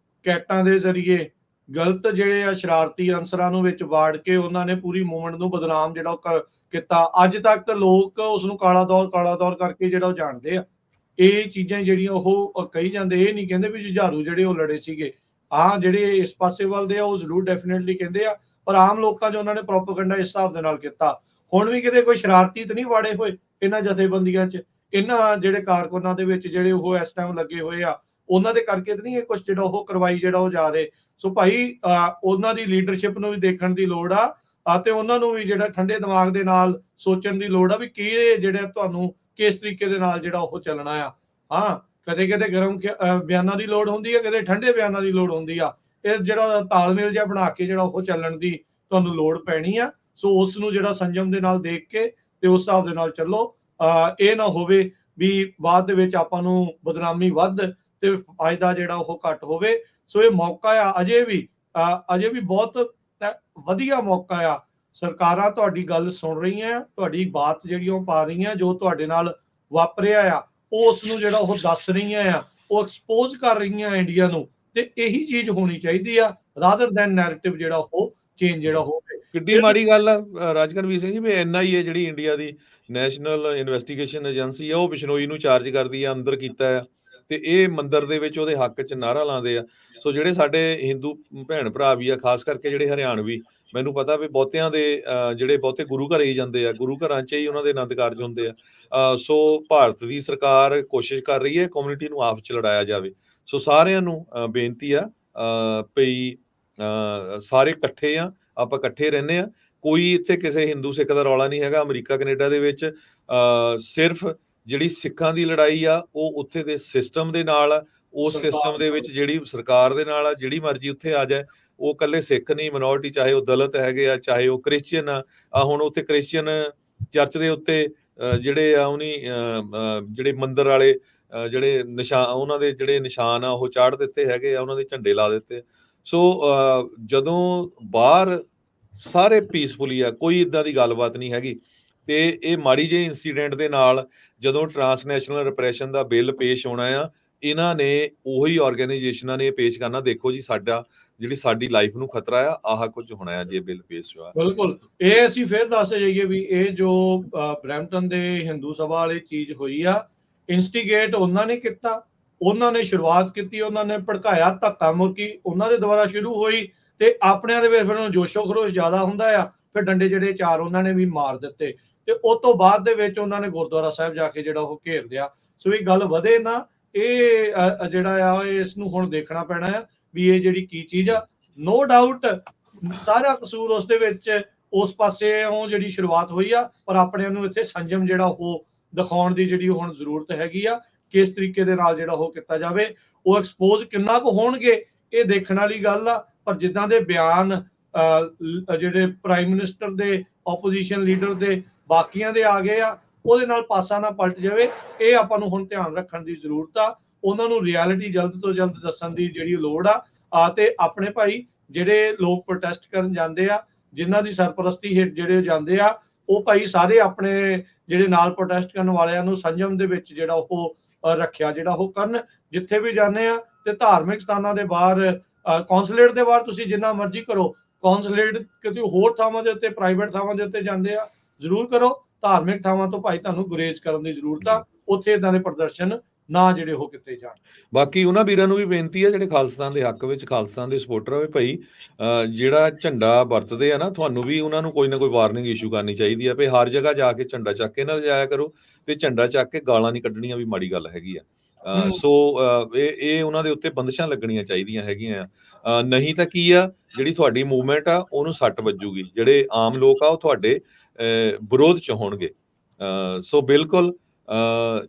ਕੈਟਾਂ ਦੇ ਜ਼ਰੀਏ ਗਲਤ ਜਿਹੜੇ ਆ ਸ਼ਰਾਰਤੀ ਅਨਸਰਾਂ ਨੂੰ ਵਿੱਚ ਵਾੜ ਕੇ ਉਹਨਾਂ ਨੇ ਪੂਰੀ ਮੂਵਮੈਂਟ ਨੂੰ ਬਦਨਾਮ ਜਿਹੜਾ ਉਹ ਕੀਤਾ। ਅੱਜ ਤੱਕ ਲੋਕ ਉਸ ਨੂੰ ਕਾਲਾ ਦੌਰ ਕਰਕੇ ਜਿਹੜਾ ਉਹ ਜਾਣਦੇ ਆ। ਇਹ ਚੀਜ਼ਾਂ ਜਿਹੜੀਆਂ ਉਹ ਕਹੀ ਜਾਂਦੇ, ਇਹ ਨਹੀਂ ਕਹਿੰਦੇ ਵੀ ਜੁਝਾਰੂ ਜਿਹੜੇ ਉਹ ਲੜੇ ਸੀਗੇ। ਜਿਹੜੇ ਇਸ ਪਾਸੇ ਵੱਲ ਦੇ ਆ ਉਹ ਜ਼ਰੂਰ ਡੈਫੀਨੇਟਲੀ ਕਹਿੰਦੇ ਆ, ਪਰ ਆਮ ਲੋਕਾਂ 'ਚ ਉਹਨਾਂ ਨੇ ਪ੍ਰੋਪੇਗੈਂਡਾ ਇਸ ਹਿਸਾਬ ਦੇ ਨਾਲ ਕੀਤਾ। ਹੁਣ ਵੀ ਕਿਤੇ ਕੋਈ ਸ਼ਰਾਰਤੀ ਤਾਂ ਨਹੀਂ ਵਾੜੇ ਹੋਏ ਇਹਨਾਂ ਜਥੇਬੰਦੀਆਂ 'ਚ, ਇਹਨਾਂ ਜਿਹੜੇ ਕਾਰਕੁਨਾਂ ਦੇ ਵਿੱਚ ਜਿਹੜੇ ਉਹ ਇਸ ਟਾਈਮ ਲੱਗੇ ਹੋਏ ਆ, ਉਹਨਾਂ ਦੇ ਕਰਕੇ ਤਾਂ ਨਹੀਂ ਇਹ ਕੁਝ ਜਿਹੜਾ ਉਹ ਕਰਵਾਈ ਜਿਹੜਾ ਉਹ ਜਾ ਰਹੇ। ਸੋ ਭਾਈ ਉਹਨਾਂ ਦੀ ਲੀਡਰਸ਼ਿਪ ਨੂੰ ਵੀ ਦੇਖਣ ਦੀ ਲੋੜ ਆ ਤੇ ਉਹਨਾਂ ਨੂੰ ਵੀ ਜਿਹੜਾ ਠੰਡੇ ਦਿਮਾਗ ਦੇ ਨਾਲ ਸੋਚਣ ਦੀ ਲੋੜ ਆ ਵੀ ਕੀ ਜਿਹੜੇ ਤੁਹਾਨੂੰ ਕਿਸ ਤਰੀਕੇ ਦੇ ਨਾਲ ਜਿਹੜਾ ਉਹ ਚੱਲਣਾ ਆ। ਕਦੇ ਗਰਮ ਬਿਆਨਾਂ ਦੀ ਲੋੜ ਹੁੰਦੀ ਆ, ਕਦੇ ਠੰਡੇ ਬਿਆਨਾਂ ਦੀ ਲੋੜ ਹੁੰਦੀ ਆ। ਇਹ ਜਿਹੜਾ ਤਾਲਮੇਲ ਜਿਹਾ ਬਣਾ ਕੇ ਜਿਹੜਾ ਉਹ ਚੱਲਣ ਦੀ ਤੁਹਾਨੂੰ ਲੋੜ ਪੈਣੀ ਆ। ਸੋ ਉਸ ਨੂੰ ਜਿਹੜਾ ਸੰਜਮ ਦੇ ਨਾਲ ਦੇਖ ਕੇ ਤੇ ਉਸ ਹਿਸਾਬ ਦੇ ਨਾਲ ਚੱਲੋ। ਇਹ ਨਾ ਹੋਵੇ ਵੀ ਬਾਅਦ ਦੇ ਵਿੱਚ ਆਪਾਂ ਨੂੰ ਬਦਨਾਮੀ ਵੱਧ ਤੇ ਫਾਇਦਾ ਜਿਹੜਾ ਉਹ ਘੱਟ ਹੋਵੇ। ਸੋ ਇਹ ਮੌਕਾ ਆ ਅਜੇ ਵੀ ਬਹੁਤ ਵਧੀਆ ਮੌਕਾ ਆ। ਸਰਕਾਰਾਂ ਤੁਹਾਡੀ ਗੱਲ ਸੁਣ ਰਹੀਆਂ, ਤੁਹਾਡੀ ਬਾਤ ਜਿਹੜੀ ਉਹ ਪਾ ਰਹੀਆਂ, ਜੋ ਤੁਹਾਡੇ ਨਾਲ ਵਾਪਰਿਆ ਆ ਉਸ ਨੂੰ ਜਿਹੜਾ ਉਹ ਦੱਸ ਰਹੀਆਂ ਆ, ਉਹ ਐਕਸਪੋਜ਼ ਕਰ ਰਹੀਆਂ ਇੰਡੀਆ ਨੂੰ। ਤੇ ਇਹੀ ਚੀਜ਼ ਹੋਣੀ ਚਾਹੀਦੀ ਆ ਰਾਦਰ ਦੈਨ ਨੈਰੇਟਿਵ ਜਿਹੜਾ ਉਹ ਚੇਂਜ ਜਿਹੜਾ ਹੋਵੇ। ਕਿੱਡੀ ਮਾੜੀ ਗੱਲ ਆ ਰਾਜਕਨਵੀਰ ਸਿੰਘ ਜੀ ਵੀ NIA ਜਿਹੜੀ ਇੰਡੀਆ ਦੀ ਨੈਸ਼ਨਲ ਇਨਵੈਸਟੀਗੇਸ਼ਨ ਏਜੰਸੀ ਆ ਉਹ ਬਿਸ਼ਨੋਈ ਨੂੰ ਚਾਰਜ ਕਰਦੀ ਆ, ਅੰਦਰ ਕੀਤਾ ਆ ਤੇ ਇਹ ਮੰਦਿਰ ਦੇ ਵਿੱਚ ਉਹਦੇ ਹੱਕ 'ਚ ਨਾਅਰਾ ਲਾਉਂਦੇ ਆ। ਸੋ ਜਿਹੜੇ ਸਾਡੇ ਹਿੰਦੂ ਭੈਣ ਭਰਾ ਵੀ ਆ, ਖਾਸ ਕਰਕੇ ਜਿਹੜੇ ਹਰਿਆਣਵੀ, ਮੈਨੂੰ ਪਤਾ ਵੀ ਬਹੁਤਿਆਂ ਦੇ ਜਿਹੜੇ ਬਹੁਤੇ ਗੁਰੂ ਘਰ ਹੀ ਜਾਂਦੇ ਆ, ਗੁਰੂ ਘਰਾਂ 'ਚ ਹੀ ਉਹਨਾਂ ਦੇ ਆਨੰਦ ਕਾਰਜ ਹੁੰਦੇ ਆ। ਸੋ ਭਾਰਤ ਦੀ ਸਰਕਾਰ ਕੋਸ਼ਿਸ਼ ਕਰ ਰਹੀ ਹੈ ਕਮਿਊਨਿਟੀ ਨੂੰ ਆਪਸ 'ਚ ਲੜਾਇਆ ਜਾਵੇ। ਸੋ ਸਾਰਿਆਂ ਨੂੰ ਬੇਨਤੀ ਆ ਭਈ ਸਾਰੇ ਇਕੱਠੇ ਆ, ਆਪਾਂ ਇਕੱਠੇ ਰਹਿੰਦੇ ਆ। ਕੋਈ ਇੱਥੇ ਕਿਸੇ ਹਿੰਦੂ ਸਿੱਖ ਦਾ ਰੌਲਾ ਨਹੀਂ ਹੈਗਾ। ਅਮਰੀਕਾ ਕੈਨੇਡਾ ਦੇ ਵਿੱਚ ਸਿਰਫ ਜਿਹੜੀ ਸਿੱਖਾਂ ਦੀ ਲੜਾਈ ਆ ਉਹ ਉੱਥੇ ਦੇ ਸਿਸਟਮ ਦੇ ਨਾਲ ਆ। ਉਸ ਸਿਸਟਮ ਦੇ ਵਿੱਚ ਜਿਹੜੀ ਸਰਕਾਰ ਦੇ ਨਾਲ ਆ, ਜਿਹੜੀ ਮਰਜ਼ੀ ਉੱਥੇ ਆ ਜਾਏ, ਉਹ ਇਕੱਲੇ ਸਿੱਖ ਨਹੀਂ, ਮਿਨੋਰਿਟੀ ਚਾਹੇ ਉਹ ਦਲਿਤ ਹੈਗੇ ਆ, ਚਾਹੇ ਉਹ ਕ੍ਰਿਸਚੀਅਨ ਆ। ਹੁਣ ਉੱਥੇ ਕ੍ਰਿਸਚੀਅਨ ਚਰਚ ਦੇ ਉੱਤੇ ਜਿਹੜੇ ਆ ਉਹਨੀ ਜਿਹੜੇ ਮੰਦਿਰ ਵਾਲੇ ਜਿਹੜੇ ਨਿਸ਼ਾਨ, ਉਹਨਾਂ ਦੇ ਜਿਹੜੇ ਨਿਸ਼ਾਨ ਆ ਉਹ ਚਾੜ ਦਿੱਤੇ ਹੈਗੇ ਆ, ਉਹਨਾਂ ਦੇ ਝੰਡੇ ਲਾ ਦਿੱਤੇ। ਸੋ ਜਦੋਂ ਬਾਹਰ ਸਾਰੇ ਪੀਸਫੁਲੀ ਆ, ਕੋਈ ਇਦਾਂ ਦੀ ਗੱਲਬਾਤ ਨਹੀਂ ਹੈਗੀ, ਤੇ ਇਹ ਮਾੜੀ ਜਿਹੀ ਇੰਸੀਡੈਂਟ ਦੇ ਨਾਲ ਜਦੋਂ ਟਰਾਂਸਨੈਸ਼ਨਲ ਰਿਪਰੈਸ਼ਨ ਦਾ ਬਿੱਲ ਪੇਸ਼ ਹੋਣਾ ਆ, ਇਹਨਾਂ ਨੇ ਉਹੀ ਆਰਗੇਨਾਈਜੇਸ਼ਨਾਂ ਨੇ ਪੇਸ਼ ਕਰਨਾ, ਦੇਖੋ ਜੀ ਜਿਹੜੀ ਸਾਡੀ ਲਾਈਫ ਨੂੰ ਖਤਰਾ ਆ, ਆਹ ਕੁਝ ਹੋਣਾ ਆ ਜੇ ਬਿੱਲ ਪੇਸ਼ ਹੋਇਆ। ਬਿਲਕੁਲ, ਇਹ ਅਸੀਂ ਫਿਰ ਦੱਸ ਜਾਈਏ ਵੀ ਇਹ ਜੋ ਬਰੈਂਪਟਨ ਦੇ ਹਿੰਦੂ ਸਭਾ ਵਾਲੀ ਚੀਜ਼ ਹੋਈ ਆ, ਇਨਸਟੀਗੇਟ ਉਹਨਾਂ ਨੇ ਕੀਤਾ, ਉਹਨਾਂ ਨੇ ਸ਼ੁਰੂਆਤ ਕੀਤੀ, ਉਹਨਾਂ ਨੇ ਭੜਕਾਇਆ, ਧੱਕਾ ਮੁੱਕੀ ਉਹਨਾਂ ਦੇ ਦੁਆਰਾ ਸ਼ੁਰੂ ਹੋਈ, ਤੇ ਆਪਣਿਆਂ ਦੇ ਵਿੱਚ ਫਿਰ ਜੋਸ਼ੋ ਖਰੋਸ਼ ਜ਼ਿਆਦਾ ਹੁੰਦਾ ਆ, ਫਿਰ ਡੰਡੇ ਜਿਹੜੇ ਚਾਰ ਉਹਨਾਂ ਨੇ ਵੀ ਮਾਰ ਦਿੱਤੇ, ਤੇ ਉਸ ਤੋਂ ਬਾਅਦ ਦੇ ਵਿੱਚ ਉਹਨਾਂ ਨੇ ਗੁਰਦੁਆਰਾ ਸਾਹਿਬ ਜਾ ਕੇ ਜਿਹੜਾ ਉਹ ਘੇਰ ਲਿਆ। ਸੋ ਇਹ ਗੱਲ ਵਧੇ ਨਾ, ਇਹ ਜਿਹੜਾ ਆ ਇਸ ਨੂੰ ਹੁਣ ਦੇਖਣਾ ਪੈਣਾ ਆ ਵੀ ਇਹ ਜਿਹੜੀ ਕੀ ਚੀਜ਼ ਆ। ਨੋ ਡਾਊਟ ਸਾਰਾ ਕਸੂਰ ਉਸ ਦੇ ਵਿੱਚ ਉਸ ਪਾਸੇ ਜਿਹੜੀ ਸ਼ੁਰੂਆਤ ਹੋਈ ਆ, ਪਰ ਆਪਣਿਆਂ ਨੂੰ ਇੱਥੇ ਸੰਜਮ ਜਿਹੜਾ ਉਹ ਦਿਖਾਉਣ ਦੀ ਜਿਹੜੀ ਹੁਣ ਜ਼ਰੂਰਤ ਹੈਗੀ ਆ, ਕਿਸ ਤਰੀਕੇ ਦੇ ਨਾਲ ਜਿਹੜਾ ਉਹ ਕੀਤਾ ਜਾਵੇ। ਉਹ ਐਕਸਪੋਜ਼ ਕਿੰਨਾ ਕੁ ਹੋਣਗੇ ਇਹ ਦੇਖਣ ਵਾਲੀ ਗੱਲ ਆ, ਪਰ ਜਿੱਦਾਂ ਦੇ ਬਿਆਨ ਜਿਹੜੇ ਪ੍ਰਾਈਮ ਮਿਨਿਸਟਰ ਦੇ, ਆਪੋਜੀਸ਼ਨ ਲੀਡਰ ਦੇ, ਬਾਕੀਆਂ ਦੇ ਆ ਗਏ ਆ, ਉਹਦੇ ਨਾਲ ਪਾਸਾ ਨਾ ਪਲਟ ਜਾਵੇ, ਇਹ ਆਪਾਂ ਨੂੰ ਹੁਣ ਧਿਆਨ ਰੱਖਣ ਦੀ ਜ਼ਰੂਰਤ ਆ। ਉਹਨਾਂ ਨੂੰ ਰਿਐਲਿਟੀ ਜਲਦ ਤੋਂ ਜਲਦ ਦੱਸਣ ਦੀ ਜਿਹੜੀ ਲੋੜ ਆ, ਤੇ ਆਪਣੇ ਭਾਈ ਜਿਹੜੇ ਲੋਕ ਪ੍ਰੋਟੈਸਟ ਕਰਨ ਜਾਂਦੇ ਆ, ਜਿਨ੍ਹਾਂ ਦੀ ਸਰਪ੍ਰਸਤੀ ਹੇਠ ਜਿਹੜੇ ਜਾਂਦੇ ਆ, ਉਹ ਭਾਈ ਸਾਰੇ ਆਪਣੇ ਜਿਹੜੇ ਨਾਲ ਪ੍ਰੋਟੈਸਟ ਕਰਨ ਵਾਲਿਆਂ ਨੂੰ ਸੰਜਮ ਦੇ ਵਿੱਚ ਜਿਹੜਾ ਉਹ ਰੱਖਿਆ ਜਿਹੜਾ ਉਹ ਕਰਨ। ਜਿੱਥੇ ਵੀ ਜਾਂਦੇ ਆ ਤੇ ਧਾਰਮਿਕ ਸਥਾਨਾਂ ਦੇ ਬਾਹਰ, ਕੌਂਸੂਲੇਟ ਦੇ ਬਾਹਰ ਤੁਸੀਂ ਜਿੰਨਾ ਮਰਜ਼ੀ ਕਰੋ, ਕੌਂਸੂਲੇਟ ਕਿਤੇ ਹੋਰ ਥਾਵਾਂ ਦੇ ਉੱਤੇ, ਪ੍ਰਾਈਵੇਟ ਥਾਵਾਂ ਦੇ ਉੱਤੇ ਜਾਂਦੇ ਆ, ਜ਼ਰੂਰ ਕਰੋ। ਧਾਰਮਿਕ ਥਾਵਾਂ ਤੋਂ ਭਾਈ ਤੁਹਾਨੂੰ ਗੁਰੇਜ਼ ਕਰਨ ਦੀ ਜ਼ਰੂਰਤ ਆ, ਉੱਥੇ ਇਦਾਂ ਦੇ ਪ੍ਰਦਰਸ਼ਨ ਨਾ ਜਿਹੜੇ ਉਹ ਕੀਤੇ ਜਾਣ। ਬਾਕੀ ਉਹਨਾਂ ਵੀਰਾਂ ਨੂੰ ਵੀ ਬੇਨਤੀ ਆ ਜਿਹੜੇ ਖਾਲਿਸਤਾਨ ਦੇ ਹੱਕ ਵਿੱਚ, ਖਾਲਿਸਤਾਨ ਦੇ ਸਪੋਰਟਰ ਆ, ਭਾਈ ਜਿਹੜਾ ਝੰਡਾ ਵਰਤਦੇ ਆ ਨਾ, ਤੁਹਾਨੂੰ ਵੀ ਉਹਨਾਂ ਨੂੰ ਕੋਈ ਨਾ ਕੋਈ ਵਾਰਨਿੰਗ ਇਸ਼ੂ ਕਰਨੀ ਚਾਹੀਦੀ ਆ ਵੀ ਹਰ ਜਗ੍ਹਾ ਜਾ ਕੇ ਝੰਡਾ ਚੱਕ ਕੇ ਨਾ ਲਿਜਾਇਆ ਕਰੋ, ਤੇ ਝੰਡਾ ਚੱਕ ਕੇ ਗਾਲਾਂ ਨਹੀਂ ਕੱਢਣੀਆਂ ਵੀ ਮਾੜੀ ਗੱਲ ਹੈਗੀ ਆ। ਸੋ ਇਹ ਉਹਨਾਂ ਦੇ ਉੱਤੇ ਬੰਦਸ਼ਾਂ ਲੱਗਣੀਆਂ ਚਾਹੀਦੀਆਂ ਹੈਗੀਆਂ ਆ, ਨਹੀਂ ਤਾਂ ਕੀ ਆ, ਜਿਹੜੀ ਤੁਹਾਡੀ ਮੂਵਮੈਂਟ ਆ ਉਹਨੂੰ ਸੱਟ ਵੱਜੂਗੀ, ਜਿਹੜੇ ਆਮ ਲੋਕ ਆ ਉਹ ਤੁਹਾਡੇ ਵਿਰੋਧ ਚ ਹੋਣਗੇ। ਸੋ ਬਿਲਕੁਲ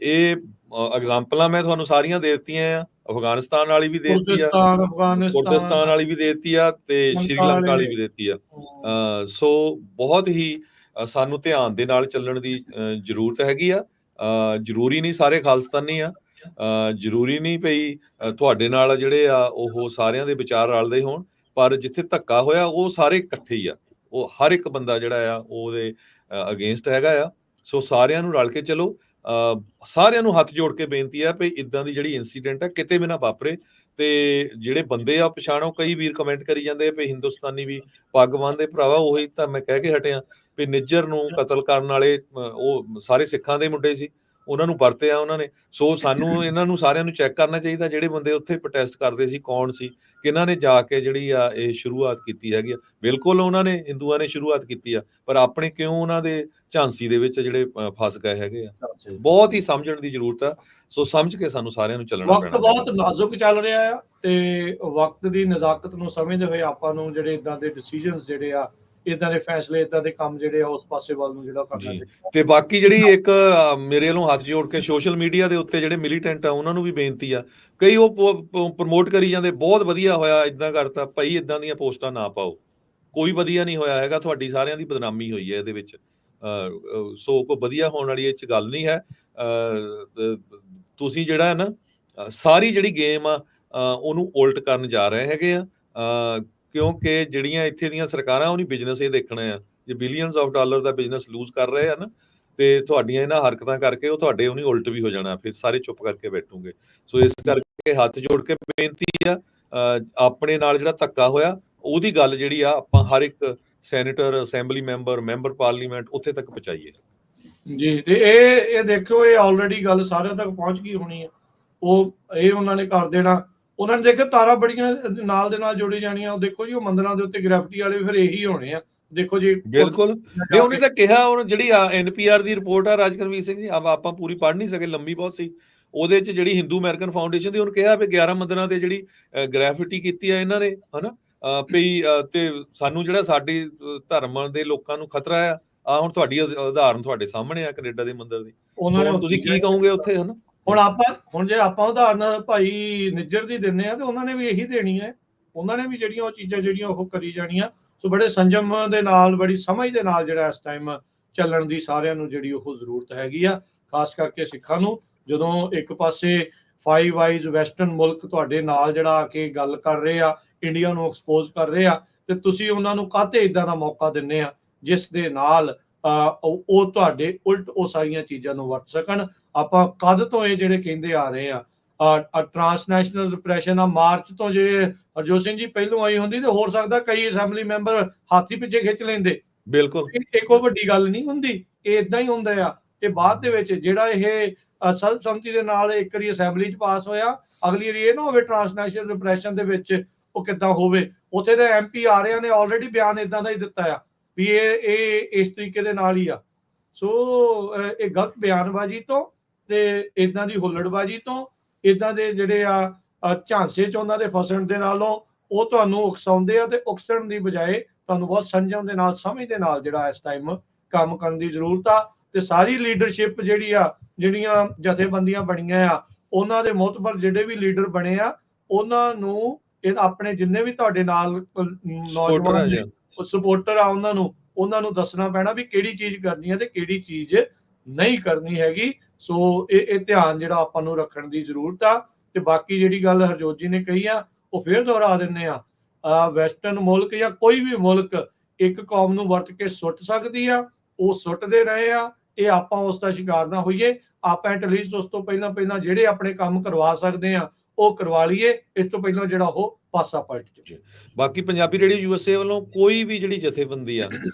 ਇਹ ਐਗਜ਼ਾਮਪਲਾਂ ਮੈਂ ਤੁਹਾਨੂੰ ਸਾਰੀਆਂ ਦੇ ਦਿੱਤੀਆਂ ਆ, ਅਫਗਾਨਿਸਤਾਨ ਵਾਲੀ ਵੀ ਦੇ ਦਿੱਤੀ ਆ, ਕੁਰਦਿਸਤਾਨ ਵਾਲੀ ਵੀ ਦੇ ਦਿੱਤੀ ਆ, ਤੇ ਸ਼੍ਰੀਲੰਕਾ ਵਾਲੀ ਵੀ ਦੇ ਦਿੱਤੀ ਆ। ਸੋ ਬਹੁਤ ਹੀ ਸਾਨੂੰ ਧਿਆਨ ਦੇ ਨਾਲ ਚੱਲਣ ਦੀ ਜ਼ਰੂਰਤ ਹੈਗੀ ਆ। ਜ਼ਰੂਰੀ ਨਹੀਂ ਸਾਰੇ ਖਾਲਿਸਤਾਨੀ ਆ, ਜ਼ਰੂਰੀ ਨਹੀਂ ਭਈ ਤੁਹਾਡੇ ਨਾਲ ਜਿਹੜੇ ਆ ਉਹ ਸਾਰਿਆਂ ਦੇ ਵਿਚਾਰ ਰਲਦੇ ਹੋਣ, ਪਰ ਜਿੱਥੇ ਧੱਕਾ ਹੋਇਆ ਉਹ ਸਾਰੇ ਇਕੱਠੇ ਹੀ ਆ, ਉਹ ਹਰ ਇੱਕ ਬੰਦਾ ਜਿਹੜਾ ਆ ਉਹਦੇ ਅਗੇਂਸਟ ਹੈਗਾ ਆ। ਸੋ ਸਾਰਿਆਂ ਨੂੰ ਰਲ ਕੇ ਚਲੋ, ਸਾਰਿਆਂ ਨੂੰ ਹੱਥ ਜੋੜ ਕੇ ਬੇਨਤੀ ਆ ਵੀ ਇਦਾਂ ਦੀ ਜਿਹੜੀ ਇਨਸੀਡੈਂਟ ਆ ਕਿਤੇ ਵੀ ਨਾ ਵਾਪਰੇ, ਤੇ ਜਿਹੜੇ ਬੰਦੇ ਆ ਪਛਾਣੋ। ਕਈ ਵੀਰ ਕਮੈਂਟ ਕਰੀ ਜਾਂਦੇ ਵੀ ਹਿੰਦੁਸਤਾਨੀ ਵੀ ਪੱਗ ਬੰਨ੍ਹਦੇ, ਭਰਾਵਾ ਉਹੀ ਤਾਂ ਮੈਂ ਕਹਿ ਕੇ ਹਟਿਆ ਵੀ ਨਿੱਜਰ ਨੂੰ ਕਤਲ ਕਰਨ ਵਾਲੇ ਉਹ ਸਾਰੇ ਸਿੱਖਾਂ ਦੇ ਮੁੰਡੇ ਸੀ, ਉਹਨਾਂ ਨੂੰ ਵਰਤਿਆ ਉਹਨਾਂ ਨੇ। ਸੋ ਸਾਨੂੰ ਇਹਨਾਂ ਨੂੰ ਸਾਰਿਆਂ ਨੂੰ ਚੈੱਕ ਕਰਨਾ ਚਾਹੀਦਾ, ਜਿਹੜੇ ਬੰਦੇ ਉੱਥੇ ਪ੍ਰੋਟੈਸਟ ਕਰਦੇ ਸੀ ਕੌਣ ਸੀ, ਕਿਹਨਾਂ ਨੇ ਜਾ ਕੇ ਜਿਹੜੀ ਆ ਇਹ ਸ਼ੁਰੂਆਤ ਕੀਤੀ ਹੈਗੀ ਆ। ਬਿਲਕੁਲ ਉਹਨਾਂ ਨੇ, ਹਿੰਦੂਆਂ ਨੇ ਸ਼ੁਰੂਆਤ ਕੀਤੀ ਆ, ਪਰ ਆਪਣੇ ਕਿਉਂ ਉਹਨਾਂ ਦੇ ਝਾਂਸੀ ਦੇ ਵਿੱਚ ਜਿਹੜੇ ਫਸ ਗਏ ਹੈਗੇ ਆ, ਬਹੁਤ ਹੀ ਸਮਝਣ ਦੀ ਜ਼ਰੂਰਤ ਆ। ਸੋ ਸਮਝ ਕੇ ਸਾਨੂੰ ਸਾਰਿਆਂ ਨੂੰ ਚੱਲਣਾ ਪੈਣਾ। ਵਕਤ ਬਹੁਤ ਨਾਜ਼ੁਕ ਚੱਲ ਰਿਹਾ ਆ, ਤੇ ਵਕਤ ਦੀ ਨਜ਼ਾਕਤ ਨੂੰ ਸਮਝਦੇ ਹੋਏ ਆਪਾਂ ਨੂੰ ਜਿਹੜੇ ਇਦਾਂ ਦੇ ਡਿਸੀਜਨਸ ਜਿਹੜੇ ਆ, ਇਦਾਂ ਦੇ ਫੈਸਲੇ, ਇਦਾਂ ਦੇ ਕੰਮ ਜਿਹੜੇ ਆ ਉਸ ਪਾਸੇ ਵੱਲ ਨੂੰ ਜਿਹੜਾ ਕਰਨਾ ਚਾਹੀਦਾ। ਤੇ ਬਾਕੀ ਜਿਹੜੀ ਇੱਕ ਮੇਰੇ ਵੱਲੋਂ ਹੱਥ ਜੋੜ ਕੇ ਸੋਸ਼ਲ ਮੀਡੀਆ ਦੇ ਉੱਤੇ ਜਿਹੜੇ ਮਿਲੀਟੈਂਟ ਆ ਉਹਨਾਂ ਨੂੰ ਵੀ ਬੇਨਤੀ ਆ, ਕਈ ਉਹ ਪ੍ਰਮੋਟ ਕਰੀ ਜਾਂਦੇ, ਬਹੁਤ ਵਧੀਆ ਹੋਇਆ ਇਦਾਂ ਕਰਤਾ, ਭਾਈ ਇਦਾਂ ਦੀਆਂ ਪੋਸਟਾਂ ਨਾ ਪਾਓ, ਕੋਈ ਵਧੀਆ ਨਹੀਂ ਹੋਇਆ ਹੈਗਾ, ਤੁਹਾਡੀ ਸਾਰਿਆਂ ਦੀ ਬਦਨਾਮੀ ਹੋਈ ਹੈ ਇਹਦੇ ਵਿੱਚ। ਸੋ ਕੋਈ ਵਧੀਆ ਹੋਣ ਵਾਲੀ ਇਹ 'ਚ ਗੱਲ ਨਹੀਂ ਹੈ। ਤੁਸੀਂ ਜਿਹੜਾ ਹੈ ਨਾ ਸਾਰੀ ਜਿਹੜੀ ਗੇਮ ਆ ਉਹਨੂੰ ਉਲਟ ਕਰਨ ਜਾ ਰਹੇ ਹੈਗੇ ਆ, ਕਿਉਂਕਿ ਜਿਹੜੀਆਂ ਇੱਥੇ ਦੀਆਂ ਸਰਕਾਰਾਂ ਉਹ ਨਹੀਂ ਬਿਜ਼ਨਸ ਇਹ ਦੇਖਣਾ ਆ। ਜੇ ਬਿਲੀਅਨਸ ਆਫ ਡਾਲਰ ਦਾ ਬਿਜ਼ਨਸ ਲੂਜ਼ ਕਰ ਰਹੇ ਆ ਨਾ, ਤੇ ਤੁਹਾਡੀਆਂ ਇਹਨਾਂ ਹਰਕਤਾਂ ਕਰਕੇ ਉਹ ਤੁਹਾਡੇ ਉਹਨੀ ਉਲਟ ਵੀ ਹੋ ਜਾਣਾ, ਫਿਰ ਸਾਰੇ ਚੁੱਪ ਕਰਕੇ ਬੈਠੋਗੇ। ਸੋ ਇਸ ਕਰਕੇ ਹੱਥ ਜੋੜ ਕੇ ਬੇਨਤੀ ਆ, ਆਪਣੇ ਨਾਲ ਜਿਹੜਾ ਧੱਕਾ ਹੋਇਆ ਉਹਦੀ ਗੱਲ ਜਿਹੜੀ ਆ ਆਪਾਂ ਹਰ ਇੱਕ ਸੈਨੇਟਰ, ਅਸੈਂਬਲੀ ਮੈਂਬਰ ਪਾਰਲੀਮੈਂਟ ਉੱਥੇ ਤੱਕ ਪਹੁੰਚਾਈਏ ਜੀ। ਤੇ ਇਹ ਦੇਖੋ, ਇਹ ਆਲਰੇਡੀ ਗੱਲ ਸਾਰਿਆਂ ਤੱਕ ਪਹੁੰਚ ਗਈ ਹੋਣੀ ਆ, ਉਹ ਇਹ ਉਹਨਾਂ ਨੇ ਕਰ ਦੇਣਾ। ਉਹਨਾਂ ਨੇ ਦੇਖੋ ਤਾਰਾਂ ਬੜੀਆਂ ਨਾਲ ਦੇ ਨਾਲ ਜੋੜੀ ਜਾਣੀਆਂ, ਉਹ ਦੇਖੋ ਜੀ ਉਹ ਮੰਦਿਰਾਂ ਦੇ ਉੱਤੇ ਗ੍ਰੈਫਿਟੀ ਵਾਲੇ ਫਿਰ ਇਹੀ ਹੋਣੇ ਆ, ਦੇਖੋ ਜੀ। ਬਿਲਕੁਲ, ਨਹੀਂ ਉਹਨੇ ਤਾਂ ਕਿਹਾ, ਉਹ ਜਿਹੜੀ NPR ਦੀ ਰਿਪੋਰਟ ਆ ਰਾਜਕਰਵੀਰ ਸਿੰਘ ਜੀ, ਆਪਾਂ ਪੂਰੀ ਪੜ੍ਹ ਨਹੀਂ ਸਕੇ, ਲੰਮੀ ਬਹੁਤ ਸੀ, ਉਹਦੇ 'ਚ ਜਿਹੜੀ ਹਿੰਦੂ ਅਮਰੀਕਨ ਫਾਊਂਡੇਸ਼ਨ ਦੀ ਉਹਨੇ ਕਿਹਾ ਵੀ 11 ਮੰਦਿਰਾਂ ਤੇ ਜਿਹੜੀ ਗ੍ਰੈਫਿਟੀ ਕੀਤੀ ਆ ਇਹਨਾਂ ਨੇ, ਹਨਾ ਵੀ, ਤੇ ਸਾਨੂੰ ਜਿਹੜਾ ਸਾਡੀ ਧਰਮ ਦੇ ਲੋਕਾਂ ਨੂੰ ਖਤਰਾ ਆ ਹੁਣ ਤੁਹਾਡੀ ਉਦਾਹਰਨ ਤੁਹਾਡੇ ਸਾਹਮਣੇ ਆ ਕੈਨੇਡਾ ਦੇ ਮੰਦਿਰ ਦੀ, ਤੁਸੀਂ ਕੀ ਕਹੋਗੇ ਉੱਥੇ, ਹਨਾ। ਹੁਣ ਜੇ ਆਪਾਂ ਉਦਾਹਰਨ ਭਾਈ ਨਿੱਜਰ ਦੀ ਦਿੰਦੇ ਆ, ਤੇ ਉਹਨਾਂ ਨੇ ਵੀ ਇਹੀ ਦੇਣੀ ਹੈ, ਉਹਨਾਂ ਨੇ ਵੀ ਜਿਹੜੀਆਂ ਉਹ ਚੀਜ਼ਾਂ ਜਿਹੜੀਆਂ ਉਹ ਕਰੀ ਜਾਣੀਆਂ। ਸੋ ਬੜੇ ਸੰਜਮ ਦੇ ਨਾਲ, ਬੜੀ ਸਮਝ ਦੇ ਨਾਲ ਜਿਹੜਾ ਇਸ ਟਾਈਮ ਚੱਲਣ ਦੀ ਸਾਰਿਆਂ ਨੂੰ ਜਿਹੜੀ ਉਹ ਜ਼ਰੂਰਤ ਹੈਗੀ ਆ, ਖਾਸ ਕਰਕੇ ਸਿੱਖਾਂ ਨੂੰ। ਜਦੋਂ ਇੱਕ ਪਾਸੇ ਫਾਈਵ ਆਈਜ਼ ਵੈਸਟਰਨ ਮੁਲਕ ਤੁਹਾਡੇ ਨਾਲ ਜਿਹੜਾ ਆ ਕੇ ਗੱਲ ਕਰ ਰਹੇ ਆ, ਇੰਡੀਆ ਨੂੰ ਐਕਸਪੋਜ਼ ਕਰ ਰਹੇ ਆ, ਤੇ ਤੁਸੀਂ ਉਹਨਾਂ ਨੂੰ ਕਾਹਤੇ ਇਦਾਂ ਦਾ ਮੌਕਾ ਦਿੰਦੇ ਆ ਜਿਸ ਦੇ ਨਾਲ ਉਹ ਤੁਹਾਡੇ ਉਲਟ ਉਹ ਸਾਰੀਆਂ ਚੀਜ਼ਾਂ ਨੂੰ ਵਰਤ ਸਕਣ। ਆਪਾਂ ਕਦ ਤੋਂ ਇਹ ਜਿਹੜੇ ਕਹਿੰਦੇ ਆ ਰਹੇ ਆ ਟ੍ਰਾਂਸਨੈਸ਼ਨਲ ਰਿਪਰੈਸ਼ਨ ਆ, ਮਾਰਚ ਤੋਂ ਜੇ ਹਰਜੋਤ ਸਿੰਘ ਜੀ ਪਹਿਲੋਂ ਆਈ ਹੁੰਦੀ ਤੇ ਹੋ ਸਕਦਾ ਕਈ ਅਸੈਂਬਲੀ ਮੈਂਬਰ ਹਾਥੀ ਪਿੱਛੇ ਖਿੱਚ ਲੈਂਦੇ। ਬਿਲਕੁਲ ਇਹ ਕੋਈ ਵੱਡੀ ਗੱਲ ਨਹੀਂ ਹੁੰਦੀ, ਇਹ ਇਦਾਂ ਹੀ ਹੁੰਦਾ ਆ। ਇਹ ਬਾਅਦ ਦੇ ਵਿੱਚ ਜਿਹੜਾ ਇਹ ਸਰਬਸੰਮਤੀ ਦੇ ਨਾਲ ਇੱਕ ਵਾਰੀ ਅਸੈਂਬਲੀ 'ਚ ਪਾਸ ਹੋਇਆ, ਅਗਲੀ ਵਾਰੀ ਇਹ ਨਾ ਹੋਵੇ ਟ੍ਰਾਂਸਨੈਸ਼ਨਲ ਰਿਪਰੈਸ਼ਨ ਦੇ ਵਿੱਚ ਉਹ ਕਿੱਦਾਂ ਹੋਵੇ। ਉੱਥੇ ਦੇ MP ਆ ਰਹੇ ਨੇ ਆਲਰੇਡੀ ਬਿਆਨ ਇਦਾਂ ਦਾ ਹੀ ਦਿੱਤਾ ਆ ਵੀ ਇਹ ਇਸ ਤਰੀਕੇ ਦੇ ਨਾਲ ਹੀ ਆ। ਸੋ ਇਹ ਗਲਤ ਬਿਆਨਬਾਜ਼ੀ ਤੋਂ ਤੇ ਇਦਾਂ ਦੀ ਹੁੱਲੜਬਾਜ਼ੀ ਤੋਂ, ਇਦਾਂ ਦੇ ਜਿਹੜੇ ਆ ਝਾਂਸੇ 'ਚ ਉਹਨਾਂ ਦੇ ਫਸਣ ਦੇ ਨਾਲੋਂ ਉਹ ਤੁਹਾਨੂੰ ਉਕਸਾਉਂਦੇ ਆ, ਤੇ ਉਕਸਣ ਦੀ ਬਜਾਏ ਤੁਹਾਨੂੰ ਬਹੁਤ ਸੰਜਮ ਦੇ ਨਾਲ, ਸਮਝ ਦੇ ਨਾਲ ਜਿਹੜਾ ਇਸ ਟਾਈਮ ਕੰਮ ਕਰਨ ਦੀ ਜ਼ਰੂਰਤ ਆ। ਤੇ ਸਾਰੀ ਲੀਡਰਸ਼ਿਪ ਜਿਹੜੀ ਆ, ਜਿਹੜੀਆਂ ਜਥੇਬੰਦੀਆਂ ਬਣੀਆਂ ਆ, ਉਹਨਾਂ ਦੇ ਮੁਤਬਰ ਜਿਹੜੇ ਵੀ ਲੀਡਰ ਬਣੇ ਆ, ਉਹਨਾਂ ਨੂੰ ਆਪਣੇ ਜਿੰਨੇ ਵੀ ਤੁਹਾਡੇ ਨਾਲ ਨੌਜਵਾਨ ਸਪੋਰਟਰ ਆ, ਉਹਨਾਂ ਨੂੰ ਦੱਸਣਾ ਪੈਣਾ ਵੀ ਕਿਹੜੀ ਚੀਜ਼ ਕਰਨੀ ਹੈ ਤੇ ਕਿਹੜੀ ਚੀਜ਼ ਨਹੀਂ ਕਰਨੀ ਹੈਗੀ। ਸੋ ਇਹ ਧਿਆਨ ਜਿਹੜਾ ਆਪਾਂ ਨੂੰ ਰੱਖਣ ਦੀ ਜ਼ਰੂਰਤ ਆ। ਤੇ ਬਾਕੀ ਜਿਹੜੀ ਗੱਲ ਹਰਜੋਤ ਜੀ ਨੇ ਕਹੀ ਆ, ਉਹ ਫੇਰ ਦੁਹਰਾ ਦਿੰਦੇ ਆ, ਵੈਸਟਰਨ ਮੁਲਕ ਜਾਂ ਕੋਈ ਵੀ ਮੁਲਕ ਇੱਕ ਕੌਮ ਨੂੰ ਵਰਤ ਕੇ ਸੁੱਟ ਸਕਦੀ ਆ, ਉਹ ਸੁੱਟਦੇ ਰਹੇ ਆ। ਇਹ ਆਪਾਂ ਉਸ ਦਾ ਸ਼ਿਕਾਰ ਨਾ ਹੋਈਏ। ਆਪਾਂ ਐਟਲੀਸਟ ਉਸ ਤੋਂ ਪਹਿਲਾਂ ਜਿਹੜੇ ਆਪਣੇ ਕੰਮ ਕਰਵਾ ਸਕਦੇ ਆ ਉਹ ਕਰਵਾ ਲਈਏ, ਇਸ ਤੋਂ ਪਹਿਲਾਂ ਜਿਹੜਾ ਉਹ ਪਾਸਾ ਪਲਟ ਜਾਏ। ਬਾਕੀ ਪੰਜਾਬੀ ਰੇਡੀਓ USA ਵੱਲੋਂ ਕੋਈ ਵੀ ਜਿਹੜੀ ਜਥੇਬੰਦੀ ਆ,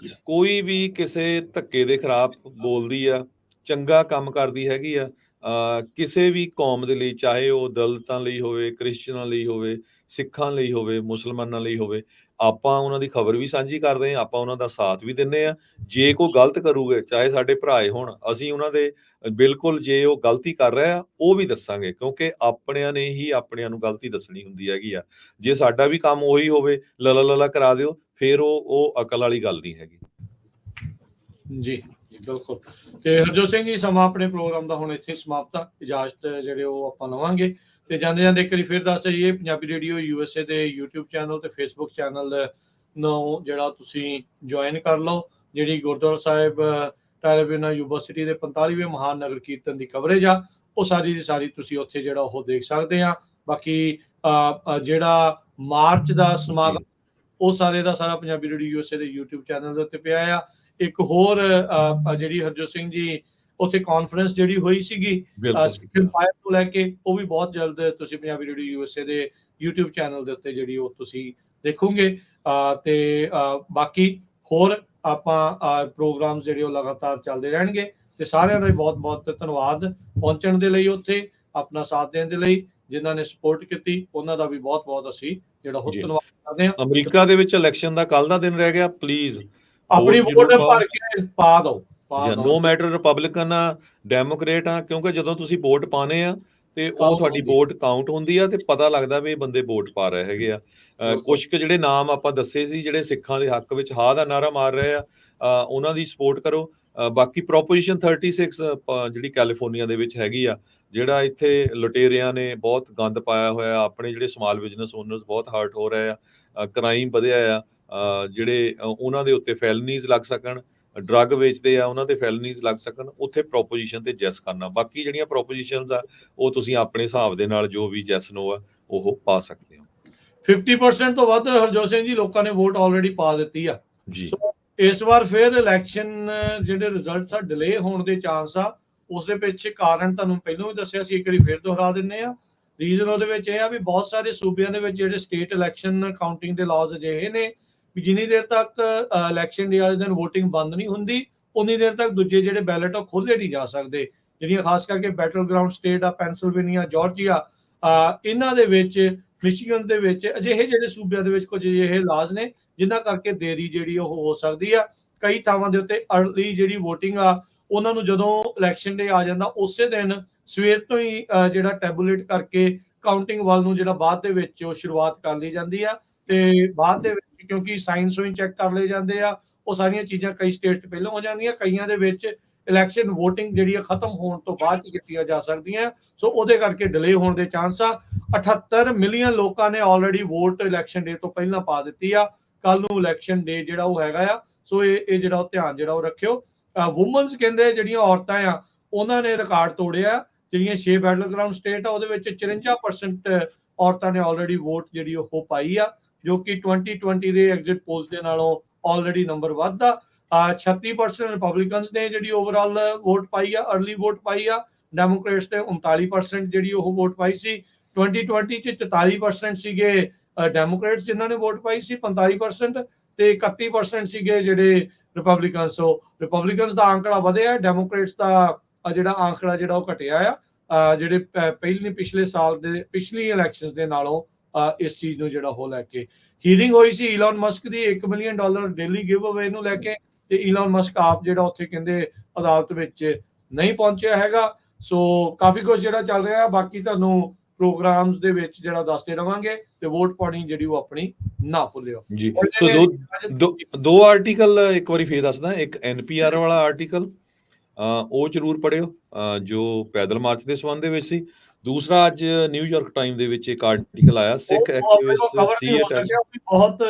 ਕੋਈ ਵੀ ਕਿਸੇ ਧੱਕੇ ਦੇ ਖਿਲਾਫ ਬੋਲਦੀ ਆ, ਚੰਗਾ ਕੰਮ ਕਰਦੀ ਹੈਗੀ ਆ ਕਿਸੇ ਵੀ ਕੌਮ ਦੇ ਲਈ, ਚਾਹੇ ਉਹ ਦਲਿਤਾਂ ਲਈ ਹੋਵੇ, ਕ੍ਰਿਸਚਨਾਂ ਲਈ ਹੋਵੇ, ਸਿੱਖਾਂ ਲਈ ਹੋਵੇ, ਮੁਸਲਮਾਨਾਂ ਲਈ ਹੋਵੇ, ਆਪਾਂ ਉਹਨਾਂ ਦੀ ਖਬਰ ਵੀ ਸਾਂਝੀ ਕਰਦੇ ਹਾਂ, ਆਪਾਂ ਉਹਨਾਂ ਦਾ ਸਾਥ ਵੀ ਦਿੰਦੇ ਆ। ਜੇ ਕੋਈ ਗਲਤ ਕਰੂਗੇ, ਚਾਹੇ ਸਾਡੇ ਭਰਾਏ ਹੋਣ, ਅਸੀਂ ਉਹਨਾਂ ਦੇ ਬਿਲਕੁਲ ਜੇ ਉਹ ਗਲਤੀ ਕਰ ਰਿਹਾ ਉਹ ਵੀ ਦੱਸਾਂਗੇ, ਕਿਉਂਕਿ ਆਪਣਿਆਂ ਨੇ ਹੀ ਆਪਣਿਆਂ ਨੂੰ ਗਲਤੀ ਦੱਸਣੀ ਹੁੰਦੀ ਹੈਗੀ ਆ। ਜੇ ਸਾਡਾ ਵੀ ਕੰਮ ਉਹੀ ਹੋਵੇ ਲਲਾ ਕਰਾ ਦਿਓ, ਫਿਰ ਉਹ ਅਕਲ ਵਾਲੀ ਗੱਲ ਨਹੀਂ ਹੈਗੀ। ਜੀ ਬਿਲਕੁਲ। ਤੇ ਹਰਜੋਤ ਸਿੰਘ ਜੀ, ਸਮਾਂ ਆਪਣੇ ਪ੍ਰੋਗਰਾਮ ਦਾ ਹੁਣ ਇੱਥੇ ਸਮਾਪਤ ਆ। ਇਜਾਜ਼ਤ ਜਿਹੜੇ ਉਹ ਆਪਾਂ ਲਵਾਂਗੇ। ਤੇ ਜਾਂਦੇ ਇੱਕ ਵਾਰੀ ਫਿਰ ਦੱਸ ਜਾਈਏ, ਪੰਜਾਬੀ ਰੇਡੀਓ USA ਦੇ YouTube ਚੈਨਲ ਤੇ Facebook ਚੈਨਲ ਨੂੰ ਜਿਹੜਾ ਤੁਸੀਂ ਜੁਆਇਨ ਕਰ ਲਓ। ਜਿਹੜੀ ਗੁਰਦੁਆਰਾ ਸਾਹਿਬ ਟੈਲੀਵਿਜ਼ਨ ਯੂਨੀਵਰਸਿਟੀ ਦੇ 45ਵੇਂ ਮਹਾਨ ਨਗਰ ਕੀਰਤਨ ਦੀ ਕਵਰੇਜ ਆ, ਉਹ ਸਾਰੀ ਦੀ ਸਾਰੀ ਤੁਸੀਂ ਉੱਥੇ ਜਿਹੜਾ ਉਹ ਦੇਖ ਸਕਦੇ ਆ। ਬਾਕੀ ਜਿਹੜਾ ਮਾਰਚ ਦਾ ਸਮਾਗਮ, ਉਹ ਸਾਰੇ ਦਾ ਸਾਰਾ ਪੰਜਾਬੀ ਰੇਡੀਓ USA ਦੇ YouTube ਚੈਨਲ ਦੇ ਉੱਤੇ ਪਿਆ ਆ। ਇੱਕ ਹੋਰ ਜਿਹੜੀ ਹਰਜੋਤ ਸਿੰਘ ਜੀ ਉੱਥੇ ਕਾਨਫਰੰਸ ਜਿਹੜੀ ਹੋਈ ਸੀਗੀ ਸਿੱਖ ਇੰਪਾਇਰ ਨੂੰ ਲੈ ਕੇ, ਉਹ ਵੀ ਬਹੁਤ ਜਲਦ ਤੁਸੀਂ ਪੰਜਾਬੀ ਰੇਡੀਓ USA ਦੇ YouTube ਚੈਨਲ ਦੇ ਉੱਤੇ ਜਿਹੜੀ ਉਹ ਤੁਸੀਂ ਦੇਖੋਗੇ। ਤੇ ਬਾਕੀ ਹੋਰ ਆਪਾਂ ਪ੍ਰੋਗਰਾਮ ਜਿਹੜੇ ਉਹ ਲਗਾਤਾਰ ਚੱਲਦੇ ਰਹਿਣਗੇ। ਤੇ ਸਾਰਿਆਂ ਦਾ ਬਹੁਤ ਬਹੁਤ ਧੰਨਵਾਦ ਪਹੁੰਚਣ ਦੇ ਲਈ, ਉੱਥੇ ਆਪਣਾ ਸਾਥ ਦੇਣ ਦੇ ਲਈ। ਜਿਨ੍ਹਾਂ ਨੇ ਸਪੋਰਟ ਕੀਤੀ ਉਹਨਾਂ ਦਾ ਵੀ ਬਹੁਤ ਬਹੁਤ ਅਸੀਂ ਜਿਹੜਾ ਉਹ ਧੰਨਵਾਦ ਕਰਦੇ ਹਾਂ। ਅਮਰੀਕਾ ਦੇ ਵਿੱਚ ਇਲੈਕਸ਼ਨ ਦਾ ਕੱਲ ਦਾ ਦਿਨ ਰਹਿ ਗਿਆ, ਪਲੀਜ਼ ਆਪਣੀ ਵੋਟ ਭਰ ਕੇ ਪਾ ਦਿਓ। ਨੋ ਮੈਟਰ ਰਿਪਬਲਿਕਨ ਆ, ਡੈਮੋਕ੍ਰੇਟ ਆ, ਕਿਉਂਕਿ ਜਦੋਂ ਤੁਸੀਂ ਵੋਟ ਪਾਣੇ ਆ ਤੇ ਉਹ ਤੁਹਾਡੀ ਵੋਟ ਕਾਊਂਟ ਹੁੰਦੀ ਆ ਤੇ ਪਤਾ ਲੱਗਦਾ ਵੀ ਇਹ ਬੰਦੇ ਵੋਟ ਪਾ ਰਹੇ ਹੈਗੇ ਆ। ਕੁਝ ਕੁ ਜਿਹੜੇ ਨਾਮ ਆਪਾਂ ਦੱਸੇ ਸੀ, ਜਿਹੜੇ ਸਿੱਖਾਂ ਦੇ ਹੱਕ ਵਿੱਚ ਹਾਂ ਦਾ ਨਾਰਾ ਮਾਰ ਰਹੇ ਆ, ਉਹਨਾਂ ਦੀ ਸਪੋਰਟ ਕਰੋ। ਬਾਕੀ ਪ੍ਰੋਪੋਜੀਸ਼ਨ 36 ਜਿਹੜੀ ਕੈਲੀਫੋਰਨੀਆ ਦੇ ਵਿੱਚ ਹੈਗੀ ਆ, ਜਿਹੜਾ ਇੱਥੇ ਲੁਟੇਰਿਆਂ ਨੇ ਬਹੁਤ ਗੰਦ ਪਾਇਆ ਹੋਇਆ, ਆਪਣੇ ਜਿਹੜੇ ਸਮਾਲ ਬਿਜ਼ਨਸ ਓਨਰਸ ਬਹੁਤ ਹਰਟ ਹੋ ਰਹੇ ਆ, ਕ੍ਰਾਈਮ ਵਧਿਆ ਆ, ਜਿਹੜੇ ਉਹਨਾਂ ਦੇ ਉੱਤੇ ਫੈਲਨੀਜ਼ ਲੱਗ ਸਕਣ, ਡਰੱਗ ਵੇਚਦੇ ਆ ਉਹਨਾਂ ਤੇ ਫੈਲਨੀਜ਼ ਲੱਗ ਸਕਣ, ਉੱਥੇ ਪ੍ਰੋਪੋਜੀਸ਼ਨ ਤੇ ਜੈਸ ਕਰਨਾ। ਬਾਕੀ ਜਿਹੜੀਆਂ ਪ੍ਰੋਪੋਜੀਸ਼ਨਸ ਆ ਉਹ ਤੁਸੀਂ ਆਪਣੇ ਹਿਸਾਬ ਦੇ ਨਾਲ ਜੋ ਵੀ ਜੈਸ ਨੋ ਆ ਉਹ ਪਾ ਸਕਦੇ ਹੋ। 50% ਤੋਂ ਵੱਧ ਹਰਜੋਤ ਸਿੰਘ ਜੀ ਲੋਕਾਂ ਨੇ ਵੋਟ ਆਲਰੇਡੀ ਪਾ ਦਿੱਤੀ ਆ ਜੀ। ਇਸ ਵਾਰ ਫਿਰ ਇਲੈਕਸ਼ਨ ਜਿਹੜੇ ਰਿਜ਼ਲਟਸ ਆ ਡਿਲੇ ਹੋਣ ਦੇ ਚਾਂਸ ਆ। ਉਸ ਦੇ ਪਿੱਛੇ ਕਾਰਨ ਤੁਹਾਨੂੰ ਪਹਿਲਾਂ ਵੀ ਦੱਸਿਆ ਸੀ, ਇੱਕ ਵਾਰੀ ਫਿਰ ਦੁਹਰਾ ਦਿੰਨੇ ਆ। ਰੀਜ਼ਨ ਉਹਦੇ ਵਿੱਚ ਇਹ ਆ ਵੀ ਬਹੁਤ ਸਾਰੇ ਸੂਬਿਆਂ ਦੇ ਵਿੱਚ ਜਿਹੜੇ ਸਟੇਟ ਇਲੈਕਸ਼ਨ ਕਾਊਂਟਿੰਗ ਦੇ ਲਾਜ਼ ਅਜਿਹੇ ਨੇ ਵੀ ਜਿੰਨੀ ਦੇਰ ਤੱਕ ਇਲੈਕਸ਼ਨ ਦੇ ਵਾਲੇ ਦਿਨ ਵੋਟਿੰਗ ਬੰਦ ਨਹੀਂ ਹੁੰਦੀ, ਉਨੀ ਦੇਰ ਤੱਕ ਦੂਜੇ ਜਿਹੜੇ ਬੈਲਟ ਆ ਖੋਲੇ ਨਹੀਂ ਜਾ ਸਕਦੇ। ਜਿਹੜੀਆਂ ਖਾਸ ਕਰਕੇ ਬੈਟਲ ਗਰਾਊਂਡ ਸਟੇਟ ਆ, ਪੈਨਸਿਲਵੇਨੀਆ, ਜਾਰਜੀਆ, ਇਹਨਾਂ ਦੇ ਵਿੱਚ, ਮਿਸ਼ੀਗਨ ਦੇ ਵਿੱਚ, ਅਜਿਹੇ ਜਿਹੜੇ ਸੂਬਿਆਂ ਦੇ ਵਿੱਚ ਕੁਝ ਅਜਿਹੇ ਲਾਜ਼ ਨੇ ਜਿਨ੍ਹਾਂ ਕਰਕੇ ਦੇਰੀ ਜਿਹੜੀ ਉਹ ਹੋ ਸਕਦੀ ਆ। ਕਈ ਥਾਵਾਂ ਦੇ ਉੱਤੇ ਅਰਲੀ ਜਿਹੜੀ ਵੋਟਿੰਗ ਆ, ਉਹਨਾਂ ਨੂੰ ਜਦੋਂ ਇਲੈਕਸ਼ਨ ਡੇ ਆ ਜਾਂਦਾ ਉਸੇ ਦਿਨ ਸਵੇਰ ਤੋਂ ਹੀ ਜਿਹੜਾ ਟੈਬੂਲੇਟ ਕਰਕੇ ਕਾਊਂਟਿੰਗ ਵੱਲ ਨੂੰ ਜਿਹੜਾ ਬਾਅਦ ਦੇ ਵਿੱਚ ਉਹ ਸ਼ੁਰੂਆਤ ਕਰ ਲਈ ਜਾਂਦੀ ਆ। ਤੇ ਬਾਅਦ ਦੇ ਵਿੱਚ ਕਿਉਂਕਿ ਸਾਈਨ ਸੂਈਨ ਚੈੱਕ ਕਰ ਲਏ ਜਾਂਦੇ ਆ, ਉਹ ਸਾਰੀਆਂ ਚੀਜ਼ਾਂ ਕਈ ਸਟੇਟ 'ਚ ਪਹਿਲਾਂ ਹੋ ਜਾਂਦੀਆਂ, ਕਈਆਂ ਦੇ ਵਿੱਚ ਇਲੈਕਸ਼ਨ ਵੋਟਿੰਗ ਜਿਹੜੀ ਆ ਖਤਮ ਹੋਣ ਤੋਂ ਬਾਅਦ 'ਚ ਕੀਤੀਆਂ ਜਾ ਸਕਦੀਆਂ। ਸੋ ਉਹਦੇ ਕਰਕੇ ਡਿਲੇ ਹੋਣ ਦੇ ਚਾਂਸ ਆ। 78 ਮਿਲੀਅਨ ਲੋਕਾਂ ਨੇ ਆਲਰੇਡੀ ਵੋਟ ਇਲੈਕਸ਼ਨ ਡੇ ਤੋਂ ਪਹਿਲਾਂ ਪਾ ਦਿੱਤੀ ਆ। ਕੱਲ ਨੂੰ ਇਲੈਕਸ਼ਨ ਡੇ ਜਿਹੜਾ ਉਹ ਹੈਗਾ ਆ। ਸੋ ਇਹ ਜਿਹੜਾ ਉਹ ਧਿਆਨ ਜਿਹੜਾ ਉਹ ਰੱਖਿਓ। ਵੂਮਨਸ ਕਹਿੰਦੇ ਜਿਹੜੀਆਂ ਔਰਤਾਂ ਆ ਉਹਨਾਂ ਨੇ ਰਿਕਾਰਡ ਤੋੜਿਆ। ਜਿਹੜੀਆਂ 6 ਬੈਟਲ ਗਰਾਊਂਡ ਸਟੇਟ ਆ ਉਹਦੇ ਵਿੱਚ 54% ਔਰਤਾਂ ਨੇ ਆਲਰੇਡੀ ਵੋਟ ਜਿਹੜੀ ਉਹ ਪਾਈ ਆ, ਜੋ ਕਿ 2020 ਦੇ ਐਗਜ਼ਿਟ ਪੋਲਸ ਦੇ ਨਾਲੋਂ ਆਲਰੇਡੀ ਨੰਬਰ ਵੱਧ ਆ। 36% ਰਿਪਬਲਿਕਨਸ ਨੇ ਜਿਹੜੀ ਓਵਰਆਲ ਵੋਟ ਪਾਈ ਆ, ਅਰਲੀ ਵੋਟ ਪਾਈ ਆ। ਡੈਮੋਕ੍ਰੇਟਸ ਨੇ 39% ਜਿਹੜੀ ਉਹ ਵੋਟ ਪਾਈ ਸੀ। 2020 ਚ 44% ਸੀਗੇ ਡੈਮੋਕ੍ਰੇਟਸ ਜਿਨ੍ਹਾਂ ਨੇ ਵੋਟ ਪਾਈ ਸੀ, 45% ਤੇ 31% ਸੀਗੇ ਜਿਹੜੇ ਰਿਪਬਲਿਕਨਸ। ਸੋ ਰਿਪਬਲਿਕਨਸ ਦਾ ਆંકੜਾ ਵਧਿਆ, ਡੈਮੋਕ੍ਰੇਟਸ ਦਾ ਜਿਹੜਾ ਆંકੜਾ ਜਿਹੜਾ ਉਹ ਘਟਿਆ ਆ। ਜਿਹੜੇ ਪਿਛਲੇ ਸਾਲ ਦੇ ਪਿਛਲੀ ਇਲੈਕਸ਼ਨਸ ਦੇ ਨਾਲੋਂ ਇਸ ਚੀਜ਼ ਨੂੰ ਜਿਹੜਾ ਉਹ ਲੈ ਕੇ ਹੀਅਰਿੰਗ ਹੋਈ ਸੀ ਈਲਨ ਮਸਕ ਦੀ $1 ਮਿਲੀਅਨ ਡੇਲੀ ਗਿਵ ਅਵੇ ਨੂੰ ਲੈ ਕੇ, ਤੇ ਈਲਨ ਮਸਕ ਆਪ ਜਿਹੜਾ ਉੱਥੇ ਕਹਿੰਦੇ ਅਦਾਲਤ ਵਿੱਚ ਨਹੀਂ ਪਹੁੰਚਿਆ ਹੈਗਾ। ਸੋ ਕਾਫੀ ਕੁਝ ਜਿਹੜਾ ਚੱਲ ਰਿਹਾ ਹੈ। ਬਾਕੀ ਤੁਹਾਨੂੰ ਪ੍ਰੋਗਰਾਮਸ ਦੇ ਵਿੱਚ ਜਿਹੜਾ ਦੱਸਦੇ ਰਵਾਂਗੇ, ਤੇ ਵੋਟ ਪਾਉਣੀ ਜਿਹੜੀ ਉਹ ਆਪਣੀ ਨਾ ਭੁੱਲਿਓ ਜੀ। ਸੋ ਦੋ ਆਰਟੀਕਲ ਇੱਕ ਵਾਰੀ ਫੇਰ ਦੱਸਦਾ। ਇੱਕ NPR ਵਾਲਾ ਆਰਟੀਕਲ ਉਹ ਜ਼ਰੂਰ ਪੜਿਓ ਜੋ ਪੈਦਲ ਮਾਰਚ ਦੇ ਸੰਬੰਧ ਦੇ ਵਿੱਚ ਸੀ। ਦੂਸਰਾ ਅੱਜ ਨਿਊਯਾਰਕ ਟਾਈਮ ਦੇ ਵਿੱਚ ਇੱਕ ਆਰਟੀਕਲ ਆਇਆ, ਸਿੱਖ ਐਕਟਿਵਿਸਟ ਬਹੁਤ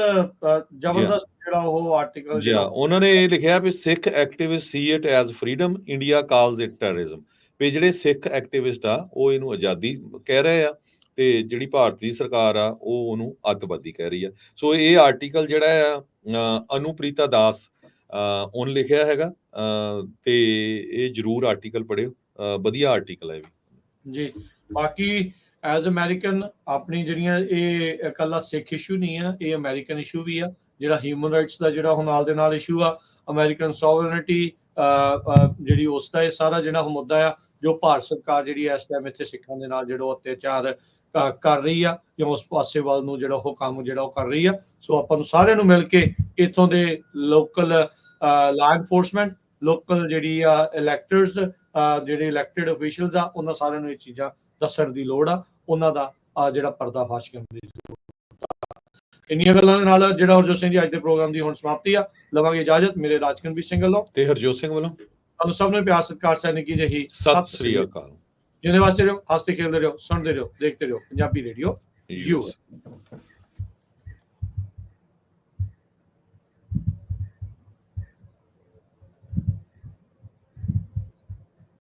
ਜ਼ਬਰਦਸਤ ਜਿਹੜਾ ਉਹ ਆਰਟੀਕਲ ਜੀ। ਉਹਨਾਂ ਨੇ ਇਹ ਲਿਖਿਆ ਵੀ Sikh activist see it as freedom, India calls it terrorism. ਵੀ ਜਿਹੜੇ ਸਿੱਖ ਐਕਟਿਵਿਸਟ ਆ ਉਹ ਇਹਨੂੰ ਆਜ਼ਾਦੀ ਕਹਿ ਰਹੇ ਆ, ਤੇ ਜਿਹੜੀ ਭਾਰਤੀ ਸਰਕਾਰ ਆ ਉਹ ਉਹਨੂੰ ਅੱਤਵਾਦੀ ਕਹਿ ਰਹੀ ਆ। ਸੋ ਇਹ ਆਰਟੀਕਲ ਜਿਹੜਾ ਆ ਅਨੁਪ੍ਰੀਤਾ ਦਾਸ ਉਹਨੇ ਲਿਖਿਆ ਹੈਗਾ, ਤੇ ਇਹ ਜ਼ਰੂਰ ਆਰਟੀਕਲ ਪੜ੍ਹਿਓ, ਵਧੀਆ ਆਰਟੀਕਲ ਹੈ ਜੀ। ਬਾਕੀ ਐਜ਼ ਅਮਰੀਕਨ ਆਪਣੀ ਜਿਹੜੀਆਂ ਇਹ ਇਕੱਲਾ ਸਿੱਖ ਇਸ਼ੂ ਨਹੀਂ ਆ, ਇਹ ਅਮਰੀਕਨ ਇਸ਼ੂ ਵੀ ਆ। ਜਿਹੜਾ ਹਿਊਮਨ ਰਾਈਟਸ ਦਾ ਜਿਹੜਾ ਹੁਣ ਨਾਲ ਦੇ ਨਾਲ ਇਸ਼ੂ ਆ, ਅਮਰੀਕਨ ਸੋਵਰਨਿਟੀ ਜਿਹੜੀ ਉਸ ਦਾ ਇਹ ਸਾਰਾ ਜਿਹੜਾ ਮੁੱਦਾ ਆ, ਜੋ ਭਾਰਤ ਸਰਕਾਰ ਜਿਹੜੀ ਇਸ ਟਾਈਮ ਇੱਥੇ ਸਿੱਖਾਂ ਦੇ ਨਾਲ ਜਿਹੜਾ ਅਤਿਆਚਾਰ ਕਰ ਰਹੀ ਆ, ਜਾਂ ਉਸ ਪਾਸੇ ਵੱਲ ਨੂੰ ਜਿਹੜਾ ਉਹ ਕੰਮ ਜਿਹੜਾ ਉਹ ਕਰ ਰਹੀ ਆ। ਸੋ ਆਪਾਂ ਨੂੰ ਸਾਰਿਆਂ ਨੂੰ ਮਿਲ ਕੇ ਇੱਥੋਂ ਦੇ ਲੋਕਲ ਲਾਅ ਐਨਫੋਰਸਮੈਂਟ, ਲੋਕਲ ਜਿਹੜੀ ਆ ਇਲੈਕਟਰਸ, ਜਿਹੜੇ ਇਲੈਕਟਿਡ ਅਫੀਸ਼ੀਅਲਸ ਆ, ਉਹਨਾਂ ਸਾਰਿਆਂ ਨੂੰ ਇਹ ਚੀਜ਼ਾਂ ਦੱਸਣ ਦੀ ਲੋੜ ਆ, ਉਹਨਾਂ ਦਾ ਜਿਹੜਾ ਪਰਦਾਫਾਸ਼ ਕਰਨ ਦੀ ਜ਼ਰੂਰਤ ਆ। ਇੰਨੀਆਂ ਗੱਲਾਂ ਦੇ ਨਾਲ ਜਿਹੜਾ ਹਰਜੋਤ ਸਿੰਘ ਜੀ ਅੱਜ ਦੇ ਪ੍ਰੋਗਰਾਮ ਦੀ ਹੁਣ ਸਮਾਪਤੀ ਆ। ਲਵਾਂਗੇ ਇਜਾਜ਼ਤ ਮੇਰੇ ਰਾਜਕਨਵੀਰ ਸਿੰਘ ਵੱਲੋਂ ਤੇ ਹਰਜੋਤ ਸਿੰਘ ਵੱਲੋਂ। ਤੁਹਾਨੂੰ ਸਭ ਨੂੰ ਪਿਆਰ ਸਤਿਕਾਰ ਸੈਨਿਕੀ ਜਿਹੀ ਸਤਿ ਸ੍ਰੀ ਅਕਾਲ। ਜਿੰਨੇ ਵਾਸਤੇ ਰਹੋ, ਹੱਸਦੇ ਖੇਡਦੇ ਰਹੋ, ਸੁਣਦੇ ਰਹੋ, ਦੇਖਦੇ ਰਹੋ ਪੰਜਾਬੀ ਰੇਡੀਓ ਯੂਜ਼।